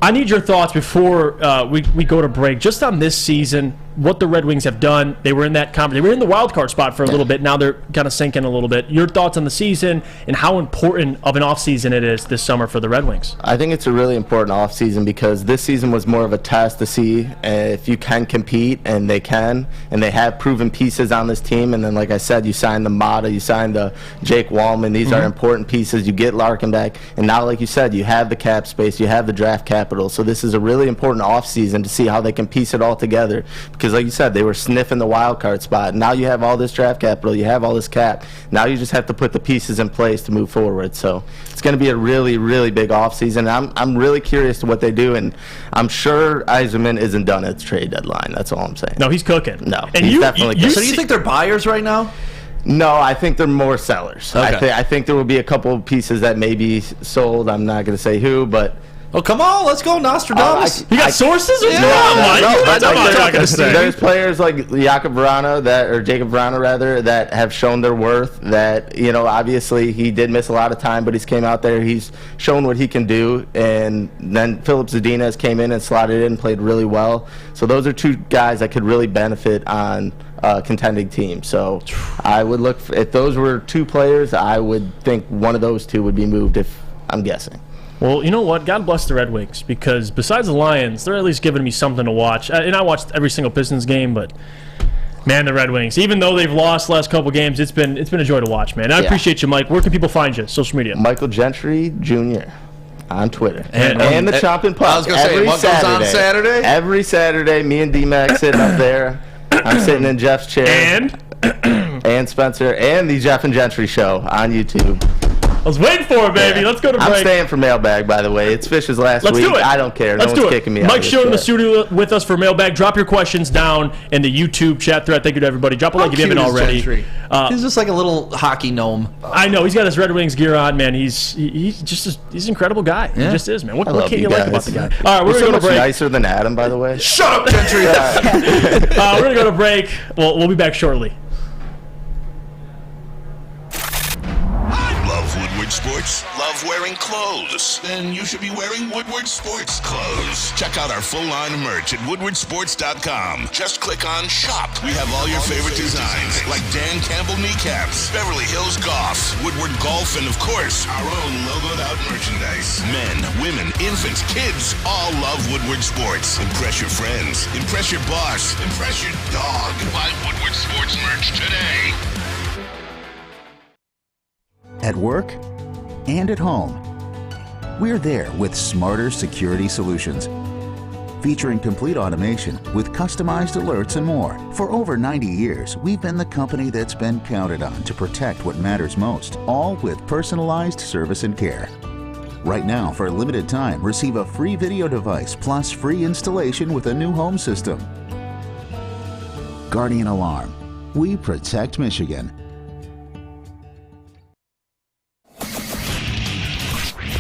I need your thoughts before we go to break, just on this season, what the Red Wings have done. They were in that they were in the wild card spot for a little bit. Now they're kind of sinking a little bit. Your thoughts on the season and how important of an offseason it is this summer for the Red Wings? I think it's a really important offseason because this season was more of a test to see if you can compete, and they can, and they have proven pieces on this team. And then, like I said, you signed the Mata, you signed the Jake Wallman. These are important pieces. You get Larkin back, and now, like you said, you have the cap space, you have the draft capital. So this is a really important offseason to see how they can piece it all together. because like you said, they were sniffing the wild card spot. Now you have all this draft capital, you have all this cap. Now you just have to put the pieces in place to move forward. So it's going to be a really, really big offseason. I'm really curious to what they do, and I'm sure Yzerman isn't done at the trade deadline. That's all I'm saying. No, he's cooking. No, and he's you, definitely you cooking. So do you think they're buyers right now? No, I think they're more sellers. Okay. I think there will be a couple of pieces that may be sold. I'm not going to say who, but... Oh, come on, let's go, Nostradamus. You got sources? What's Yeah, going on, Mike? no, That's what I'm not gonna say. There's players like Jacob Vrana that have shown their worth. That, you know, obviously he did miss a lot of time, but he's came out there. He's shown what he can do. And then Philip Zadina came in and slotted in and played really well. So those are two guys that could really benefit on contending team. So I would look if those were two players, I would think one of those two would be moved, if I'm guessing. Well, you know what? God bless the Red Wings, because besides the Lions, they're at least giving me something to watch. And I watched every single Pistons game, but man, the Red Wings, even though they've lost the last couple games, it's been a joy to watch, man. I appreciate you, Mike. Where can people find you? Social media. Michael Gentry Jr. on Twitter. And the Chopping Puck. I was going to say, what goes on Saturday? Every Saturday, me and D-Mac sitting up there. I'm sitting in Jeff's chair. And Spencer. And the Jeff and Gentry show on YouTube. I was waiting for it, baby. Let's go to break. I'm staying for mailbag, by the way. It's Fish's last week. Do it. I don't care. Let's no do one's it. kicking me out. Mike's showing in the studio with us for mailbag. Drop your questions down in the YouTube chat thread. Thank you to everybody. Drop a like if you haven't already. He's just like a little hockey gnome. I know. He's got his Red Wings gear on, man. He's an incredible guy. Yeah. He just is, man. What love can't you you like about guys. the guy? All right, we're You're going to go so to break. nicer than Adam, by the way. Shut up, Gentry. We're going to go to break. We'll be back shortly. Love Woodward Sports? Love wearing clothes? Then you should be wearing Woodward Sports clothes. Check out our full line of merch at woodwardsports.com. Just click on Shop. We have all your favorite designs, like Dan Campbell kneecaps, Beverly Hills Golf, Woodward Golf, and of course, our own logoed out merchandise. Men, women, infants, kids all love Woodward Sports. Impress your friends. Impress your boss. Impress your dog. Buy Woodward Sports merch today. At work and at home, we're there with smarter security solutions. Featuring complete automation with customized alerts and more. For over 90 years, we've been the company that's been counted on to protect what matters most, all with personalized service and care. Right now, for a limited time, receive a free video device plus free installation with a new home system. Guardian Alarm. We protect Michigan.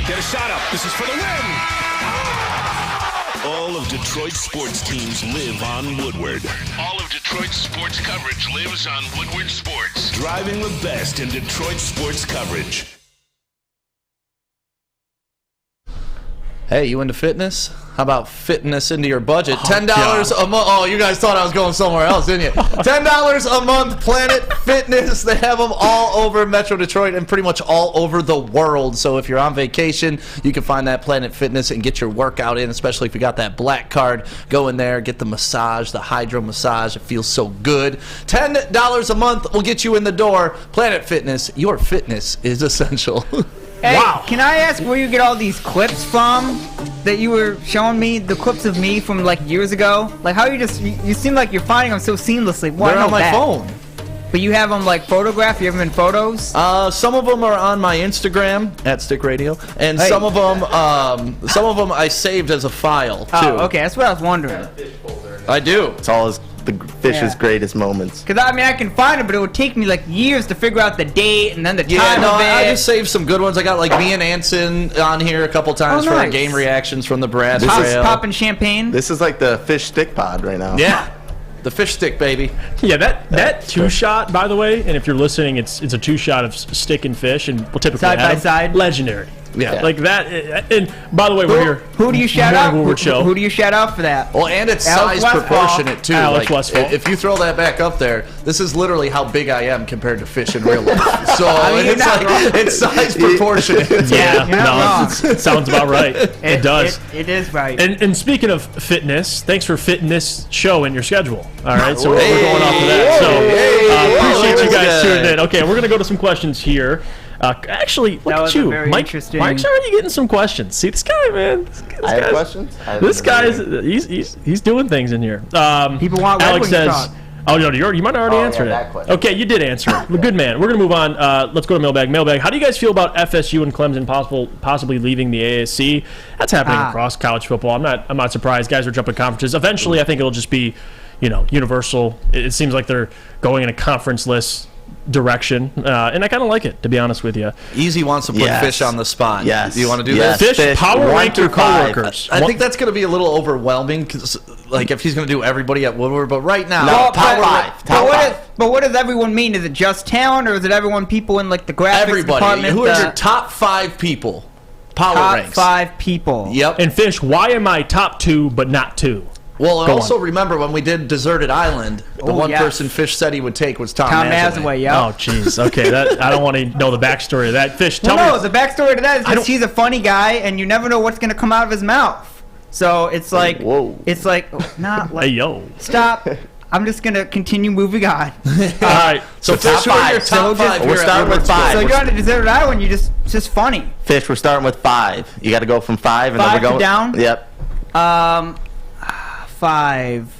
Get a shot up. This is for the win. All of Detroit's sports teams live on Woodward. All of Detroit's sports coverage lives on Woodward Sports. Driving the best in Detroit sports coverage. Hey, you into fitness? How about fitting this into your budget? $10 a month. Oh, you guys thought I was going somewhere else, didn't you? $10 a month, Planet Fitness. They have them all over Metro Detroit and pretty much all over the world. So if you're on vacation, you can find that Planet Fitness and get your workout in, especially if you got that black card. Go in there, get the massage, the hydro massage. It feels so good. $10 a month will get you in the door. Planet Fitness, your fitness is essential. Hey, can I ask where you get all these clips from that you were showing me? The clips of me from like years ago? Like how you seem like you're finding them so seamlessly. Well, They're on my phone. But you have them like photographed? You have them in photos? Some of them are on my Instagram at Stick Radio, and some of them I saved as a file too. Oh, okay, that's what I was wondering. I do. It's all the Fish's greatest moments. Because I mean, I can find it, but it would take me like years to figure out the date and then the time of it. I just saved some good ones. I got like me and Anson on here a couple times for our game reactions from the Brad Trail. Popping champagne. This is like the Fish Stick pod right now. Yeah. The fish stick, baby. Yeah, that two-shot, by the way, and if you're listening, it's a two-shot of stick and fish, and we'll typically side by have side. Legendary. Yeah. Like that. And by the way, we're here. Who do you shout out? Show. Who do you shout out for that? Well, and it's Alex size Westfall. proportionate too. Alex like, Westfall. if you throw that back up there, this is literally how big I am compared to fish in real life. So I mean, it's size proportionate. Yeah, You're not wrong. it sounds about right. It does. It is right. And speaking of fitness, thanks for fitting this show in your schedule. All right, so we're going off of that. So appreciate you guys tuning in. Okay, we're going to go to some questions here. Actually, look That at was you, very Mike. interesting. Mike's already getting some questions. See this guy, man. I have questions. This guy's he's doing things in here. People want Alex Red Wings says. talk. Oh no, you might have already answered that it. question. Okay, you did answer it. Well, good man. We're gonna move on. Let's go to mailbag. Mailbag. How do you guys feel about FSU and Clemson possibly leaving the ASC? That's happening across college football. I'm not surprised. Guys are jumping conferences. Eventually, I think it'll just be, universal. It seems like they're going in a conference-less direction, and I kind of like it, to be honest with you. Easy wants to put Fish on the spot. Yes. Do you want to do Yes. this? Fish, power rank your coworkers. I think that's going to be a little overwhelming, because if he's going to do everybody at Woodward, but right now, No, power But what does everyone mean? Is it just talent, or is it everyone, people in like the graphics everybody. department? Who are your top 5 people? Power top ranks. 5 people? Yep. And Fish, why am I top 2 but not 2? Well, and Go also on. remember when we did Deserted Island, the one person Fish said he would take was Tom Mazaway. yeah. Oh, jeez. Okay, I don't want to know the backstory of that. Fish, tell No, me. the backstory to that is just he's a funny guy, and you never know what's going to come out of his mouth. So it's like, it's like, not like, Hey, yo. stop. I'm just going to continue moving on. All right. So Fish, who are your top 5 We're starting with 5. So you're on a deserted island, it's just funny. Fish, we're starting with 5. You got to go from 5 and 5 then we're going down? Yep. 5.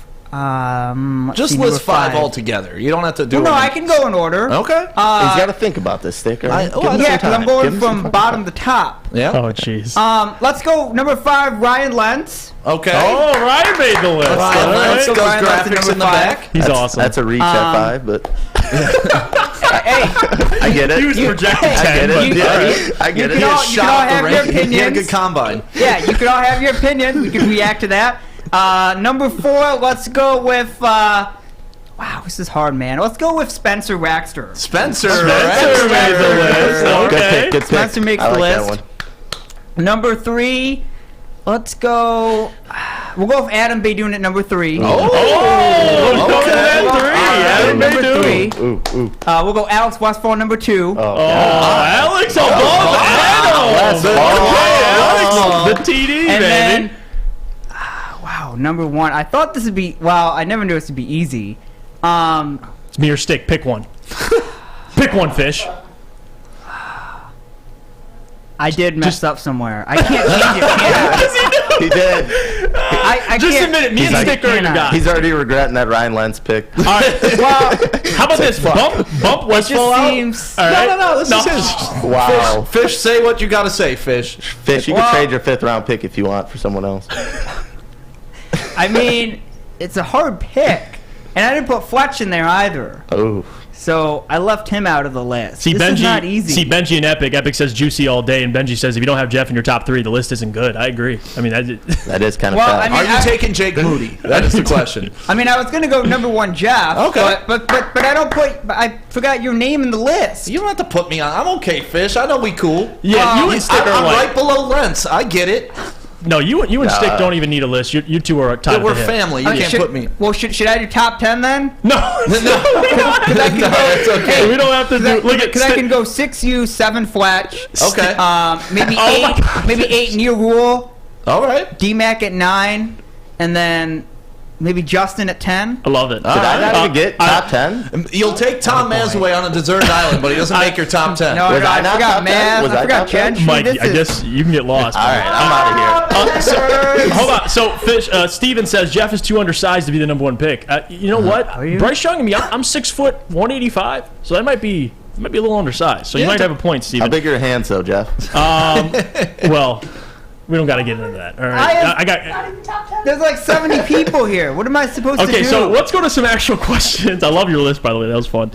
Just list 5 altogether. You don't have to do Well, no, them. I can go in order. Okay. He's got to think about this, Stick. Yeah, because I'm going from bottom to top. Yeah. Oh, jeez. Let's go number 5, Ryan Lentz. Okay. Oh, Ryan made the list. Let's All go. right. Those graphics in the back. He's awesome. That's a reach at 5, but Hey, I get it. He was projected 10. I get it. but- Yeah, I get you it. can all have your He had a opinions. good combine. Yeah, you can all have your opinion. We can react to that. Number 4, let's go with. Wow, this is hard, man. Let's go with Spencer Waxter. Spencer made the list. Good Okay. pick. Good pick. Spencer makes I the like list. that one. Number 3, let's go. We'll go with Adam Baydoun at number 3. Oh, okay. Adam number Baydoun. 3. Ooh. We'll go Alex Westfall number 2. Oh, Alex above Adam. Alex, the TD, And baby. then, wow, number 1. I thought this would be. Well, I never knew this would be easy. It's me or Stick. Pick one. Pick one, Fish. I did mess up somewhere. I can't change it. Can I? He did. I Just can't. admit it. Me and He's Stick are in your guy. He's already regretting that Ryan Lentz pick. All right. Well, How about this? Bump Westfall out. seems. All right. No, this is his. Wow. Fish, say what you got to say, Fish. Fish, you Well- can trade your 5th round pick if you want for someone else. I mean, it's a hard pick, and I didn't put Fletch in there either. Oh. So I left him out of the list. See, This Benji, is not easy. See, Benji and Epic. Epic says juicy all day, and Benji says if you don't have Jeff in your top 3, the list isn't good. I agree. I mean, That is kind of Well, fast. I mean, Are you taking Jake Moody? That is the question. I mean, I was gonna go number 1, Jeff. Okay. But I don't put. I forgot your name in the list. You don't have to put me on. I'm okay, Fish. I know we cool. Yeah, you and Stick are I'm like right below Lentz. I get it. no. You and Stick don't even need a list. You two are tied. We're at the hip. family. You can't put me. Well, should I do top 10 then? No, It's okay. we don't have to do. Look at Because I can go 6 U, 7 Fletch. Okay. Maybe Oh 8. Maybe 8 Neil Rule. All right. D-Mac at 9, and then maybe Justin at 10. I love it. Did I not even get top 10? You'll take Tom Mazaway on a deserted island, but he doesn't make your top 10. No, Was no, I I not forgot top 10? Maz. Was I I forgot top 10? Gentry. Mike, This I is- guess you can get lost. All right, I'm out of here. Hold on. So, Fish, Steven says Jeff is too undersized to be the number 1 pick. You know what? you? Bryce Young and me, I'm 6 foot 185, so that might be a little undersized. So you might have a point, How Steven. big are your hands, though, Jeff? Well, we don't got to get into that. All right. I got. There's like 70 people here. What am I supposed to do? Okay, so let's go to some actual questions. I love your list, by the way. That was fun.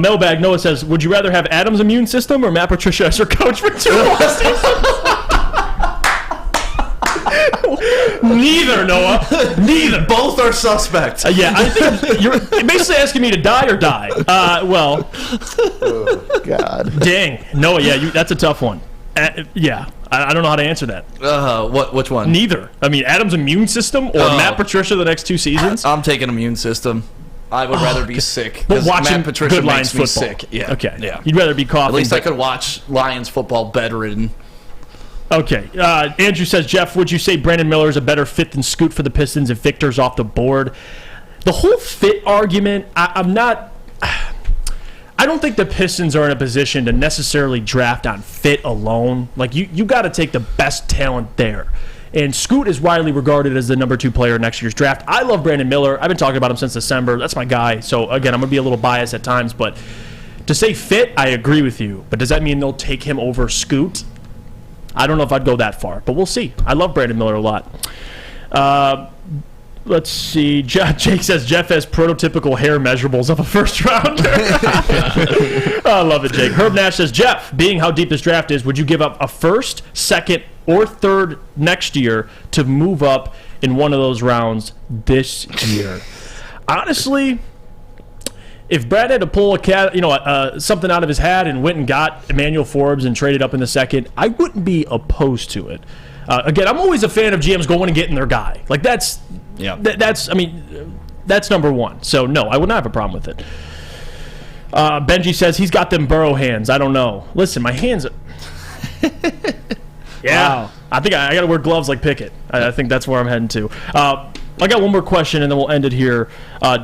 Mailbag Noah says, would you rather have Adam's immune system or Matt Patricia as your coach for 2 more seasons? Neither, Noah. Neither. Both are suspects. Yeah, I think you're basically asking me to die or die. Well, Oh, God. dang. Noah, yeah, that's a tough one. Yeah, I don't know how to answer that. Which one? Neither. I mean, Adam's immune system or Matt Patricia the next 2 seasons? I'm taking immune system. I would rather be sick. But 'cause watching Matt Patricia good Lions makes me football. sick. Yeah. Okay. Yeah. You'd rather be coughing. At least I but- could watch Lions football bedridden. Okay. Andrew says, Jeff, would you say Brandon Miller is a better fit than Scoot for the Pistons if Victor's off the board? The whole fit argument, I'm not. I don't think the Pistons are in a position to necessarily draft on fit alone. Like, you got to take the best talent there. And Scoot is widely regarded as the number 2 player in next year's draft. I love Brandon Miller. I've been talking about him since December. That's my guy. So, again, I'm going to be a little biased at times. But to say fit, I agree with you. But does that mean they'll take him over Scoot? I don't know if I'd go that far. But we'll see. I love Brandon Miller a lot. Let's see. Jake says Jeff has prototypical hair measurables of a first rounder. I love it, Jake. Herb Nash says, Jeff, being how deep this draft is, would you give up a first, second, or third next year to move up in one of those rounds this year? Honestly, if Brad had to pull something out of his hat and went and got Emmanuel Forbes and traded up in the second, I wouldn't be opposed to it. Again, I'm always a fan of GMs going and getting their guy. Like, that's number one. So, no, I would not have a problem with it. Benji says he's got them Burrow hands. I don't know. Listen, my hands... Wow. I think I got to wear gloves like Pickett. I think that's where I'm heading to. I got one more question, and then we'll end it here.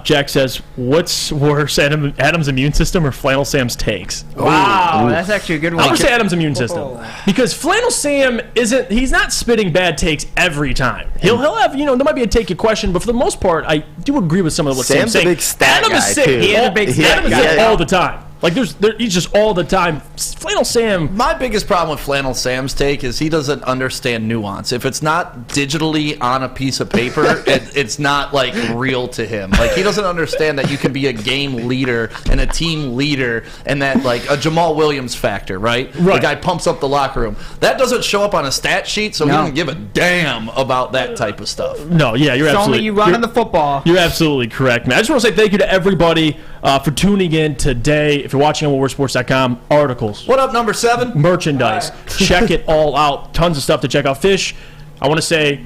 Jack says, what's worse, Adam's immune system or Flannel Sam's takes? Wow, that's actually a good one. I'm going to say Adam's immune system. Because Flannel Sam he's not spitting bad takes every time. He'll have, there might be a take you question, but for the most part, I do agree with some of what Sam's saying. A big stat Adam guy, is sick. too. He is a big stat guy. Sick all the time. Like, he's just all the time. Flannel Sam. My biggest problem with Flannel Sam's take is he doesn't understand nuance. If it's not digitally on a piece of paper, it's not, like, real to him. Like, he doesn't understand that you can be a game leader and a team leader and that, like, a Jamal Williams factor, right? The guy pumps up the locker room. That doesn't show up on a stat sheet, so he doesn't give a damn about that type of stuff. No, yeah, you're absolutely... Only you run on the football. You're absolutely correct, man. I just want to say thank you to everybody for tuning in today. If you're watching on WoodwardSports.com, articles. What up, number 7? Merchandise. Check it all out. Tons of stuff to check out. Fish, I want to say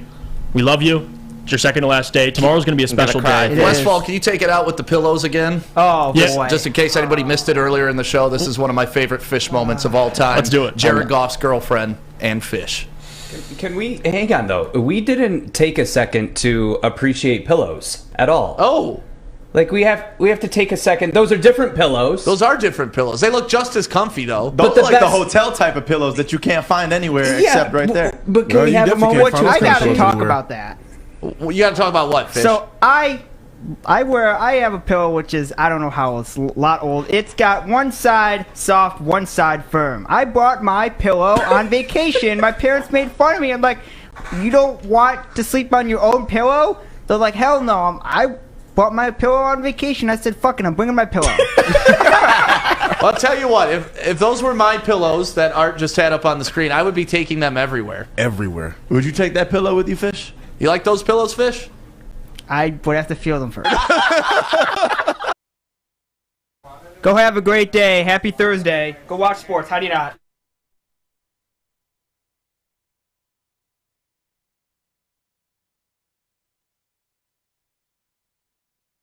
we love you. It's your second to last day. Tomorrow's going to be a special day. Westfall, can you take it out with the pillows again? Oh, boy. Just in case anybody missed it earlier in the show, this is one of my favorite Fish moments of all time. Let's do it. Jared Goff's girlfriend and Fish. Can we hang on though? We didn't take a second to appreciate pillows at all. Oh. Like we have to take a second. Those are different pillows. Those are different pillows. They look just as comfy though. Those are like the hotel type of pillows that you can't find anywhere except right there. But can we have a moment? I gotta talk about that. You gotta talk about what, Fish? So I have a pillow which is, I don't know how, it's a lot old. It's got one side soft, one side firm. I bought my pillow on vacation. My parents made fun of me. I'm like, you don't want to sleep on your own pillow? They're like, hell no. I bought my pillow on vacation. I said, fucking, I'm bringing my pillow. Well, I'll tell you what, if those were my pillows that Art just had up on the screen, I would be taking them everywhere. Everywhere. Would you take that pillow with you, Fish? You like those pillows, Fish? I would have to feel them first. Go have a great day. Happy Thursday. Go watch sports. How do you not?